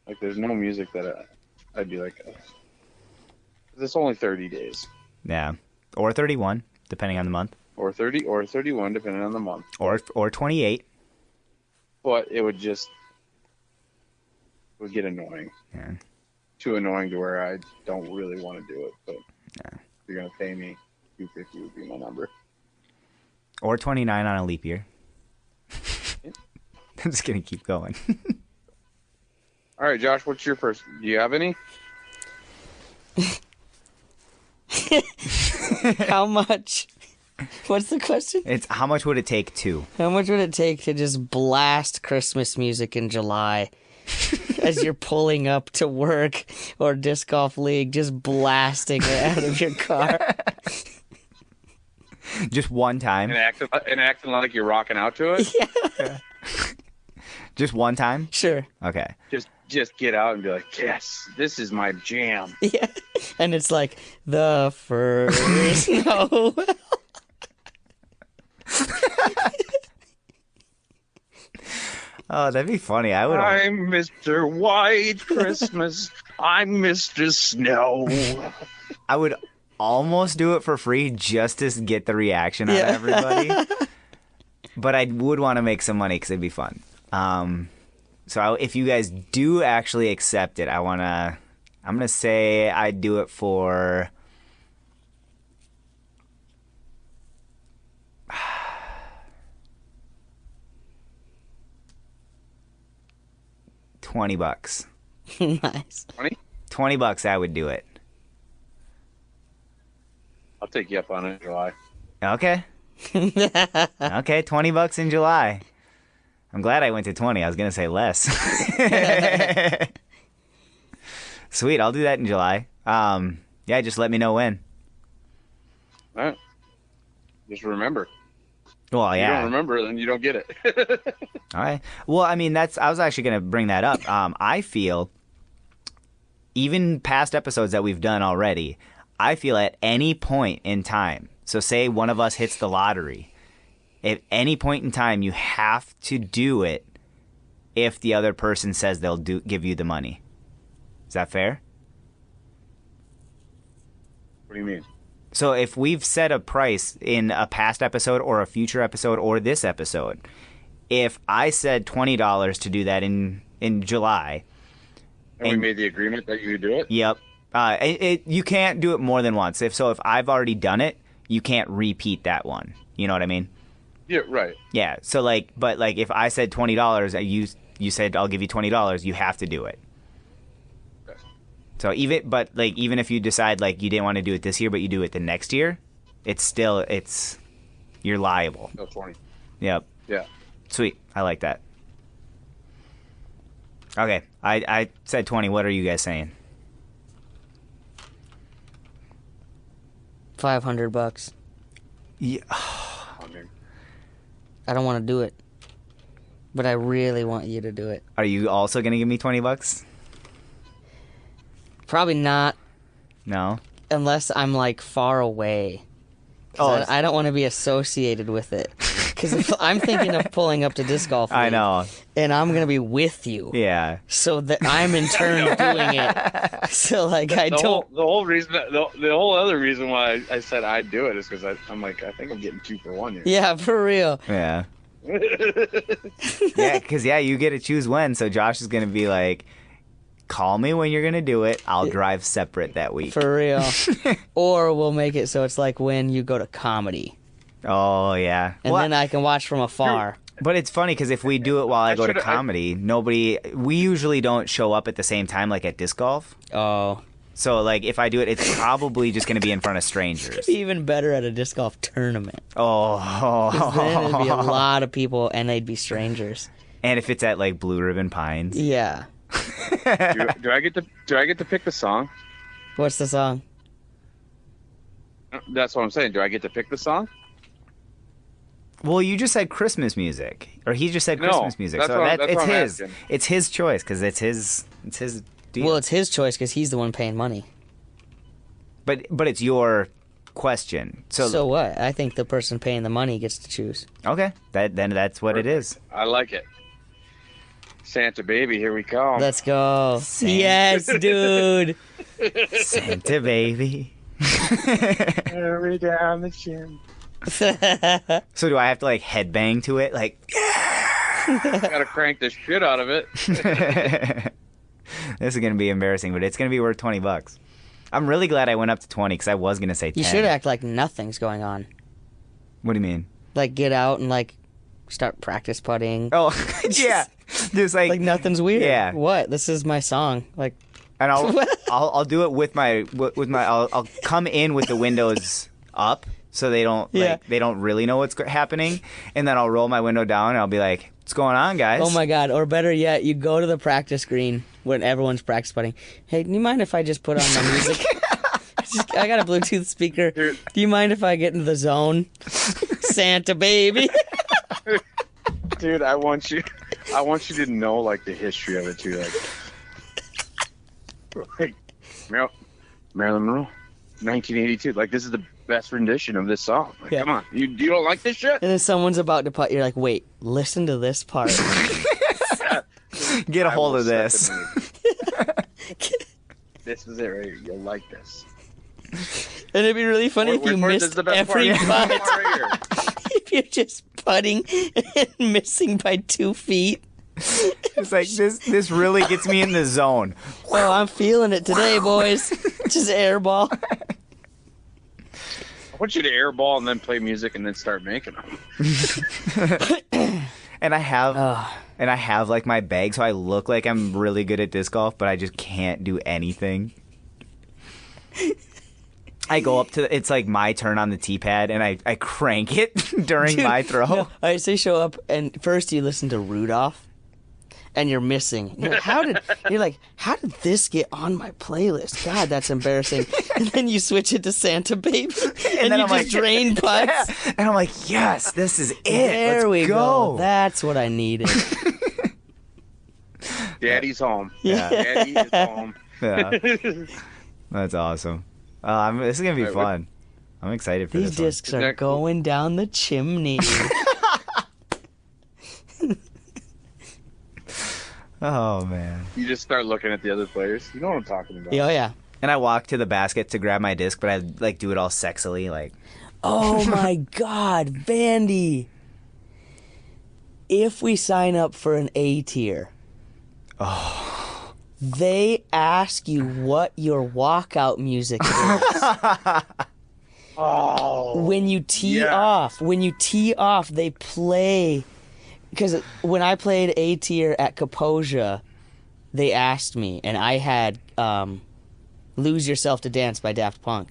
Like, there's no music that I'd be like, it's only 30 days. Yeah, or 31, depending on the month. Or 30, or 31, depending on the month. Or 28. But it would get annoying. Yeah. Too annoying to where I don't really want to do it. But if you're gonna pay me, $250 would be my number. Or 29 on a leap year. I'm just gonna keep going. All right, Josh, what's your first? Do you have any? How much? What's the question? It's how much would it take to? How much would it take to just blast Christmas music in July as you're pulling up to work or disc golf league, just blasting it out of your car? Just one time? And acting like you're rocking out to it? Yeah. Just one time? Sure. Okay. Just get out and be like, yes, this is my jam. Yeah. And it's like, the first Noel. Oh, that'd be funny. I would. I'm Mr. White Christmas. I'm Mr. Snow. I would almost do it for free just to get the reaction out of everybody. But I would want to make some money because it'd be fun. So if you guys do actually accept it, I'm gonna say I'd do it for $20. Nice. 20? $20, I would do it. I'll take you up on it in July. Okay. Okay, $20 in July. I'm glad I went to 20. I was gonna say less. Sweet, I'll do that in July. Yeah, just let me know when. All right. Just remember. Well, If you yeah. don't remember, then you don't get it. All right. Well, I mean, I was actually going to bring that up. I feel, even past episodes that we've done already, I feel at any point in time, so say one of us hits the lottery, at any point in time, you have to do it if the other person says they'll give you the money. Is that fair? What do you mean? So if we've set a price in a past episode or a future episode or this episode, if I said $20 to do that in July, And we made the agreement that you do it? yep, you can't do it more than once. If I've already done it, you can't repeat that one. You know what I mean? Yeah, right. Yeah. So but if I said $20, you said I'll give you $20, you have to do it. Okay. So even if you decide you didn't want to do it this year, but you do it the next year, you're liable. No, 20. Yep. Yeah. Sweet. I like that. Okay. I said 20. What are you guys saying? $500. Yeah. I mean, I don't want to do it, but I really want you to do it. Are you also going to give me $20? Probably not, No. unless I'm far away. Oh, I don't want to be associated with it. Because if I'm thinking of pulling up to disc golf, I league, know. and I'm gonna be with you, Yeah. so that I'm in turn doing it. So I don't. the whole reason, the whole other reason why I said I'd do it is because I'm I think I'm getting 2 for 1 here. Yeah, for real. Yeah. Yeah, because you get to choose when. So Josh is going to be like, call me when you're going to do it. I'll drive separate that week. For real. Or we'll make it so it's like when you go to comedy, Oh, yeah. and then I can watch from afar. But it's funny because if we do it while I go to should've- comedy, we usually don't show up at the same time like at disc golf. Oh, So if I do it, it's probably just going to be in front of strangers. even better at a disc golf tournament. Oh. Then it'd be a lot of people, and they'd be strangers. And if it's at Blue Ribbon Pines. Yeah. do I get to pick the song? What's the song? That's what I'm saying. Do I get to pick the song? Well, you just said Christmas music, or he just said No, Christmas music. that's So what it's I'm his. asking. It's his choice because it's his deal. Well, it's his choice because he's the one paying money. but it's your question. So what? I think the person paying the money gets to choose. Okay, then that's what it is. I like it. Santa baby, here we come. Let's go. Same. Yes, dude. Santa baby. Hurry down the chin. So do I have to headbang to it? Gotta crank the shit out of it. This is gonna be embarrassing, but it's gonna be worth $20. I'm really glad I went up to 20 because I was gonna say 10. You should act like nothing's going on. What do you mean? Get out and start practice putting. Oh, yeah, just Nothing's weird. Yeah. What? This is my song. and I'll do it with my I'll come in with the windows up so they don't Yeah. they don't really know what's happening, and then I'll roll my window down and I'll be like, "What's going on, guys?" Oh my god! Or better yet, you go to the practice green when everyone's practice putting. Hey, do you mind if I just put on my music? I got a Bluetooth speaker. Do you mind if I get into the zone? Santa baby. Dude, I want you to know the history of it too. Marilyn Monroe, 1982. This is the best rendition of this song. Yeah. Come on, you don't like this shit? And then someone's about to putt. You're like, wait, listen to this part. Get a I hold will of set this. the mood. This is it right here. You'll like this. And it'd be really funny if you This is missed the best every part. putt. This part right here. If you're just putting and missing by 2 feet. It's this really gets me in the zone. Oh, I'm feeling it today, boys. Just airball. I want you to airball and then play music and then start making them. And I have Oh, my bag, so I look like I'm really good at disc golf, but I just can't do anything. I go up to it's my turn on the tee pad, and I crank it during dude, my throw. no. All right, so you show up, and first you listen to Rudolph, and you're missing. You're like, how did this get on my playlist? God, that's embarrassing. And then you switch it to Santa Baby, and then you I'm just like, drain butts. Yeah. And I'm like, yes, this is it. There Let's we go. That's what I needed. Daddy's home. Yeah. Daddy is home. Yeah. That's awesome. This is going to be fun. I'm excited for These this one. discs are Isn't that cool? going down the chimney. Oh, man. You just start looking at the other players. You know what I'm talking about. Oh, yeah. And I walk to the basket to grab my disc, but I like do it all sexily, like. Oh my God, Vandy. If we sign up for an A tier, they ask you what your walkout music is. Oh. When you tee Yeah. off, they play. Because when I played A tier at Kaposia, they asked me, and I had "Lose Yourself to Dance" by Daft Punk.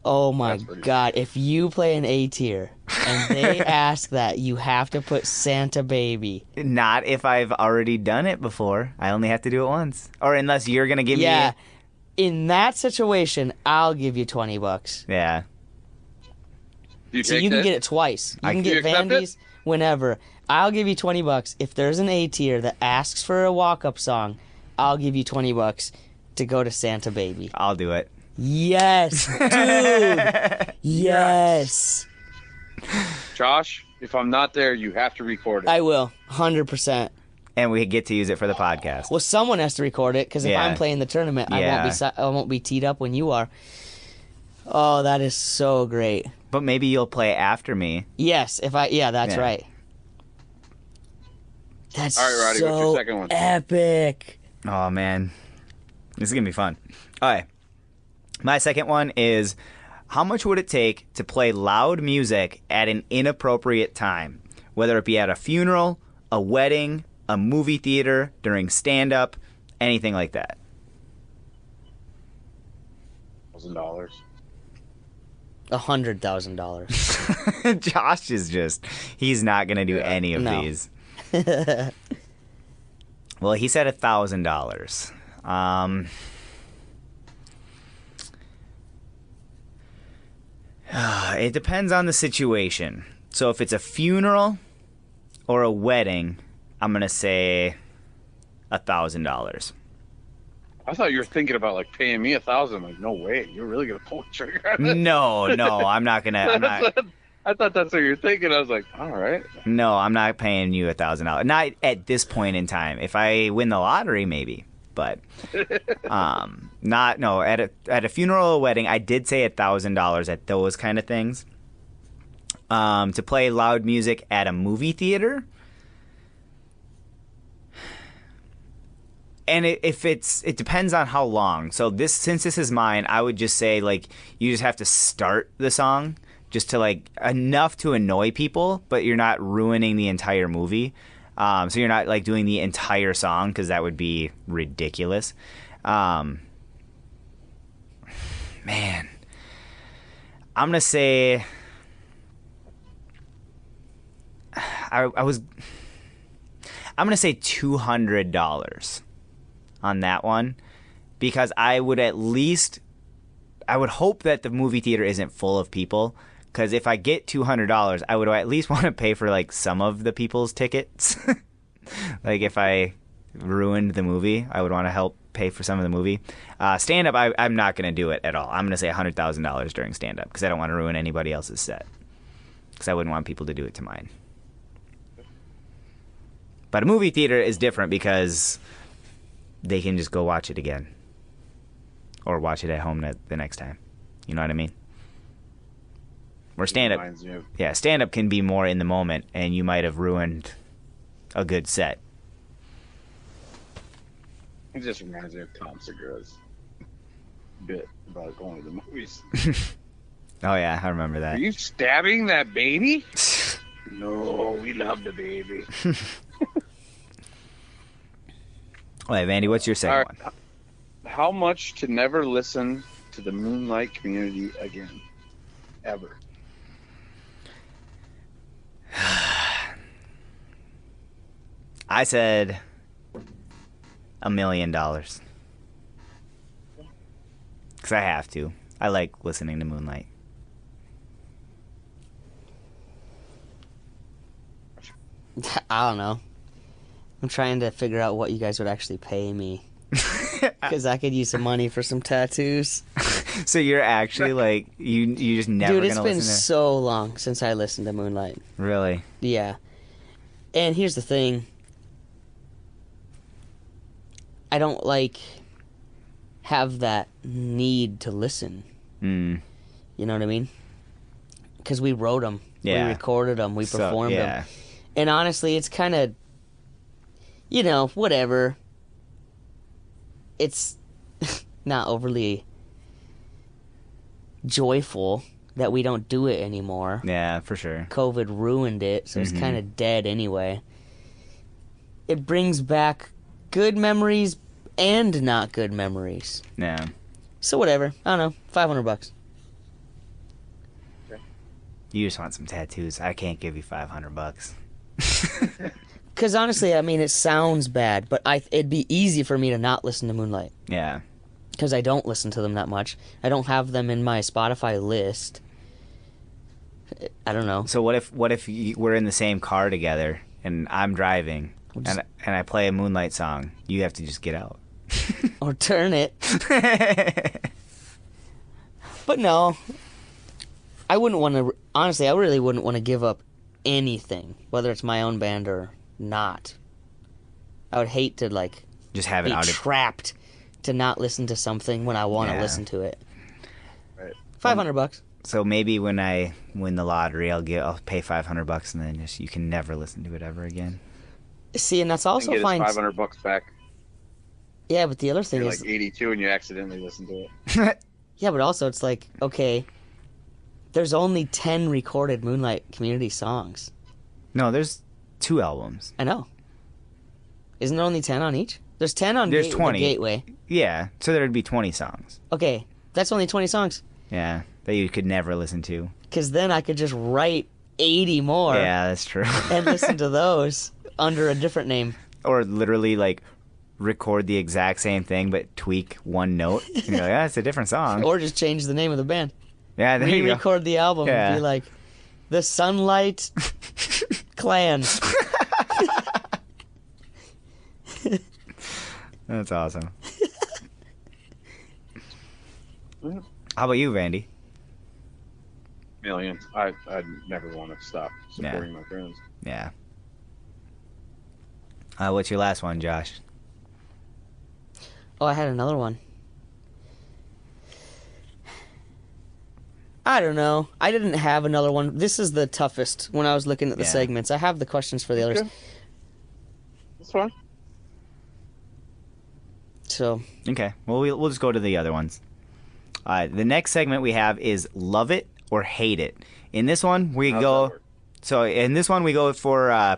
Oh my That's pretty God! If you play an A tier and they ask that, you have to put Santa Baby. Not if I've already done it before. I only have to do it once. Or unless you're going to give Yeah, me. in that situation, I'll give you $20. Yeah. Do you So take you can that? get it twice. You can do you get accept Vandy's whenever. I'll give you $20 if there's an A tier that asks for a walk-up song. I'll give you $20 to go to Santa Baby. I'll do it. Yes, dude. Yes, Josh, if I'm not there, you have to record it. I will. 100%. And we get to use it for the podcast. Well, someone has to record it because if Yeah. I'm playing the tournament, Yeah. I won't be teed up when you are. Oh, that is so great. But maybe you'll play after me. Yes, that's Yeah. right. That's All right, Roddy, so what's your second one? epic. Oh, man. This is going to be fun. All right. My second one is, how much would it take to play loud music at an inappropriate time? Whether it be at a funeral, a wedding, a movie theater, during stand-up, anything like that. $1,000. $100,000. Josh is he's not going to do any of No. these. Well, he said $1,000. It depends on the situation. So if it's a funeral or a wedding, I'm going to say $1,000. I thought you were thinking about like paying me $1,000. Like, no way, you're really gonna pull the trigger on this? No, I'm not going to. I thought that's what you're thinking. I was like, all right. No, I'm not paying you $1,000. Not at this point in time. If I win the lottery, maybe. But at a funeral or wedding, I did say $1,000 at those kind of things. To play loud music at a movie theater, and it depends on how long. So since this is mine, I would just say like you just have to start the song just to like enough to annoy people, but you're not ruining the entire movie. So you're not like doing the entire song because that would be ridiculous. Man, I'm gonna say I'm gonna say $200 on that one because I would hope that the movie theater isn't full of people. Because if I get $200, I would at least want to pay for like some of the people's tickets. Like if I ruined the movie, I would want to help pay for some of the movie. Stand up, I'm not going to do it at all. I'm going to say $100,000 during stand up because I don't want to ruin anybody else's set. Because I wouldn't want people to do it to mine. But a movie theater is different because they can just go watch it again. Or watch it at home the next time. You know what I mean? Where stand-up, Reminds me of- yeah, stand-up can be more in the moment, and you might have ruined a good set. It just reminds me of Tom Segura's bit about going to the movies. Oh yeah, I remember Are that. you stabbing that baby? No, we love the baby. All right, Vandy, what's your second All one? right. How much to never listen to the Moonlight Community again? Ever. I said $1 million. Because I have to. I like listening to Moonlight. I don't know. I'm trying to figure out what you guys would actually pay me. Because I could use some money for some tattoos. So you're actually like, you just never Dude, gonna it's been listen to... so long since I listened to Moonlight. Really? Yeah. And here's the thing. I don't, like, have that need to listen. Mm. You know what I mean? Because we wrote them. Yeah. We recorded them. We performed them. Yeah. And honestly, it's kind of, you know, whatever. It's not overly joyful that we don't do it anymore. Yeah, for sure. COVID ruined it, so it's kind of dead anyway. It brings back good memories and not good memories. Yeah. So whatever. I don't know. $500. You just want some tattoos. I can't give you $500. Because honestly, I mean, it sounds bad, but it'd be easy for me to not listen to Moonlight. Yeah. Because I don't listen to them that much. I don't have them in my Spotify list. I don't know. So what if we're in the same car together and I'm driving and I play a Moonlight song? You have to just get out. Or turn it. But no. I wouldn't want to... Honestly, I really wouldn't want to give up anything, whether it's my own band or not. I would hate to, like, Just have it be out. trapped to not listen to something when I want to Yeah. listen to it. Right. $500. So maybe when I win the lottery, I'll pay $500 and then just you can never listen to it ever again. See, and that's And also get his fine. $500 back. Yeah, but the other thing You're is... like 82 and you accidentally listen to it. Yeah, but also it's like, okay, there's only 10 recorded Moonlight Community songs. No, there's 2 albums. I know. Isn't there only 10 on each? There's 10 on There's 20. The Gateway. Yeah, so there'd be 20 songs. Okay, that's only 20 songs. Yeah, that you could never listen to. Because then I could just write 80 more Yeah, that's true. and listen to those under a different name. Or literally like record the exact same thing but tweak one note. And you're like, it's a different song. Or just change the name of the band. Yeah, there you go. Re-record the album Yeah. and be like, the Sunlight Clan. That's awesome. How about you, Vandy? Millions. I'd never want to stop supporting my friends. Yeah. What's your last one, Josh? Oh, I had another one. I don't know. I didn't have another one. This is the toughest when I was looking at the Yeah. segments. I have the questions for the others. Okay. That's fine. So, Okay. Well, we'll just go to the other ones. The next segment we have is Love It or Hate It. In this one, we How's go... that work? So in this one, we go for...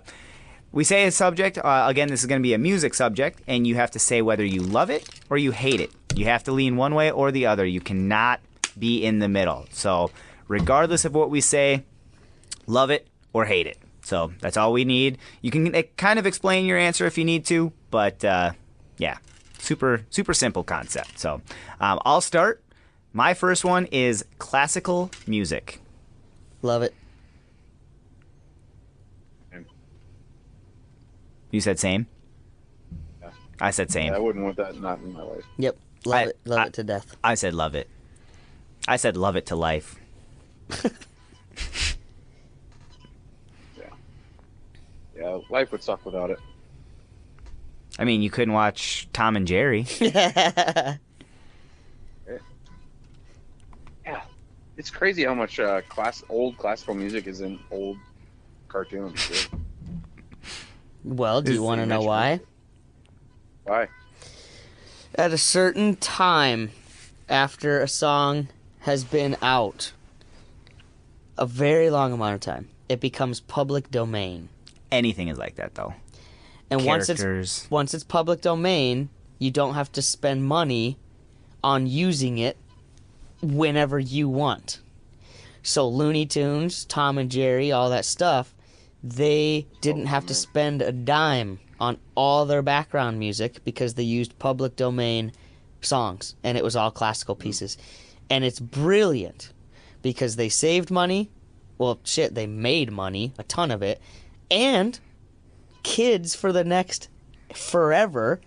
we say a subject. Again, this is going to be a music subject, and you have to say whether you love it or you hate it. You have to lean one way or the other. You cannot be in the middle. So regardless of what we say, love it or hate it. So that's all we need. You can kind of explain your answer if you need to, but yeah, super simple concept. So I'll start. My first one is classical music. love it. You said same? Yeah. I said same. Yeah, I wouldn't want that not in my life. Yep. Love it to death. I said love it. I said love it to life. Yeah, life would suck without it. I mean, you couldn't watch Tom and Jerry. Yeah. It's crazy how much old classical music is in old cartoons. Too. Well, do you Is want to the know why? Why? At a certain time after a song has been out, a very long amount of time, it becomes public domain. Anything is like that, though. And Characters. once it's public domain, you don't have to spend money on using it whenever you want. So Looney Tunes, Tom and Jerry, all that stuff, they didn't have to spend a dime on all their background music because they used public domain songs, and it was all classical pieces. And it's brilliant because they saved money. Well, shit, they made money, a ton of it. And kids for the next forever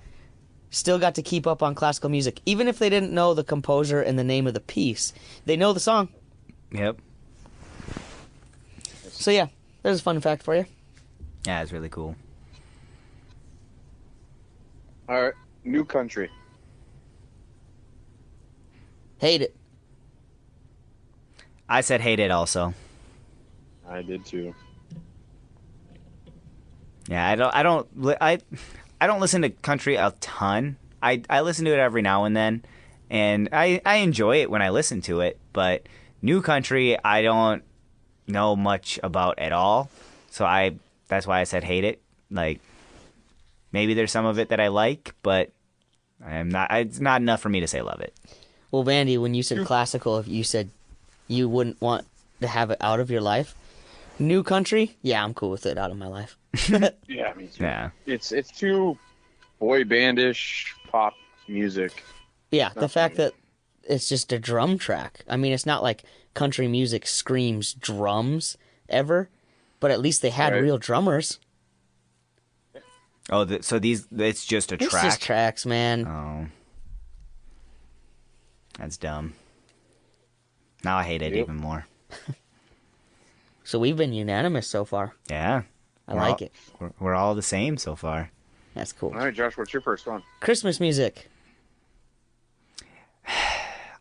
still got to keep up on classical music. Even if they didn't know the composer and the name of the piece, they know the song. Yep. So yeah, there's a fun fact for you. Yeah, it's really cool. All right, New Country. Hate it. I said hate it also. I did too. Yeah, I don't listen to country a ton. I listen to it every now and then, and I enjoy it when I listen to it. But new country, I don't know much about at all. So that's why I said hate it. Like, maybe there's some of it that I like, but it's not enough for me to say love it. Well, Vandy, when you said classical, you said you wouldn't want to have it out of your life. New country, yeah, I'm cool with it out of my life. Yeah, me too. Yeah. It's too boy bandish pop music. Yeah, the Not fact funny. that it's just a drum track. I mean, it's not like country music screams drums ever, but at least they had Right. real drummers. Oh, so it's just a It's track. just tracks, man. Oh, that's dumb. Now I hate it Yep. even more. So we've been unanimous so far. Yeah, I We're like all- it. we're all the same so far. That's cool. All right, Josh, what's your first one? Christmas music.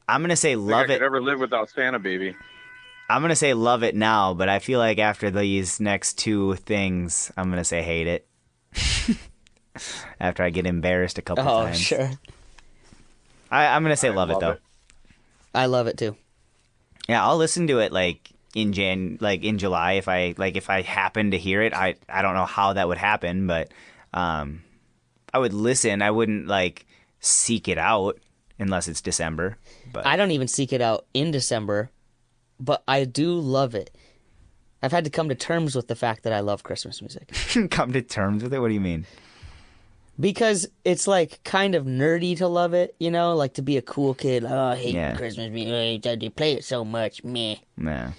I'm gonna say Think love I it. could ever live without Santa Baby. I'm gonna say love it now, but I feel like after these next two things, I'm gonna say hate it. After I get embarrassed a couple Oh, times. sure. I'm gonna say love it love though. it. I love it too. Yeah, I'll listen to it like in July if I happen to hear it. I don't know how that would happen, but I would listen. I wouldn't like seek it out unless it's December. But I don't even seek it out in December, but I do love it. I've had to come to terms with the fact that I love Christmas music. come to terms with it. What do you mean? Because it's like kind of nerdy to love it, you know, like to be a cool kid. Oh, I hate Yeah. Christmas music. They play it so much, meh. Nah.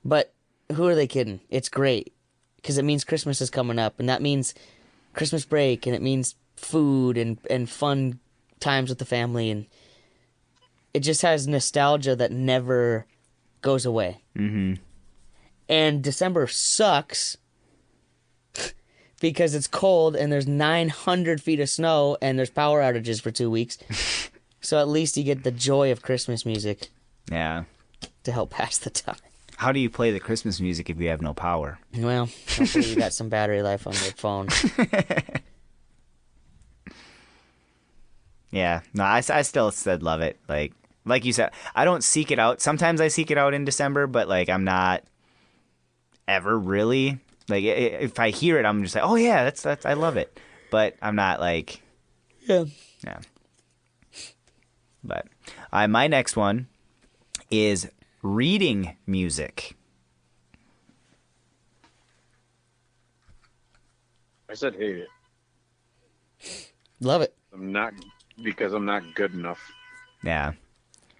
But who are they kidding? It's great because it means Christmas is coming up, and that means Christmas break, and it means food and fun times with the family, and it just has nostalgia that never goes away. Mm-hmm. And December sucks because it's cold and there's 900 feet of snow and there's power outages for 2 weeks. So at least you get the joy of Christmas music Yeah. to help pass the time. How do you play the Christmas music if you have no power? Well, hopefully you got some battery life on your phone. Yeah. No, I still said love it. Like you said, I don't seek it out. Sometimes I seek it out in December, but like I'm not ever really like if I hear it, I'm just like, oh yeah, that's I love it. But I'm not like Yeah. yeah. But my next one is reading music. I said hate it. Love it. I'm not because I'm not good enough. Yeah.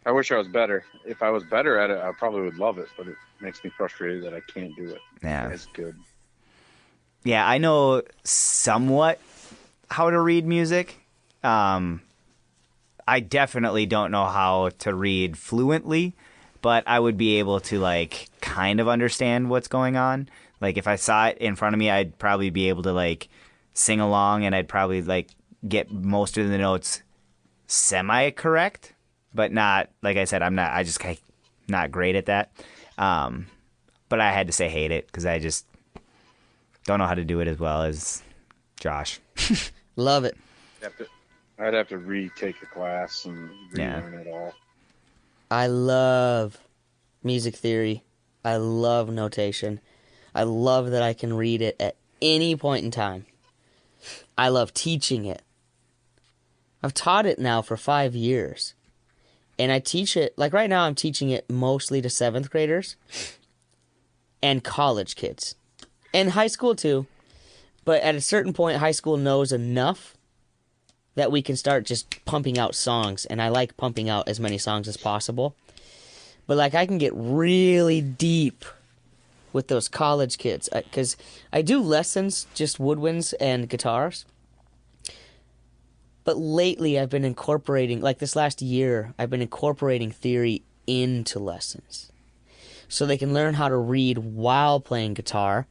I wish I was better. If I was better at it, I probably would love it, but it makes me frustrated that I can't do it Yeah. as good. Yeah, I know somewhat how to read music. I definitely don't know how to read fluently, but I would be able to like kind of understand what's going on. Like if I saw it in front of me, I'd probably be able to like sing along and I'd probably like get most of the notes semi correct, but not, like I said, I just not great at that. But I had to say hate it because I just don't know how to do it as well as Josh. Love it. I'd have to retake a class and Yeah. relearn it all. I love music theory. I love notation. I love that I can read it at any point in time. I love teaching it. I've taught it now for 5 years. And I teach it, like right now I'm teaching it mostly to 7th graders and college kids. And high school too. But at a certain point, high school knows enough that we can start just pumping out songs, and I like pumping out as many songs as possible. But like I can get really deep with those college kids because I do lessons, just woodwinds and guitars. But lately I've been incorporating, like this last year, I've been incorporating theory into lessons. So they can learn how to read while playing guitar,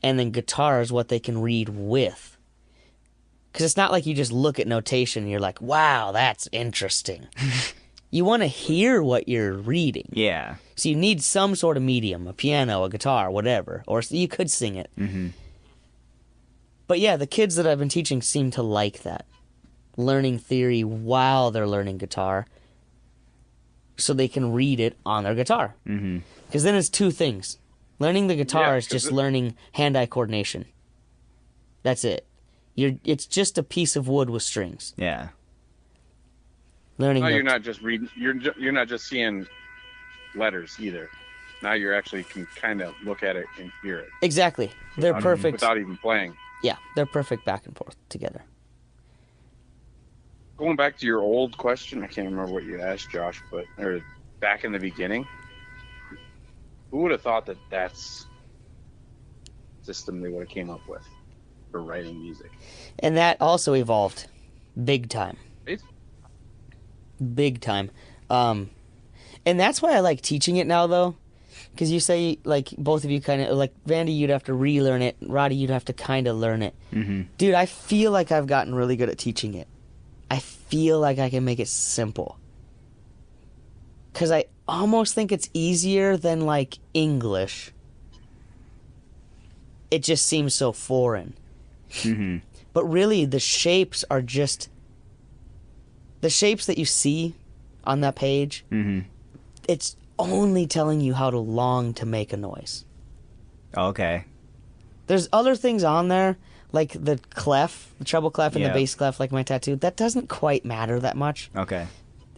and then guitar is what they can read with. Because it's not like you just look at notation and you're like, wow, that's interesting. You want to hear what you're reading. Yeah. So you need some sort of medium, a piano, a guitar, whatever. Or you could sing it. Mm-hmm. But yeah, the kids that I've been teaching seem to like that. Learning theory while they're learning guitar so they can read it on their guitar. Mm-hmm. Because then it's two things. Learning the guitar is just learning hand-eye coordination. That's it. It's just a piece of wood with strings. Yeah. Learning. No, you're not just reading. You're not just seeing letters either. Now you're actually can kind of look at it and hear it. Exactly. They're perfect. Without even playing. Yeah, they're perfect back and forth together. Going back to your old question, I can't remember what you asked, Josh, or back in the beginning, who would have thought that that's the system they would have came up with for writing music? And that also evolved big time. It's Big time. And that's why I like teaching it now, though. Because you say, like, both of you kind of, like, Vandy, you'd have to relearn it. Roddy, you'd have to kind of learn it. Mm-hmm. Dude, I feel like I've gotten really good at teaching it. I feel like I can make it simple. Because I almost think it's easier than, like, English. It just seems so foreign. Mm-hmm. But really, the shapes are just... The shapes that you see on that page, Mm-hmm. it's only telling you how to long to make a noise. Okay. There's other things on there, like the clef, the treble clef and Yeah. the bass clef, like my tattoo. That doesn't quite matter that much. Okay.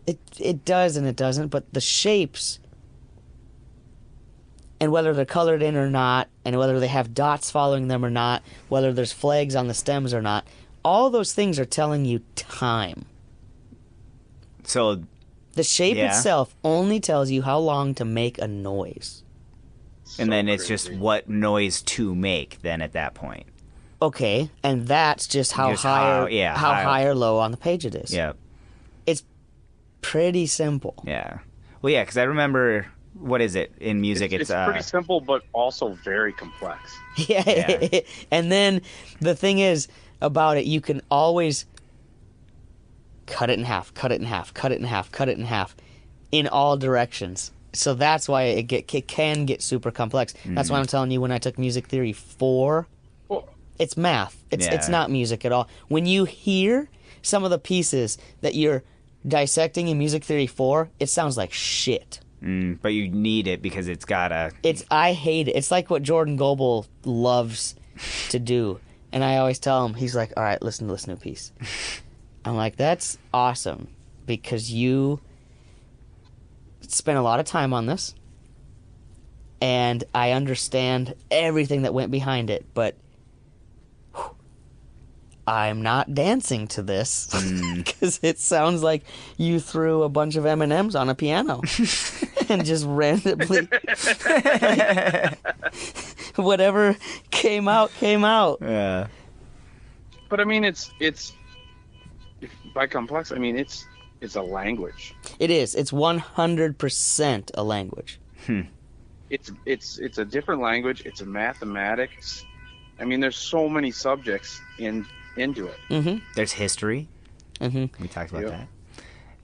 It does and it doesn't, but the shapes, and whether they're colored in or not, and whether they have dots following them or not, whether there's flags on the stems or not, all those things are telling you time. So, The shape Yeah. itself only tells you how long to make a noise. and so then it's crazy. just what noise to make then at that point. Okay, and that's just how Just high, how- high or low on the page it is. Yeah. It's pretty simple. Yeah. Well, yeah, because I remember, what is it in music? It's pretty simple, but also very complex. Yeah. Yeah. And then the thing is about it, you can always cut it in half, cut it in half, cut it in half, cut it in half in all directions. So that's why it can get super complex. That's why I'm telling you, when I took Music Theory 4, Well, it's math. It's Yeah. not music at all. When you hear some of the pieces that you're dissecting in Music Theory 4, it sounds like shit. But you need it because it's got a... I hate it. It's like what Jordan Goebel loves to do. And I always tell him, he's like, all right, listen to this new piece. I'm like, that's awesome because you spent a lot of time on this and I understand everything that went behind it, but whew, I'm not dancing to this because it sounds like you threw a bunch of M&Ms on a piano and just randomly whatever came out. Yeah. but I mean, it's by complex. I mean, it's a language. It is. It's 100% a language. It's a different language. It's a mathematics. I mean, there's so many subjects into it. Mm-hmm. There's history. Mm-hmm. We talked about Yep. that.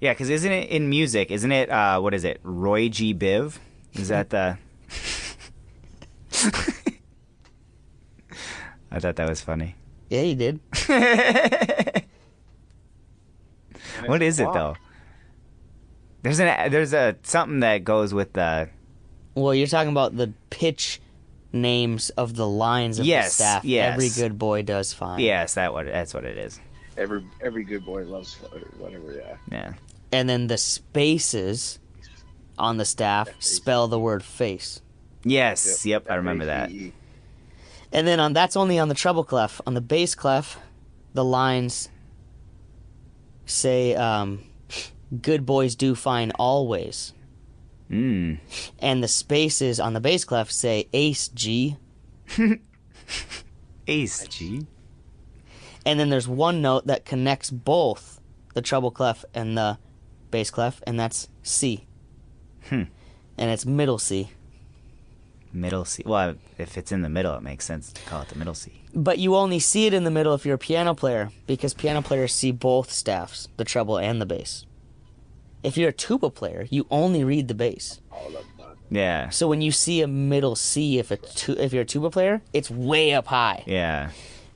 Yeah, because isn't it in music? Isn't it, what is it? Roy G. Biv? Is that the... I thought that was funny. Yeah, you did. And What it's is it, a lot. though? There's a something that goes with the... Well, you're talking about the pitch names of the lines of the Yes, staff. yes. Every good boy does fine. Yes, that's what it is. Every good boy loves whatever. Yeah. Yeah. And then the spaces on the staff spell the word face. Yes, yep, I remember that. FACE. And then that's only on the treble clef. On the bass clef, the lines say, good boys do fine always. Mm. And the spaces on the bass clef say ace G. Ace G. And then there's one note that connects both the treble clef and the bass clef, and that's C. And it's middle C. Middle C. Well, if it's in the middle, it makes sense to call it the middle C. But you only see it in the middle if you're a piano player, because piano players see both staffs, the treble and the bass. If you're a tuba player, you only read the bass. Yeah. So when you see a middle C, if you're a tuba player, it's way up high. Yeah.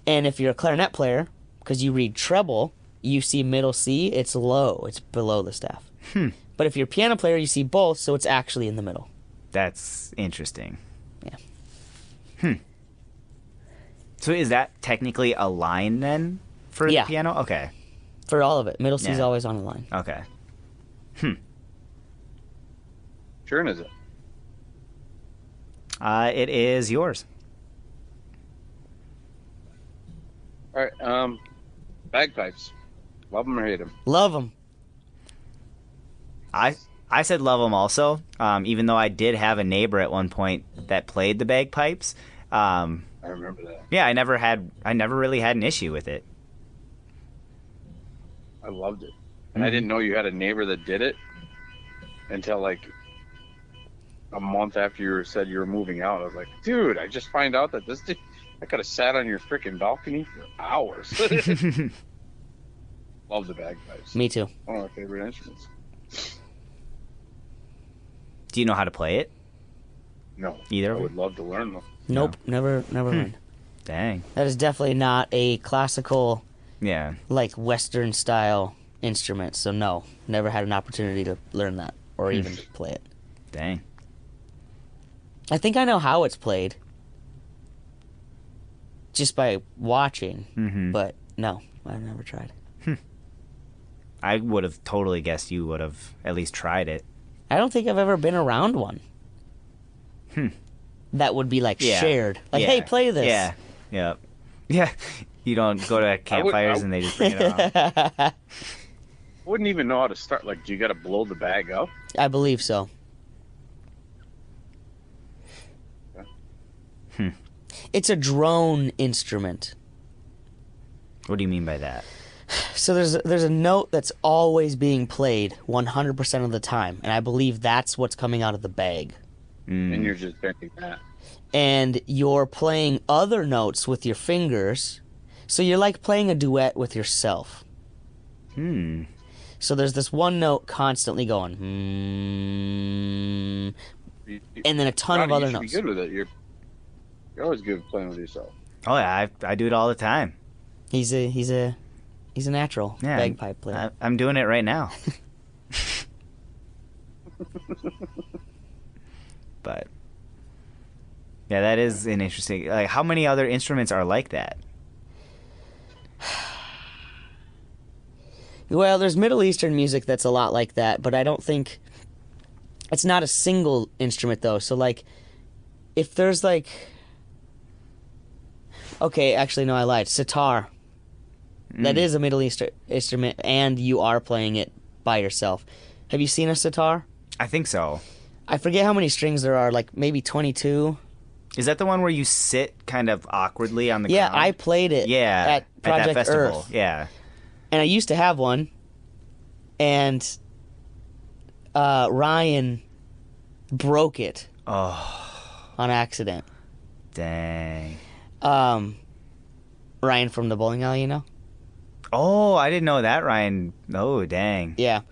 And if you're a clarinet player, because you read treble, you see middle C, it's low. It's below the staff. But if you're a piano player, you see both, so it's actually in the middle. That's interesting. Yeah. So is that technically a line then for Yeah. the piano? Okay. For all of it. Middle C is Yeah. always on the line. Okay. Turn is it? It is yours. All right. Bagpipes. Love them or hate them. Love them. I said love them also, even though I did have a neighbor at one point that played the bagpipes. I remember that. Yeah, I never really had an issue with it. I loved it. And I didn't know you had a neighbor that did it until like a month after you said you were moving out. I was like, dude, I just find out that this thing, I could have sat on your freaking balcony for hours. Love the bagpipes. Me too. One of my favorite instruments. Do you know how to play it? No. Either I of would love to learn them. Nope, never learned. Dang. That is definitely not a classical, Yeah. like Western style instrument. So no, never had an opportunity to learn that or even play it. Dang. I think I know how it's played, just by watching. But no, I've never tried. I would have totally guessed you would have at least tried it. I don't think I've ever been around one. That would be like Yeah. shared. Like, Yeah. hey, play this. Yeah. Yeah. Yeah. You don't go to campfires and they just bring it out. Wouldn't even know how to start. Like, do you got to blow the bag up? I believe so. It's a drone instrument. What do you mean by that? So there's a note that's always being played 100% of the time, and I believe that's what's coming out of the bag. And you're just bending that. And you're playing other notes with your fingers, so you're like playing a duet with yourself. So there's this one note constantly going, and then a ton of Ronnie, other you should notes. be good with it. You're always good at playing with yourself. Oh yeah, I do it all the time. He's a natural Yeah, bagpipe player. I'm doing it right now. But yeah, that is an interesting. Like, how many other instruments are like that? Well, there's Middle Eastern music that's a lot like that, but I don't think it's not a single instrument though. So like, if there's like, okay, actually no, I lied. Sitar. That is a Middle Eastern instrument, and you are playing it by yourself. Have you seen a sitar? I think so. I forget how many strings there are, like maybe 22. Is that the one where you sit kind of awkwardly on the Yeah, ground? I played it Yeah, at Project that festival. Earth. Yeah. And I used to have one, and Ryan broke it Oh, on accident. dang. Ryan from the bowling alley, you know? Oh, I didn't know that, Ryan. Oh, dang. Yeah.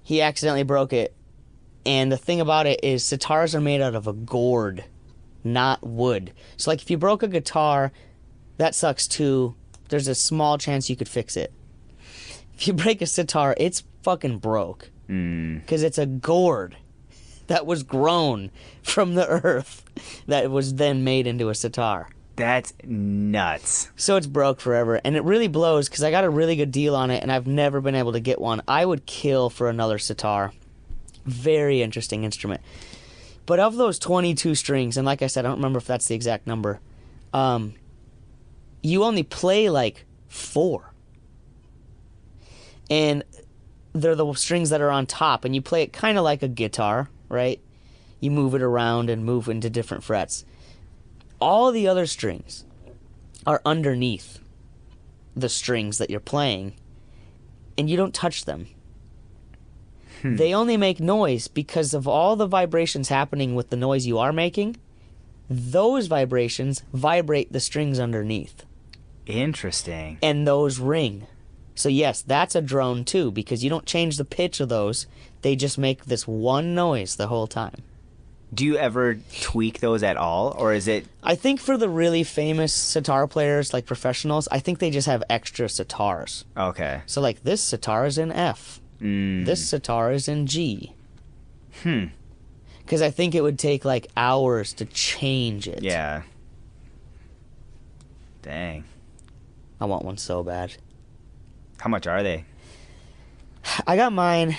He accidentally broke it. And the thing about it is sitars are made out of a gourd, not wood. So like if you broke a guitar, that sucks too. There's a small chance you could fix it. If you break a sitar, it's fucking broke. Because it's a gourd that was grown from the earth that was then made into a sitar. That's nuts. So it's broke forever, and it really blows because I got a really good deal on it, and I've never been able to get one. I would kill for another sitar. Very interesting instrument. But of those 22 strings, and like I said, I don't remember if that's the exact number, you only play like 4. And they're the strings that are on top, and you play it kind of like a guitar, right? You move it around and move into different frets. All the other strings are underneath the strings that you're playing, and you don't touch them. They only make noise because of all the vibrations happening with the noise you are making. Those vibrations vibrate the strings underneath, Interesting. and those ring. So yes, that's a drone too, because you don't change the pitch of those. They just make this one noise the whole time. Do you ever tweak those at all, or is it? I think for the really famous sitar players, like professionals, I think they just have extra sitars. Okay. So like this sitar is in F. This sitar is in G. Because I think it would take like hours to change it. Yeah. Dang. I want one so bad. How much are they? I got mine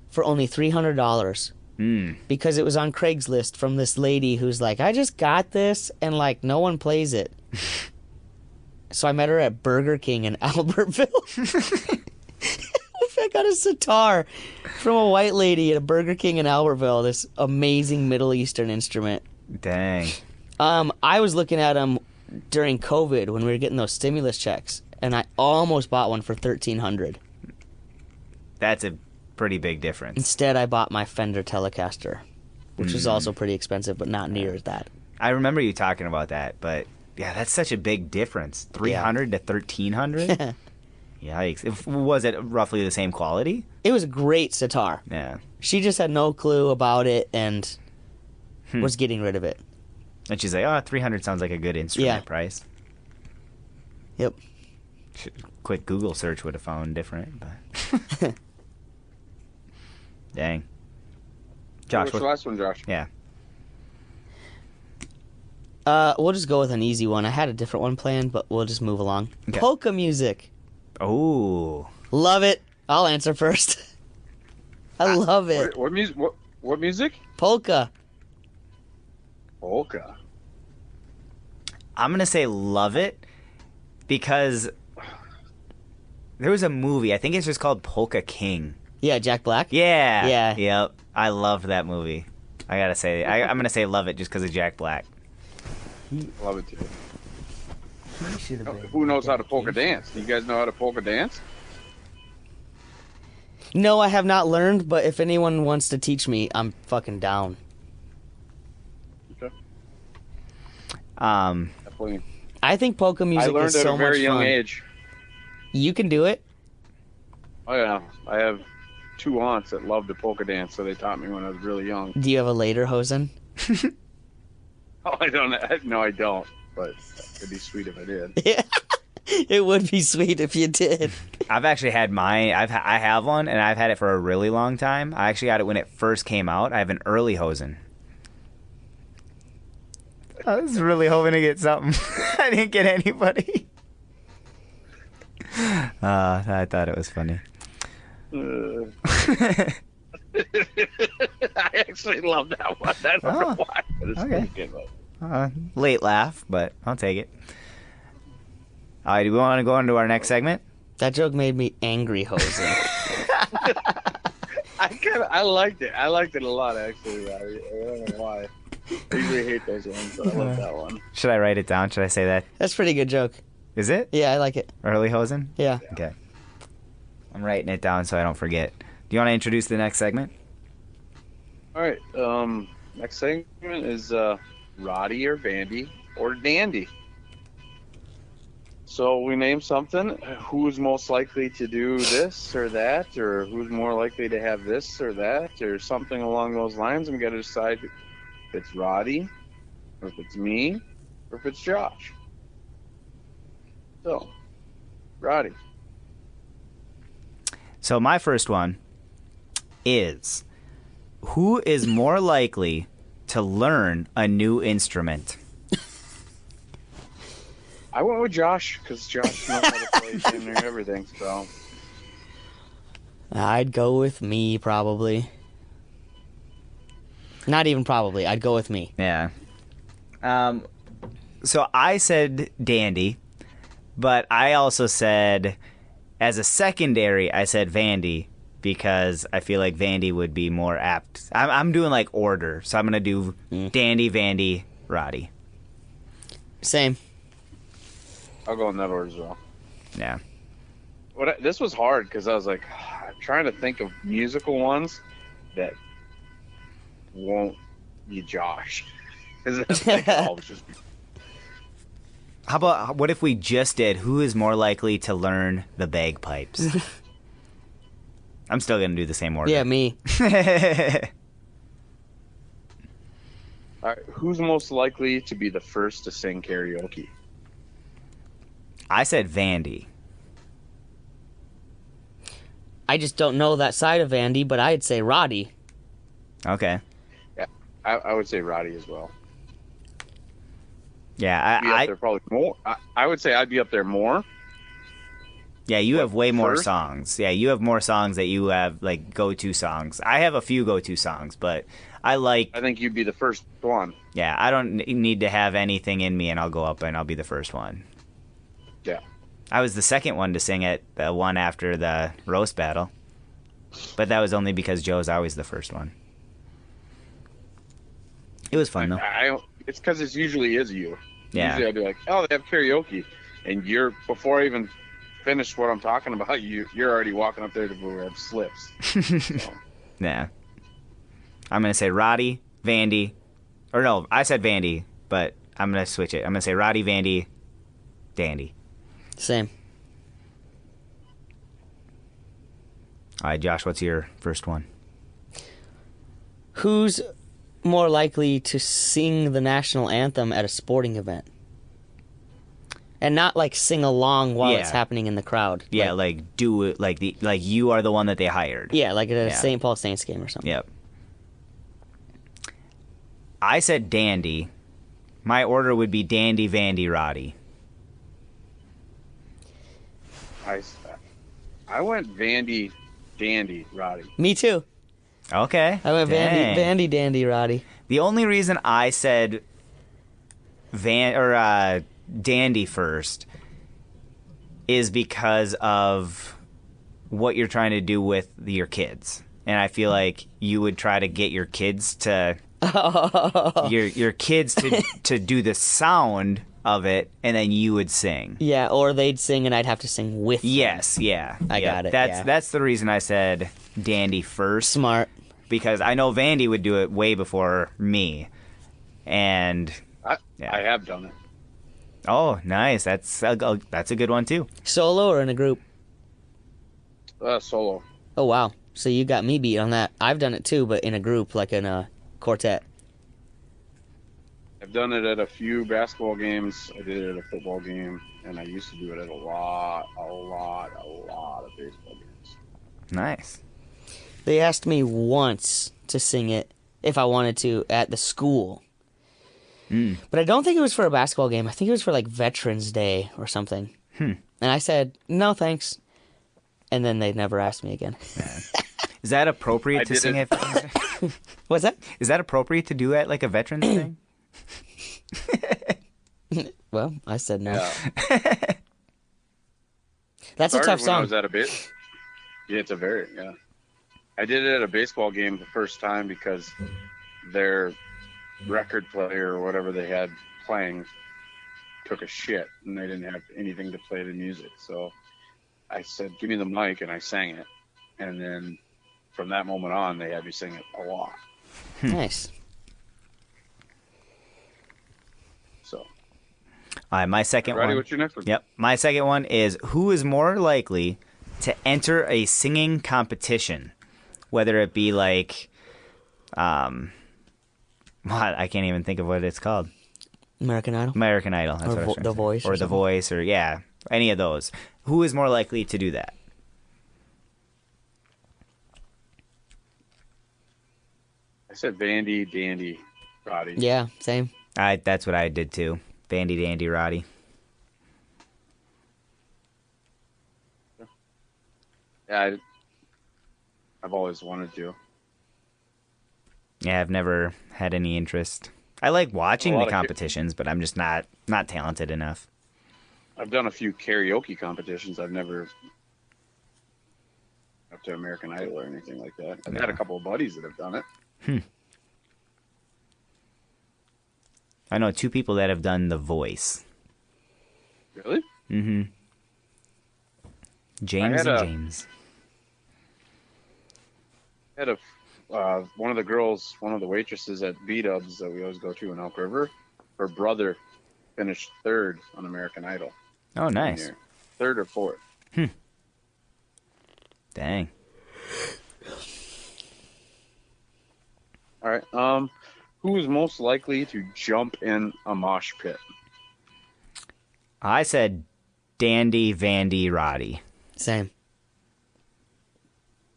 for only $300 because it was on Craigslist from this lady who's like, I just got this and like no one plays it. So I met her at Burger King in Albertville. I got a sitar from a white lady at a Burger King in Albertville, this amazing Middle Eastern instrument. Dang. I was looking at them during COVID when we were getting those stimulus checks, and I almost bought one for $1,300. That's a pretty big difference. Instead, I bought my Fender Telecaster, which is also pretty expensive, but not near as that. I remember you talking about that, but yeah, that's such a big difference. 300 to 1,300? Yikes. Was it roughly the same quality? It was a great sitar. Yeah. She just had no clue about it and was getting rid of it. And she's like, oh, 300 sounds like a good instrument price. Yep. Quick Google search would have found different, but... Dang. Josh, What's the last one, Josh? Yeah. We'll just go with an easy one. I had a different one planned, but we'll just move along. Okay. Polka music. Oh. Love it. I'll answer first. I love it. What music? What music? Polka. Polka. I'm going to say love it because there was a movie. I think it's just called Polka King. Yeah, Jack Black. Yeah. Yeah. Yep. I loved that movie. I got to say, I'm going to say love it just because of Jack Black. Love it too. Who knows how to polka dance? Do you guys know how to polka dance? No, I have not learned, but if anyone wants to teach me, I'm fucking down. Okay. Um, Definitely. I think polka I music learned is at so a very much young fun. age. You can do it. Oh yeah, I have 2 aunts that love to polka dance, so they taught me when I was really young. Do you have a lederhosen? Oh, I don't. No, I don't. But it'd be sweet if I did. Yeah. It would be sweet if you did. I've actually had mine. I have one, and I've had it for a really long time. I actually got it when it first came out. I have an early hosen. I was really hoping to get something. I didn't get anybody. I thought it was funny. I actually love that one. I don't know why, but it's okay. pretty good one. Late laugh, but I'll take it. All right, do we want to go on to our next segment? That joke made me angry, hosen. I liked it. I liked it a lot, actually. I don't know why. I usually hate those ones, but I love that one. Should I write it down? Should I say that? That's a pretty good joke. Is it? Yeah, I like it. Early hosen? Yeah. Okay. I'm writing it down so I don't forget. Do you want to introduce the next segment? All right. Next segment is Roddy or Vandy or Dandy. So we name something. Who's most likely to do this or that, or who's more likely to have this or that, or something along those lines. And we got to decide if it's Roddy, or if it's me, or if it's Josh. So, Roddy. So my first one is, who is more likely to learn a new instrument? I went with Josh because Josh knows how to play damn near everything. So I'd go with me, probably. Not even probably. I'd go with me. Yeah. So I said Dandy, but I also said, as a secondary, I said Vandy because I feel like Vandy would be more apt. I'm doing like order, so I'm gonna do Dandy, Vandy, Roddy. Same. I'll go in that order as well. Yeah. This was hard because I was like, I'm trying to think of musical ones that won't be Josh. 'Cause that's like, I'll just be- How about what if we just did who is more likely to learn the bagpipes? I'm still gonna do the same order. Yeah, me. All right, who's most likely to be the first to sing karaoke? I said Vandy. I just don't know that side of Andy, but I'd say Roddy. Okay. Yeah, I would say Roddy as well. Yeah, Be up there probably more. I would say I'd be up there more. Yeah, you have way more first? songs. Yeah, you have more songs that you have like go-to songs. I have a few go-to songs, but I think you'd be the first one. Yeah, I don't need to have anything in me, and I'll go up and I'll be the first one. Yeah. I was the second one to sing it, the one after the roast battle, but that was only because Joe's always the first one. It was fun though. It's because it usually is you. Yeah. Usually I'd be like, oh, they have karaoke, and before I even finish what I'm talking about, you're already walking up there to have slips. So. Yeah. I'm gonna say Roddy, Vandy, or no, I said Vandy, but I'm gonna switch it. I'm gonna say Roddy, Vandy, Dandy. Same. All right, Josh, what's your first one? Who's more likely to sing the national anthem at a sporting event? And not like sing along while it's Yeah. happening in the crowd. Yeah, like do it like you are the one that they hired. Yeah, like at a Yeah. St. Paul Saints game or something. Yep. I said Dandy. My order would be Dandy, Vandy, Roddy. I went Vandy, Dandy, Roddy. Me too. Okay. I went Dang. Vandy, Dandy, Roddy. The only reason I said Dandy first is because of what you're trying to do with your kids. And I feel like you would try to get your kids to your kids to do the sound of it, and then you would sing. Yeah, or they'd sing and I'd have to sing with them. Yes, yeah. I got it, That's the reason I said Dandy first. Smart. Because I know Vandy would do it way before me. And I Yeah. have done it. oh, nice. That's a good one too. Solo or in a group? Solo. Oh, wow. So you got me beat on that. I've done it too, but in a group, like in a quartet. I've done it at a few basketball games. I did it at a football game, and I used to do it at a lot of baseball games. Nice. They asked me once to sing it if I wanted to at the school. But I don't think it was for a basketball game. I think it was for like Veterans Day or something. And I said, no, thanks. And then they never asked me again. Is that appropriate I to did sing it. it? What's that? Is that appropriate to do at like a veterans thing? Well, I said no. Yeah. That's a Started tough when I song. was at a yeah, it's a very I did it at a baseball game the first time because their record player or whatever they had playing took a shit and they didn't have anything to play the music. So I said, "Give me the mic," and I sang it. And then from that moment on, they had me sing it a lot. Nice. So, All right, my second Roddy, one. what's your next one? Yep. My second one is who is more likely to enter a singing competition, whether it be like, what I can't even think of what it's called. American Idol? American Idol. That's Or what I was trying The to say. Voice or or The something. Voice, or yeah, any of those. Who is more likely to do that? I said Vandy, Dandy, Roddy. Yeah, same. That's what I did too. Vandy, Dandy, Roddy. Yeah, I've always wanted to. Yeah, I've never had any interest. I like watching A lot the of competitions, but I'm just not talented enough. I've done a few karaoke competitions. I've never up to American Idol or anything like that. I've had a couple of buddies that have done it. I know 2 people that have done The Voice. Really? Mm-hmm. James and James. I had one of the girls, one of the waitresses at B-Dubs that we always go to in Elk River, her brother finished 3rd on American Idol. Oh, nice. 3rd or 4th. Dang. All right. Who is most likely to jump in a mosh pit? I said Dandy, Vandy, Roddy. Same.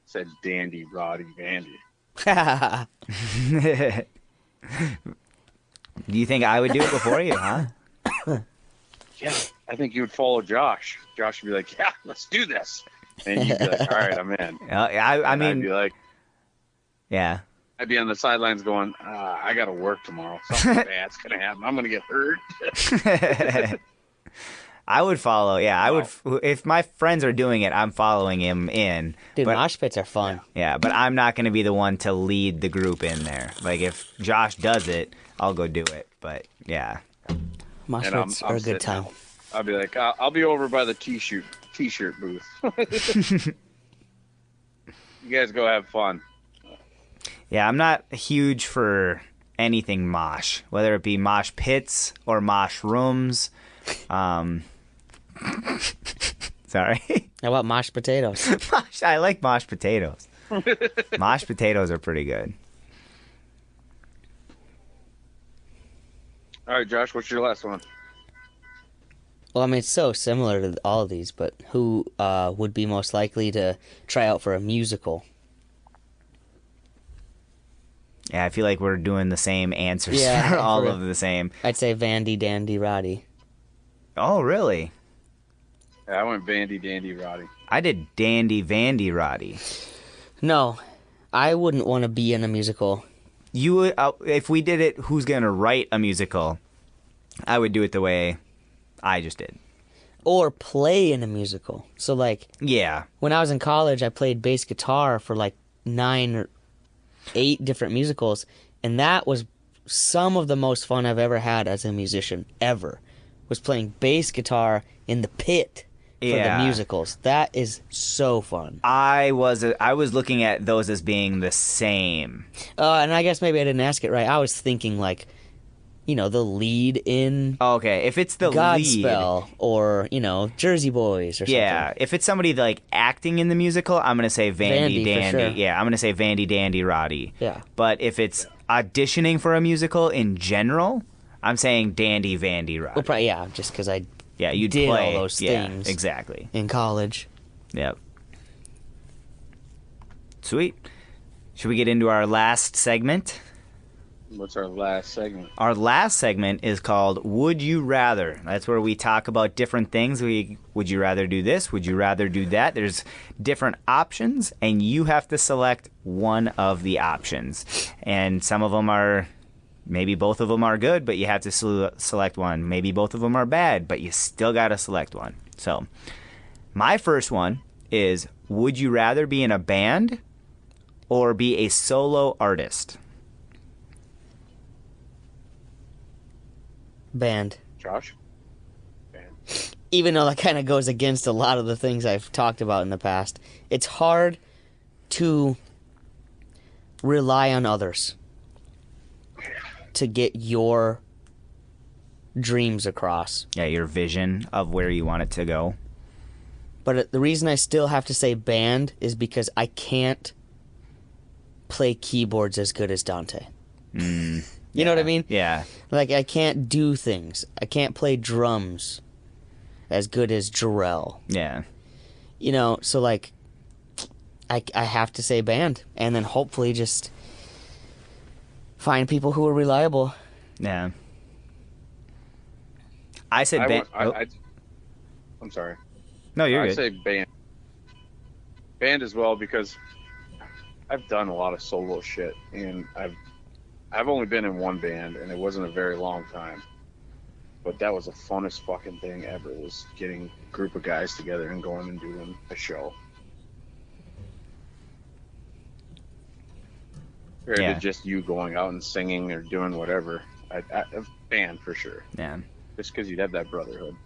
Said Dandy, Roddy, Vandy. Do you think I would do it before you, huh? Yeah, I think you would follow Josh. Josh would be like, "Yeah, let's do this," and you'd be like, "All right, I'm in." I mean, I'd be like, yeah. I'd be on the sidelines going, "I got to work tomorrow. Something bad's gonna happen. I'm gonna get hurt." I would follow. Yeah, I would. If my friends are doing it, I'm following him in. Dude, but, mosh pits are fun. Yeah, but I'm not going to be the one to lead the group in there. Like, if Josh does it, I'll go do it. But, yeah. Mosh And pits are a good time. I'll be like, I'll be over by the t-shirt booth. You guys go have fun. Yeah, I'm not huge for anything mosh, whether it be mosh pits or mosh rooms. Sorry. How about mosh potatoes? I like mosh potatoes. Mosh potatoes are pretty good. All right, Josh, what's your last one? Well, I mean, it's so similar to all of these, but who would be most likely to try out for a musical? Yeah, I feel like we're doing the same answers. Yeah, for all for- of the same. I'd say Vandy, Dandy, Roddy. Oh, really? Yeah, I went Vandy, Dandy, Roddy. I did Dandy, Vandy, Roddy. No, I wouldn't want to be in a musical. You would, if we did it, who's gonna write a musical? I would do it the way I just did. Or play in a musical. So, like, Yeah. when I was in college, I played bass guitar for like 9 or 8 different musicals, and that was some of the most fun I've ever had as a musician, ever. Was playing bass guitar in the pit for Yeah. the musicals. That is so fun. I was looking at those as being the same. And I guess maybe I didn't ask it right. I was thinking, like, you know, the lead in Okay, if it's the lead, Godspell or, you know, Jersey Boys or something. yeah. If it's somebody like acting in the musical, I'm gonna say Vandy, Vandy, for Dandy. sure. Yeah, I'm gonna say Vandy, Dandy, Roddy. Yeah. But if it's auditioning for a musical in general, I'm saying Dandy, Vandy, Roddy. Well, probably, yeah, just because I Yeah, you did play all those yeah, things. exactly. in college. Yep. Sweet. Should we get into our last segment? What's our last segment? Our last segment is called Would You Rather. That's where we talk about different things. Would you rather do this? Would you rather do that? There's different options, and you have to select one of the options. And some of them are, maybe both of them are good, but you have to select one. Maybe both of them are bad, but you still got to select one. So, my first one is, would you rather be in a band or be a solo artist? Band. Josh? Band. Even though that kind of goes against a lot of the things I've talked about in the past, it's hard to rely on others to get your dreams across. Yeah, your vision of where you want it to go. But the reason I still have to say band is because I can't play keyboards as good as Dante. You know what I mean? Yeah. Like, I can't do things. I can't play drums as good as Jarrell. Yeah. You know, so, like, I have to say band. And then hopefully just find people who are reliable. Yeah. I said band. I'm sorry. No, you're I good. say band. Band as well because I've done a lot of solo shit and I've only been in one band, and it wasn't a very long time. But that was the funnest fucking thing ever, was getting a group of guys together and going and doing a show. Compared Yeah. to just you going out and singing or doing whatever. A band for sure. Yeah. Just because you'd have that brotherhood.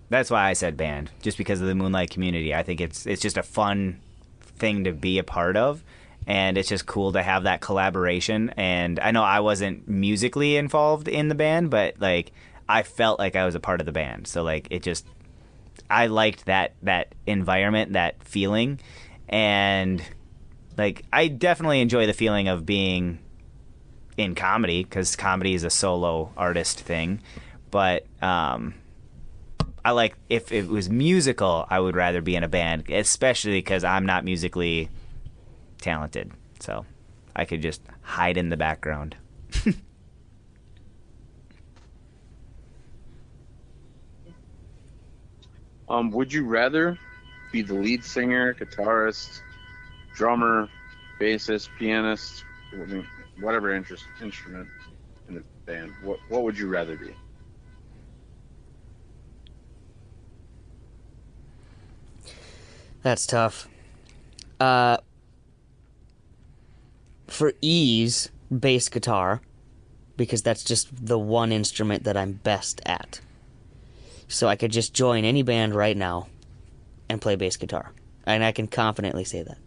That's why I said band, just because of the Moonlight community. I think it's just a fun thing to be a part of, and it's just cool to have that collaboration. And I know I wasn't musically involved in the band, but like I felt like I was a part of the band. So like I liked that environment, that feeling, and like I definitely enjoy the feeling of being in comedy, because comedy is a solo artist thing, but I like, if it was musical, I would rather be in a band, especially because I'm not musically talented. So I could just hide in the background. Would you rather be the lead singer, guitarist, drummer, bassist, pianist, whatever instrument in the band? What would you rather be? That's tough. For ease, bass guitar, because that's just the one instrument that I'm best at. So I could just join any band right now and play bass guitar. And I can confidently say that.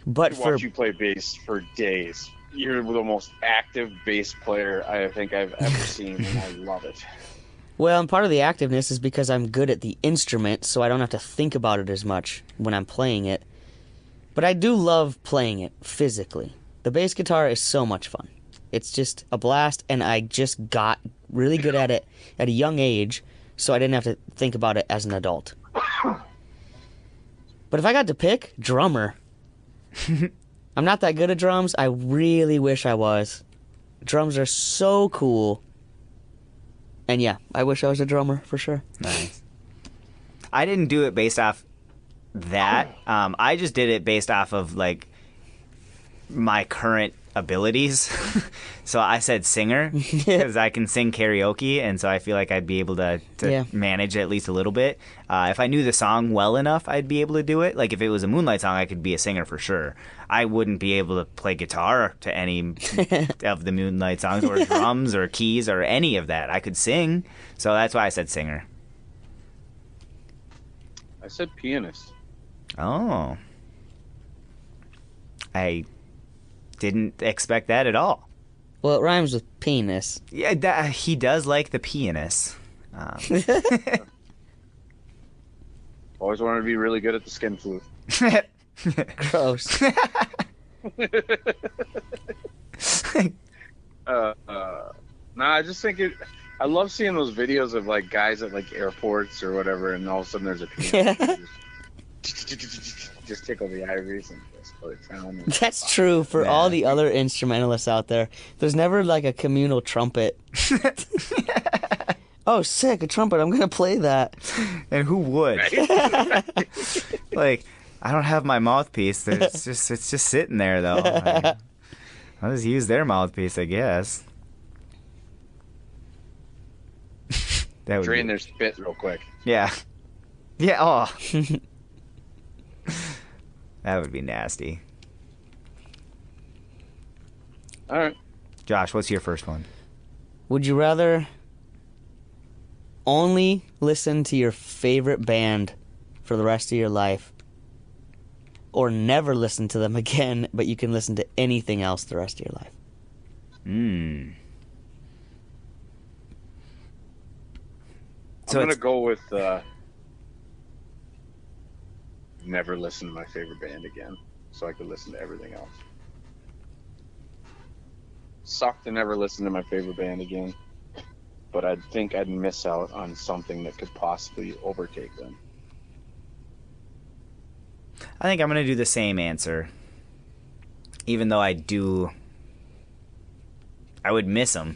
But I watch you play bass for days. You're the most active bass player I think I've ever seen, and I love it. Well, and part of the activeness is because I'm good at the instrument, so I don't have to think about it as much when I'm playing it. But I do love playing it physically. The bass guitar is so much fun. It's just a blast, and I just got really good at it at a young age, so I didn't have to think about it as an adult. But if I got to pick, drummer. I'm not that good at drums. I really wish I was. Drums are so cool. And yeah, I wish I was a drummer for sure. Nice. I didn't do it based off that. I just did it based off of like my current abilities. So I said singer because I can sing karaoke, and so I feel like I'd be able to manage at least a little bit. If I knew the song well enough, I'd be able to do it. Like if it was a Moonlight song, I could be a singer for sure. I wouldn't be able to play guitar to any of the Moonlight songs, or drums or keys or any of that. I could sing, so that's why I said singer. I said pianist. Oh. I didn't expect that at all. Well, it rhymes with penis. Yeah, he does like the pianist. Always wanted to be really good at the skin flute. Gross. I just think I love seeing those videos of like guys at like airports or whatever, and all of a sudden there's a piano. Just tickle the ivories and just put it down. That's true for all the other instrumentalists out there. There's never like a communal trumpet. Oh, sick, a trumpet. I'm going to play that. And who would? Right? Like, I don't have my mouthpiece. It's just sitting there, though. I'll just use their mouthpiece, I guess. That would Drain their spit real quick. Yeah. Yeah, oh. That would be nasty. All right. Josh, what's your first one? Would you rather only listen to your favorite band for the rest of your life, or never listen to them again, but you can listen to anything else the rest of your life? So I'm going to go with never listen to my favorite band again, so I could listen to everything else. Suck to never listen to my favorite band again, but I think I'd miss out on something that could possibly overtake them. I think I'm going to do the same answer. Even though I would miss them.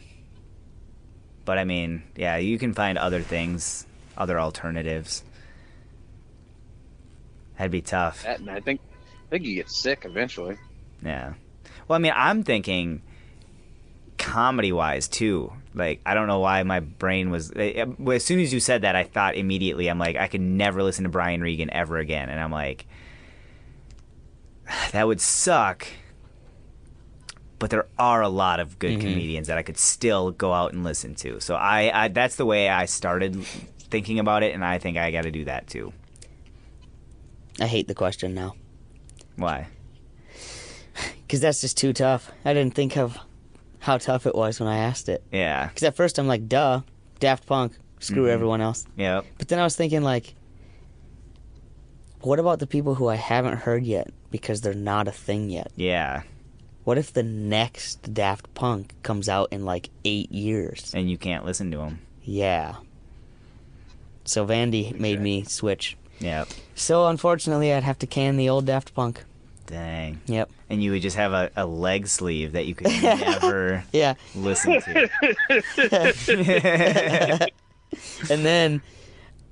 But I mean, yeah, you can find other things, other alternatives. That'd be tough. And I think you get sick eventually. Yeah. Well, I mean, I'm thinking comedy wise too. Like, I don't know why my brain was. As soon as you said that, I thought immediately, I'm like, I could never listen to Brian Regan ever again. And I'm like, that would suck. But there are a lot of good comedians that I could still go out and listen to. So I that's the way I started thinking about it, and I think I got to do that too. I hate the question now. Why? Because that's just too tough. I didn't think of how tough it was when I asked it. Yeah. Because at first I'm like, duh, Daft Punk, screw everyone else. Yep. But then I was thinking, like, what about the people who I haven't heard yet because they're not a thing yet? Yeah. What if the next Daft Punk comes out in like 8 years? And you can't listen to them. Yeah. So Vandy made me switch. Yep. So unfortunately, I'd have to can the old Daft Punk. Dang. Yep. And you would just have a leg sleeve that you could never Yeah. listen to. And then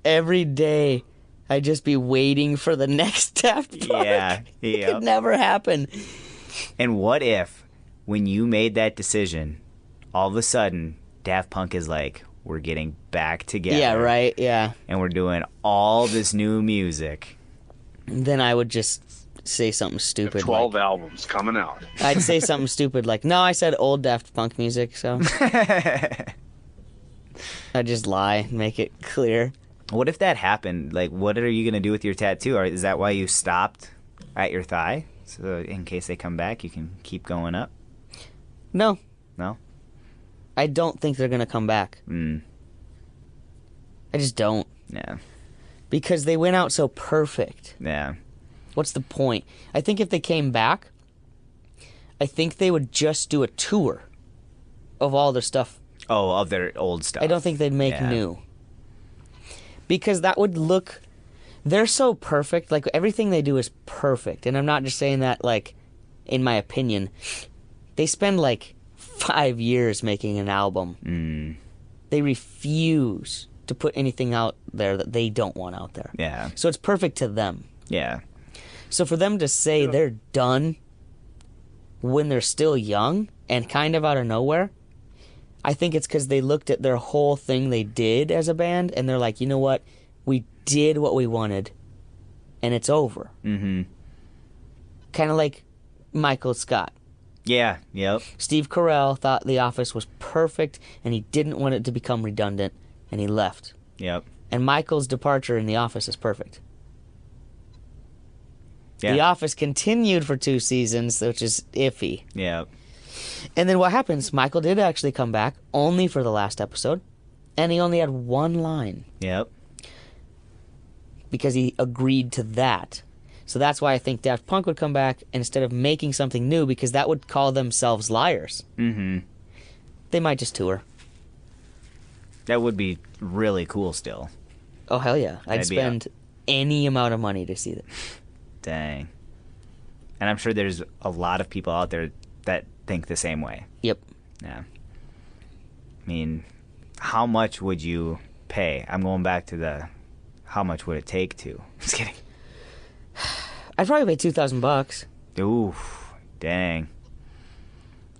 every day, I'd just be waiting for the next Daft Punk. Yeah. It Yep. could never happen. And what if, when you made that decision, all of a sudden, Daft Punk is like, we're getting back together. Yeah, right, yeah. And we're doing all this new music. Then I would just say something stupid. 12 like, albums coming out. I'd say something stupid like, no, I said old Daft Punk music, so. I'd just lie and make it clear. What if that happened? Like, what are you going to do with your tattoo? Or is that why you stopped at your thigh? So in case they come back, you can keep going up? No, No? I don't think they're going to come back. Mm. I just don't. Yeah. Because they went out so perfect. Yeah. What's the point? I think if they came back, I think they would just do a tour of all their stuff. Oh, of their old stuff. I don't think they'd make Yeah. new. Because that would look... They're so perfect. Like, everything they do is perfect. And I'm not just saying that, like, in my opinion. They spend, like, 5 years making an album. Mm. They refuse to put anything out there that they don't want out there. Yeah. So it's perfect to them. Yeah. So for them to say they're done when they're still young and kind of out of nowhere, I think it's because they looked at their whole thing they did as a band and they're like, you know what? We did what we wanted and it's over. Mm-hmm. Kind of like Michael Scott. Yeah. Yep. Steve Carell thought The Office was perfect and he didn't want it to become redundant and he left. Yep. And Michael's departure in The Office is perfect. Yeah. The Office continued for 2 seasons, which is iffy. Yep. And then what happens? Michael did actually come back, only for the last episode, and he only had 1 line Yep. because he agreed to that. So that's why I think Daft Punk would come back instead of making something new, because that would call themselves liars. Mm-hmm. They might just tour. That would be really cool still. Oh, hell yeah. I'd That'd be spend any amount of money to see that. Dang. And I'm sure there's a lot of people out there that think the same way. Yep. Yeah. I mean, how much would you pay? I'm going back to the how much would it take to? Just kidding. I'd probably pay $2,000 Ooh, dang.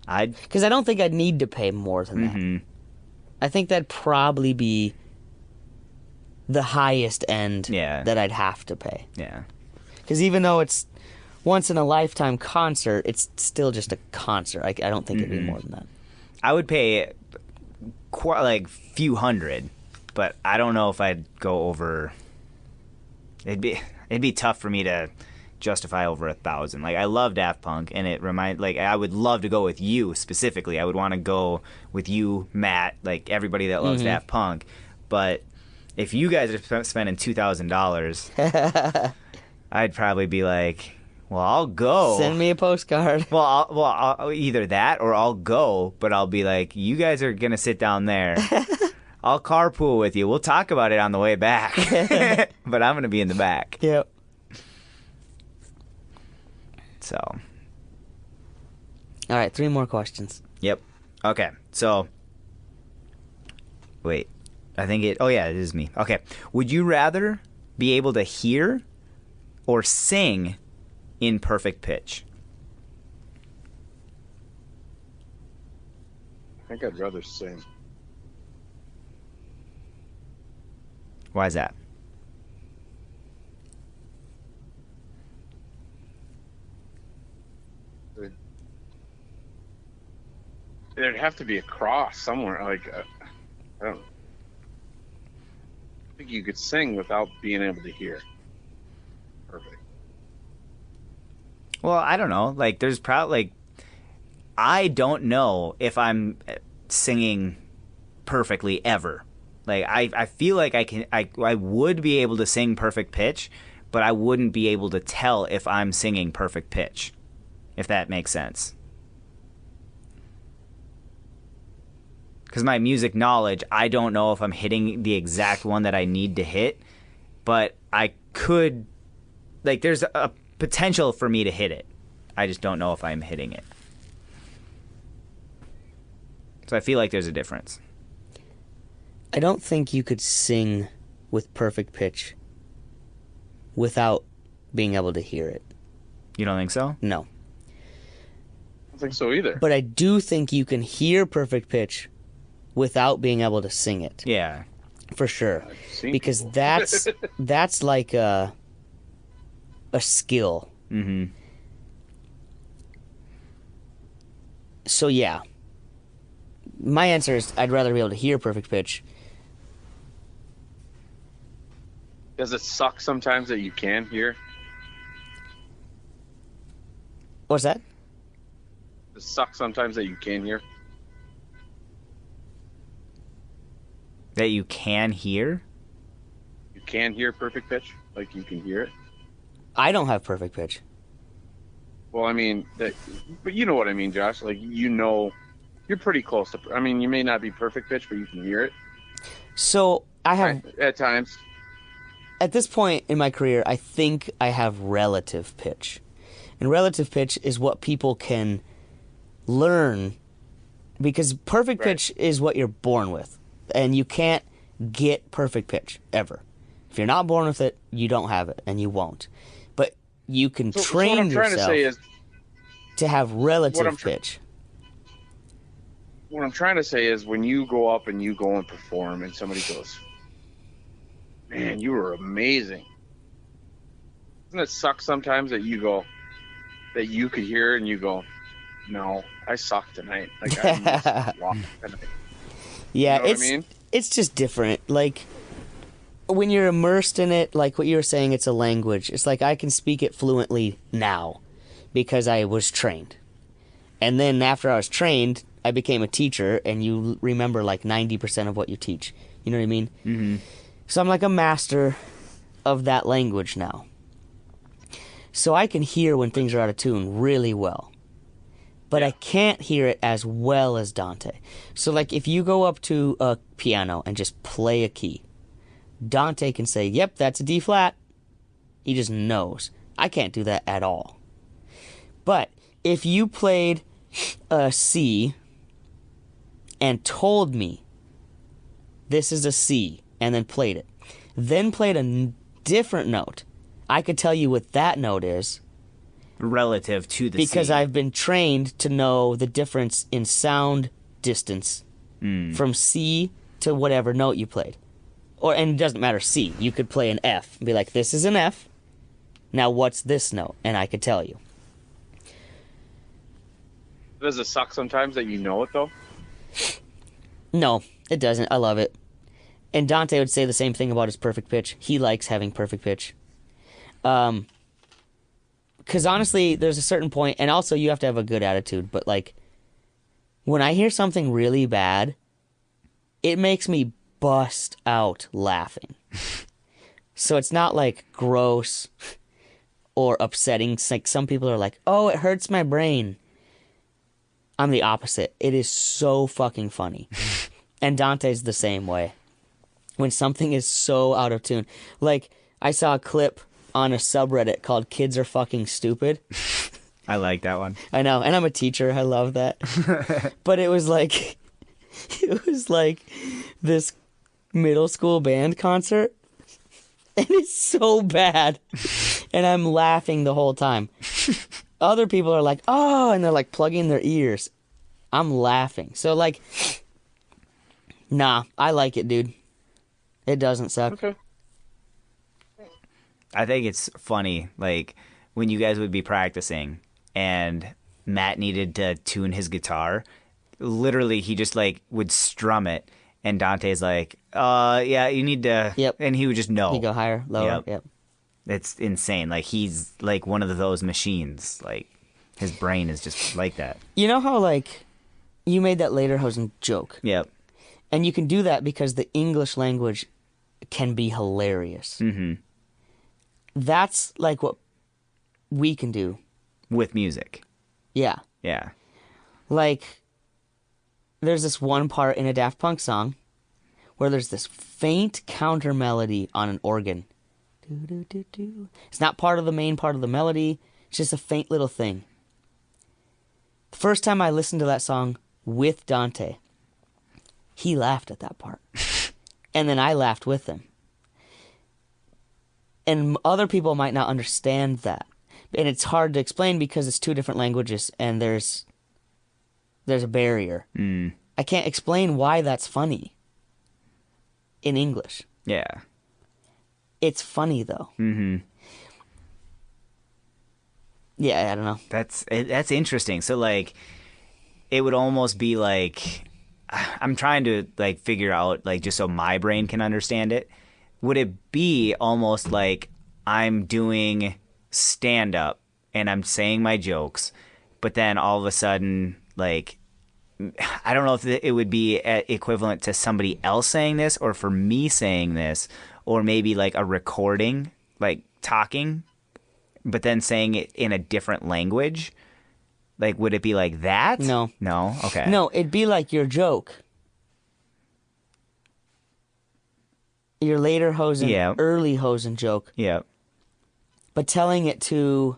I'd. because I don't think I'd need to pay more than that. Mm-hmm. I think that'd probably be the highest end Yeah. that I'd have to pay. Yeah. Because even though it's once in a lifetime concert, it's still just a concert. I don't think it'd be more than that. I would pay like few hundred, but I don't know if I'd go over. It'd be tough for me to justify over 1,000. Like, I love Daft Punk, and I would love to go with you specifically. I would want to go with you, Matt, like everybody that loves Daft Punk. But if you guys are spending $2,000, I'd probably be like, well, I'll go. Send me a postcard. Well, I'll either that or I'll go, but I'll be like, you guys are going to sit down there. I'll carpool with you. We'll talk about it on the way back. But I'm going to be in the back. Yep. So, All right, 3 more questions. yep. Okay. So, wait. I think it is me. Okay. Would you rather be able to hear or sing in perfect pitch? think I'd rather sing. Why is that? There'd have to be a cross somewhere. Like, I don't think you could sing without being able to hear. Perfect. Well, I don't know. Like, there's probably, like, I don't know if I'm singing perfectly ever. Like, I feel like I would be able to sing perfect pitch, but I wouldn't be able to tell if I'm singing perfect pitch, if that makes sense. Because my music knowledge, I don't know if I'm hitting the exact one that I need to hit, but I could, like, there's a potential for me to hit it. I just don't know if I'm hitting it. So I feel like there's a difference. I don't think you could sing with perfect pitch without being able to hear it. You don't think so? No. I don't think so either. But I do think you can hear perfect pitch without being able to sing it. Yeah. For sure. I've seen Because people. that's like a skill. Mm-hmm. So yeah. My answer is I'd rather be able to hear perfect pitch. Does it suck sometimes that you can hear? What's that? Does it suck sometimes that you can hear? That you can hear? You can hear perfect pitch? Like you can hear it? I don't have perfect pitch. Well, I mean, but you know what I mean, Josh. Like, you know, you're pretty close to. I mean, you may not be perfect pitch, but you can hear it. So I have, At times. at this point in my career, I think I have relative pitch. And relative pitch is what people can learn, because perfect Right. pitch is what you're born with. And you can't get perfect pitch, ever. If you're not born with it, you don't have it, and you won't. But you can So what train I'm trying to yourself say is, to have relative I'm tr- pitch. what I'm trying to say is, when you go up and you go and perform, and somebody goes, "Man, you were amazing." Doesn't it suck sometimes that you go, that you could hear it and you go, "No, I suck tonight. Like, I missed a lot tonight." Yeah, You know what I it's mean? it's just different. Like when you're immersed in it, like what you were saying, it's a language. It's like I can speak it fluently now because I was trained. And then after I was trained, I became a teacher, and you remember like 90% of what you teach. You know what I mean? Mm-hmm. So I'm like a master of that language now. So I can hear when things are out of tune really well. But I can't hear it as well as Dante. So like if you go up to a piano and just play a key, Dante can say, "Yep, that's a D flat." He just knows. I can't do that at all. But if you played a C and told me this is a C and then played it, then played a different note, I could tell you what that note is, Relative to the because C. I've been trained to know the difference in sound distance from C to whatever note you played. And it doesn't matter C. You could play an F and be like, "This is an F. Now what's this note?" And I could tell you. Does it suck sometimes that you know it, though? No, it doesn't. I love it. And Dante would say the same thing about his perfect pitch. He likes having perfect pitch. Because honestly, there's a certain point, and also you have to have a good attitude, but like, when I hear something really bad, it makes me bust out laughing. So it's not like gross or upsetting. It's like some people are like, "Oh, it hurts my brain." I'm the opposite. It is so fucking funny. And Dante's the same way. When something is so out of tune. Like, I saw a clip on a subreddit called "Kids Are Fucking Stupid." I like that one. I know, and I'm a teacher. I love that. But it was like this middle school band concert, and it's so bad, and I'm laughing the whole time. Other people are like, "Oh," and they're like plugging their ears. I'm laughing. So, like, nah, I like it, dude. It doesn't suck. Okay. I think it's funny, like, when you guys would be practicing and Matt needed to tune his guitar, literally he just, like, would strum it, and Dante's like, yeah, you need to... Yep. And he would just know. You go higher, lower, yep. It's insane. Like, he's, like, one of those machines. Like, his brain is just like that. You know how, like, you made that Lederhosen joke? Yep. And you can do that because the English language can be hilarious. Mm-hmm. That's, like, what we can do. With music. Yeah. Yeah. Like, there's this one part in a Daft Punk song where there's this faint counter melody on an organ. Do-do-do-do. It's not part of the main part of the melody. It's just a faint little thing. The first time I listened to that song with Dante, he laughed at that part. And then I laughed with him. And other people might not understand that. And it's hard to explain because it's two different languages and there's a barrier. Mm. I can't explain why that's funny in English. Yeah. It's funny, though. Mm-hmm. Yeah, I don't know. That's interesting. So, like, it would almost be like... I'm trying to, like, figure out, like, just so my brain can understand it. Would it be almost like I'm doing stand-up and I'm saying my jokes, but then all of a sudden, like... I don't know if it would be equivalent to somebody else saying this or for me saying this, or maybe like a recording, like talking, but then saying it in a different language. Like, would it be like that? No. No? Okay. No, it'd be like your joke. Your later Hosen, Yeah. early Hosen joke, Yeah. but telling it to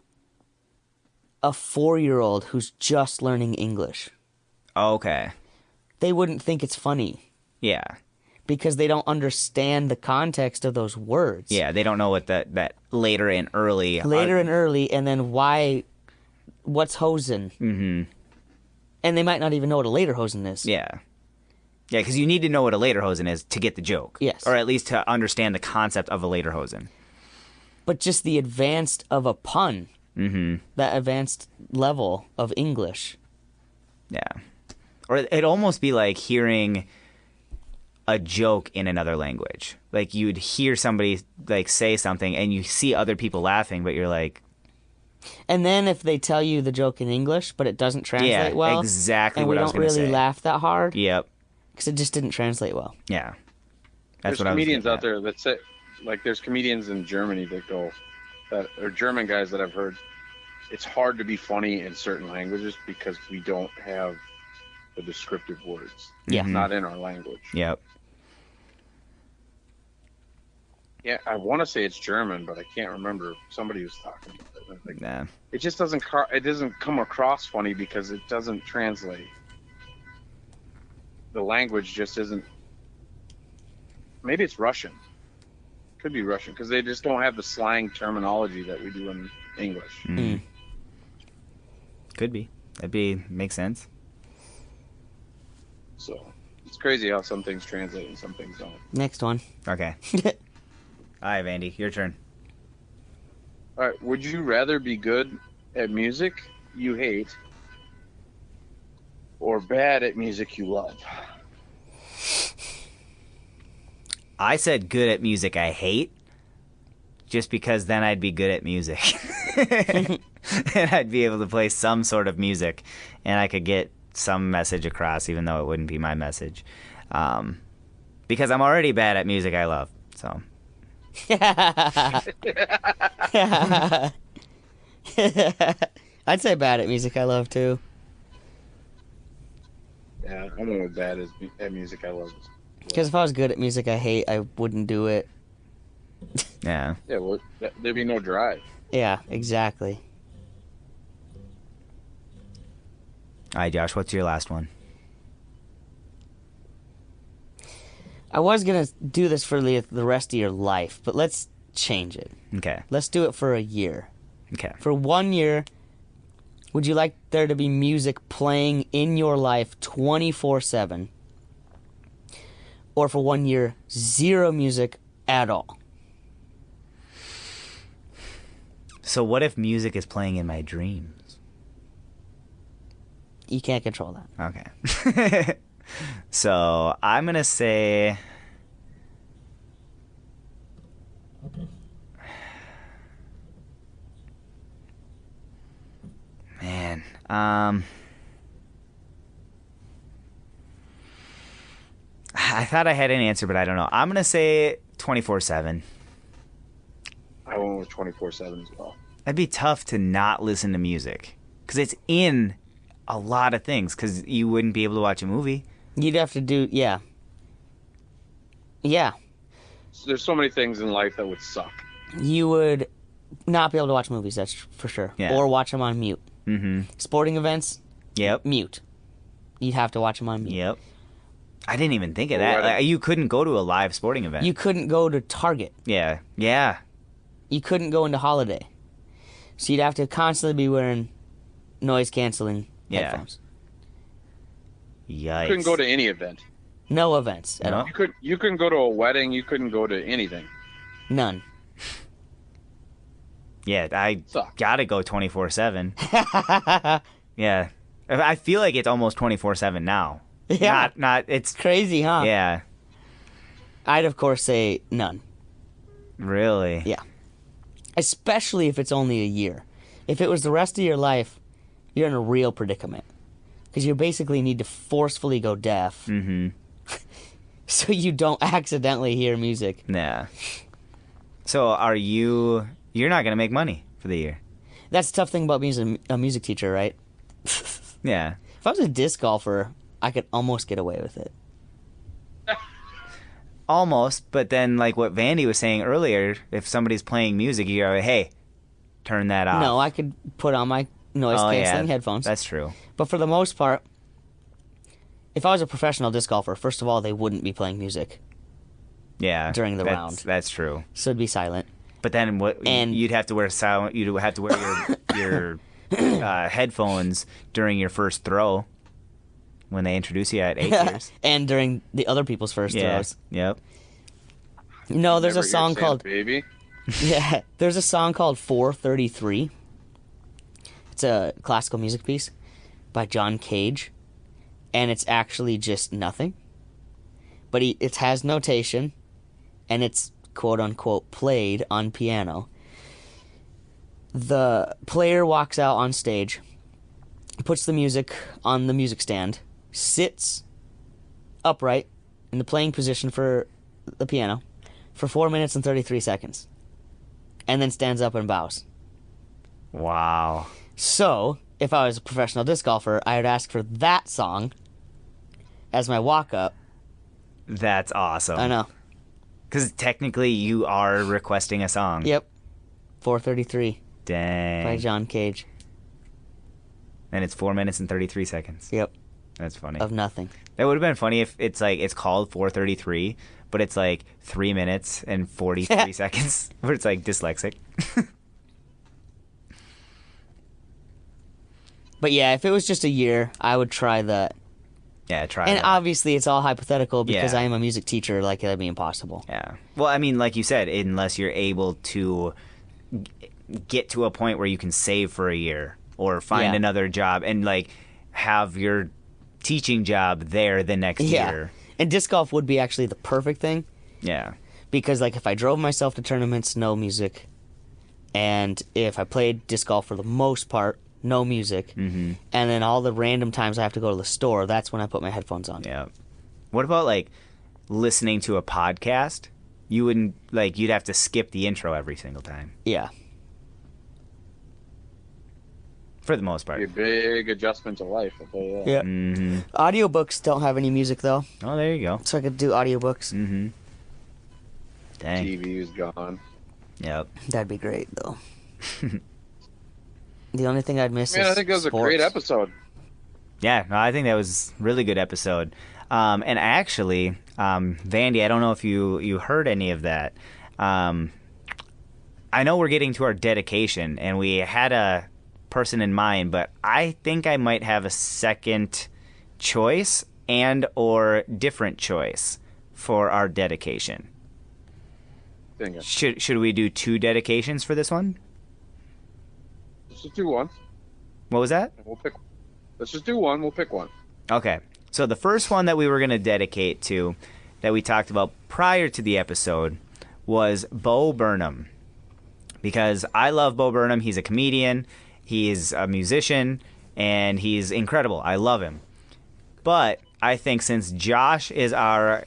a 4-year-old who's just learning English. Okay. They wouldn't think it's funny Yeah. because they don't understand the context of those words. Yeah. They don't know what that later and early. Later and early, and then what's Hosen? Mm-hmm. And they might not even know what a later Hosen is. Yeah. Yeah, because you need to know what a lederhosen is to get the joke. Yes. Or at least to understand the concept of a lederhosen. But just the advanced of a pun, that advanced level of English. Yeah. Or it'd almost be like hearing a joke in another language. Like, you'd hear somebody, like, say something, and you see other people laughing, but you're like... And then if they tell you the joke in English, but it doesn't translate well, exactly and what we I was don't going to really say. laugh that hard, Yep. because it just didn't translate well. Yeah. There's What I was comedians getting out at. there that say, like, there's comedians in Germany that go, that or German guys that I've heard, it's hard to be funny in certain languages because we don't have the descriptive words. Yeah. It's not in our language. Yep. Yeah, I want to say it's German, but I can't remember. Somebody was talking about it. And I think Nah. it just doesn't come across funny because it doesn't translate. The language just isn't. Maybe it's Russian. Could be Russian because they just don't have the slang terminology that we do in English. Mm. Could be. Makes sense. So it's crazy how some things translate and some things don't. Next one. Okay. All right, Vandy, your turn. All right, would you rather be good at music you hate or bad at music you love? I said good at music I hate, just because then I'd be good at music. And I'd be able to play some sort of music, and I could get some message across, even though it wouldn't be my message. Because I'm already bad at music I love, so... I'd say bad at music I love, too. Yeah, I'm going with bad at music I love. Because if I was good at music I hate, I wouldn't do it. Yeah. Yeah, well, there'd be no drive. Yeah, exactly. All right, Josh, what's your last one? I was going to do this for the rest of your life, but let's change it. Okay. Let's do it for a year. Okay. For 1 year, Would you like there to be music playing in your life 24/7? Or for 1 year, zero music at all? So what if music is playing in my dreams? You can't control that. Okay. So I'm going to say... Man, I thought I had an answer, but I don't know. I'm gonna say 24/7. I went with 24/7 as well. That'd be tough to not listen to music because it's in a lot of things. Because you wouldn't be able to watch a movie. You'd have to do, yeah. Yeah. There's so many things in life that would suck. You would not be able to watch movies, that's for sure. Yeah. Or watch them on mute. Mm-hmm. Sporting events, Yep. mute. You'd have to watch them on mute. Yep. I didn't even think of Well, that. why don't- You couldn't go to a live sporting event. You couldn't go to Target. Yeah. Yeah. You couldn't go into Holiday. So you'd have to constantly be wearing noise-canceling Yeah. headphones. Yikes. You couldn't go to any event. No events at No? all. You couldn't go to a wedding. You couldn't go to anything. None. Yeah, I Suck. gotta go 24/7. Yeah. I feel like it's almost 24/7 now. Yeah. Not, it's, Crazy, huh? yeah. I'd, of course, say none. Really? Yeah. Especially if it's only a year. If it was the rest of your life, you're in a real predicament. Because you basically need to forcefully go deaf Mm-hmm. so you don't accidentally hear music. Yeah. So you're not gonna make money for the year. That's the tough thing about being a music teacher, right? Yeah. If I was a disc golfer, I could almost get away with it. Almost, but then like what Vandy was saying earlier, if somebody's playing music, you go, hey, turn that off. No, I could put on my noise-canceling headphones. That's true. But for the most part, if I was a professional disc golfer, first of all, they wouldn't be playing music. Yeah. During the round. That's true. So it'd be silent. But then you'd have to wear you'd have to wear your headphones during your first throw when they introduce you at 8 years. And during the other people's first Yeah. throws. Yep. No, there's Never a hear song Sam, called Baby. yeah. There's a song called 433. It's a classical music piece by John Cage, and it's actually just nothing. But it has notation, and it's quote unquote played on piano. The player walks out on stage, puts the music on the music stand, sits upright in the playing position for the piano for 4 minutes and 33 seconds, and then stands up and bows. Wow. So, if I was a professional disc golfer, I would ask for that song as my walk-up. That's awesome. I know. Because technically you are requesting a song. Yep. 433 Dang. by John Cage. And it's 4 minutes and 33 seconds. Yep. That's funny. Of nothing. That would have been funny if it's called 433, but it's like 3 minutes and 43 seconds, where it's like dyslexic. But yeah, if it was just a year, I would try that. Yeah, try And that. obviously, it's all hypothetical because Yeah. I am a music teacher. Like, that'd be impossible. Yeah. Well, I mean, like you said, unless you're able to get to a point where you can save for a year or find Yeah. another job and like have your teaching job there the next Yeah. year. And disc golf would be actually the perfect thing Yeah. because, like, if I drove myself to tournaments, no music. And if I played disc golf for the most part, no music. Mm-hmm. And then all the random times I have to go to the store, that's when I put my headphones on. Yeah. What about like listening to a podcast? You wouldn't you'd have to skip the intro every single time. Yeah. For the most part. Be a big adjustment to life. I'll tell you that. Yeah. Mm-hmm. Audiobooks don't have any music, though. Oh, there you go. So I could do audiobooks. Mm-hmm. Dang. TV is gone. Yep. That'd be great, though. The only thing I'd miss Man, is I think that was sports. a great episode. Yeah, no, I think that was a really good episode. And actually, Vandy, I don't know if you heard any of that. I know we're getting to our dedication, and we had a person in mind, but I think I might have a second choice and or different choice for our dedication. Dang it. Should we do 2 dedications for this one? Let's just do one. What was that? Let's just do one. We'll pick one. Okay. So the first one that we were going to dedicate to, that we talked about prior to the episode, was Bo Burnham. Because I love Bo Burnham. He's a comedian, he's a musician, and he's incredible. I love him. But I think since Josh is our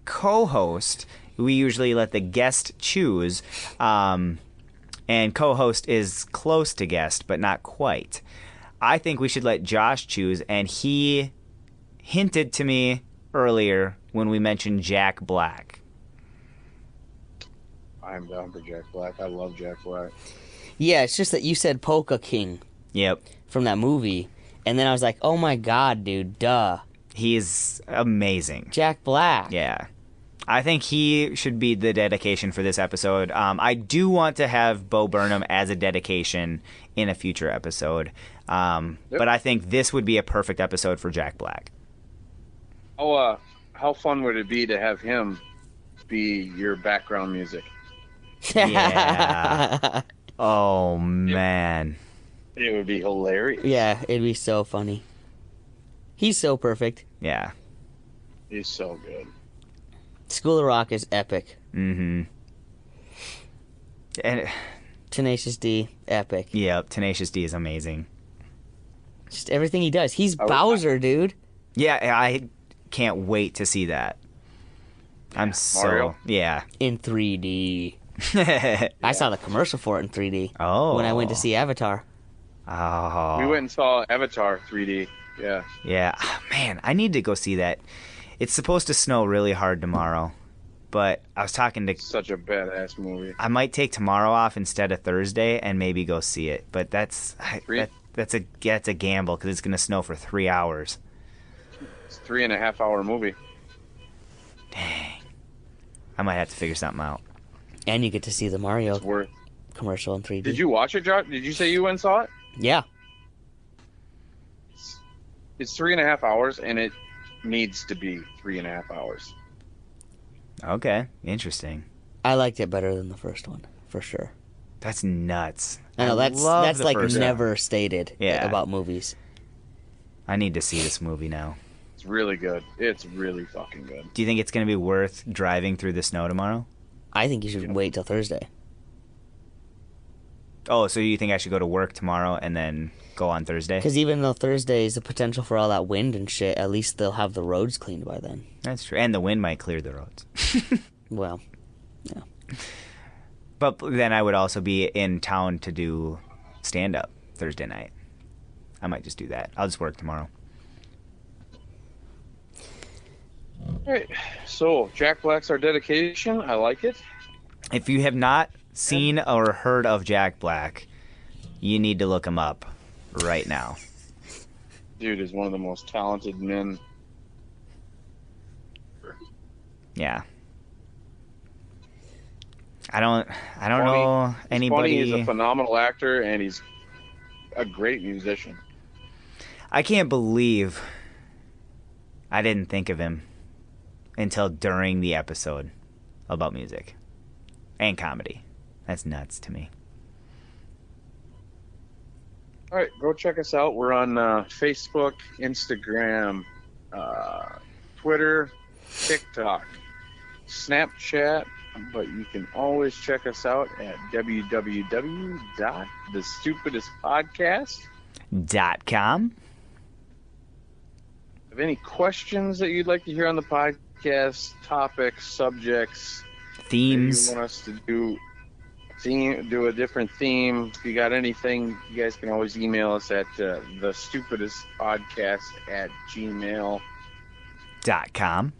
co-host, we usually let the guest choose. And co-host is close to guest, but not quite. I think we should let Josh choose, and he hinted to me earlier when we mentioned Jack Black. I'm down for Jack Black. I love Jack Black. Yeah, it's just that you said Polka King Yep. from that movie, and then I was like, oh my god, dude, duh. He's amazing. Jack Black. Yeah. I think he should be the dedication for this episode. I do want to have Bo Burnham as a dedication in a future episode. But I think this would be a perfect episode for Jack Black. How fun would it be to have him be your background music? Yeah. Oh, man. It would be hilarious. Yeah, it'd be so funny. He's so perfect. Yeah. He's so good. School of Rock is epic. Mm-hmm. And Tenacious D, epic. yeah, Tenacious D is amazing. Just everything he does. He's Bowser, dude. Yeah, I can't wait to see that. I'm so... Mario? Yeah. In 3D. I saw the commercial for it in 3D. Oh. When I went to see Avatar. Oh. We went and saw Avatar 3D. Yeah. Yeah. Man, I need to go see that. It's supposed to snow really hard tomorrow, but I was talking to... Such a badass movie. I might take tomorrow off instead of Thursday and maybe go see it, but that's a gamble because it's going to snow for 3 hours. It's a 3.5 hour movie. Dang. I might have to figure something out. And you get to see the Mario It's worth. commercial in 3D. Did you watch it, Josh? Did you say you went and saw it? Yeah. It's 3.5 hours, and it needs to be 3.5 hours. Okay. Interesting. I liked it better than the first one, for sure. That's nuts. I know, that's love the like first never stated Yeah. about movies. I need to see this movie now. It's really good. It's really fucking good. Do you think it's going to be worth driving through the snow tomorrow? I think you should wait till Thursday. Oh, so you think I should go to work tomorrow and then go on Thursday? Because even though Thursday is the potential for all that wind and shit, at least they'll have the roads cleaned by then. That's true. And the wind might clear the roads. Well, yeah. But then I would also be in town to do stand-up Thursday night. I might just do that. I'll just work tomorrow. All right. So, Jack Black's our dedication. I like it. If you have not seen or heard of Jack Black, you need to look him up right now. Dude is one of the most talented men. Yeah. I don't Funny. know anybody. He's a phenomenal actor, and he's a great musician. I can't believe I didn't think of him until during the episode about music and comedy. That's nuts to me. All right, go check us out. We're on Facebook, Instagram, Twitter, TikTok, Snapchat, but you can always check us out at www.thestupidestpodcast.com. Have any questions that you'd like to hear on the podcast, topics, subjects, Themes. that you want us to do a different theme? If you got anything, you guys can always email us at thestupidestpodcast@gmail.com.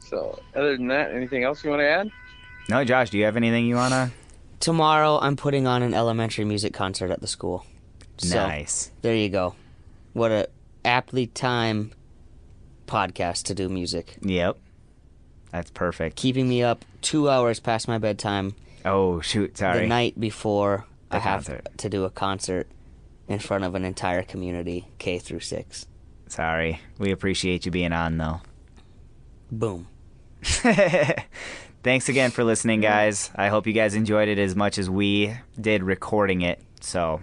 So, other than that, anything else you want to add? No, Josh, do you have anything you want to? Tomorrow, I'm putting on an elementary music concert at the school. So, Nice. there you go. What a aptly timed podcast to do music. Yep. That's perfect. Keeping me up 2 hours past my bedtime Oh, shoot. Sorry. the night before The I have concert. to do a concert in front of an entire community, K through 6. Sorry. We appreciate you being on, though. Boom. Thanks again for listening, guys. I hope you guys enjoyed it as much as we did recording it. So,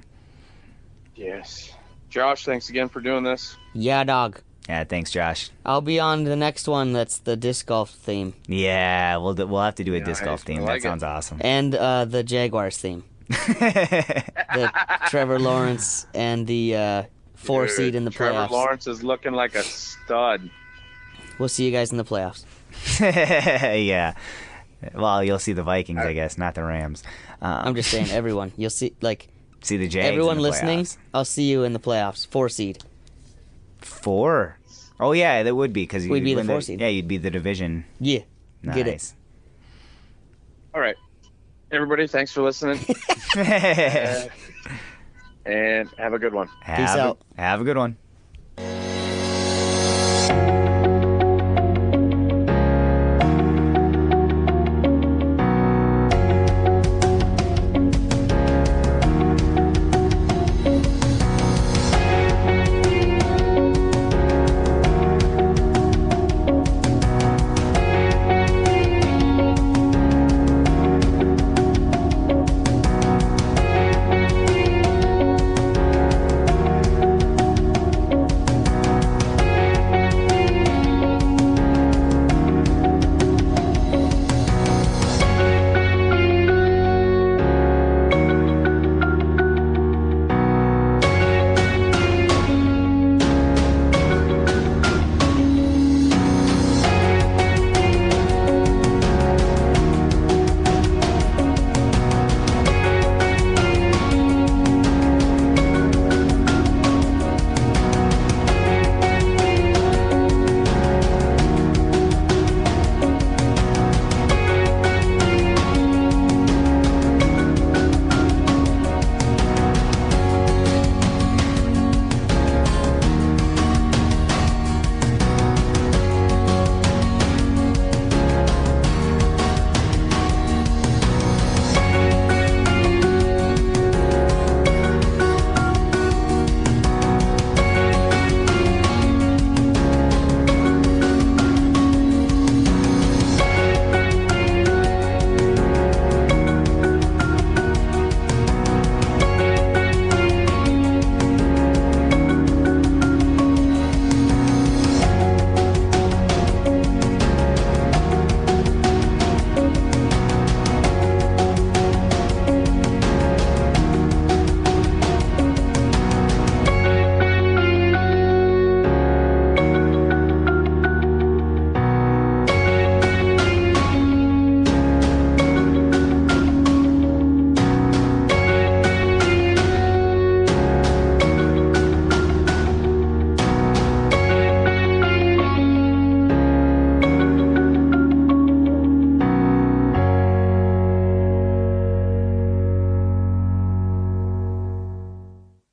Yes. Josh, thanks again for doing this. Yeah, dog. yeah, thanks, Josh. I'll be on the next one that's the disc golf theme. Yeah, we'll have to do a Yeah, disc golf I theme. like That it. sounds awesome. And the Jaguars theme. The Trevor Lawrence and the 4 Dude, seed in the Trevor playoffs. Lawrence is looking like a stud. We'll see you guys in the playoffs. Yeah. Well, you'll see the Vikings, I guess, not the Rams. I'm just saying, everyone. You'll see, like, See the Jags. everyone in the listening, playoffs. I'll see you in the playoffs. 4 seed. 4. Oh yeah, that would be because We'd be the 4 seed. Yeah, you'd be the division. Yeah. Nice. Get it. All right. Everybody, thanks for listening. And have a good one. Have out. Have a good one.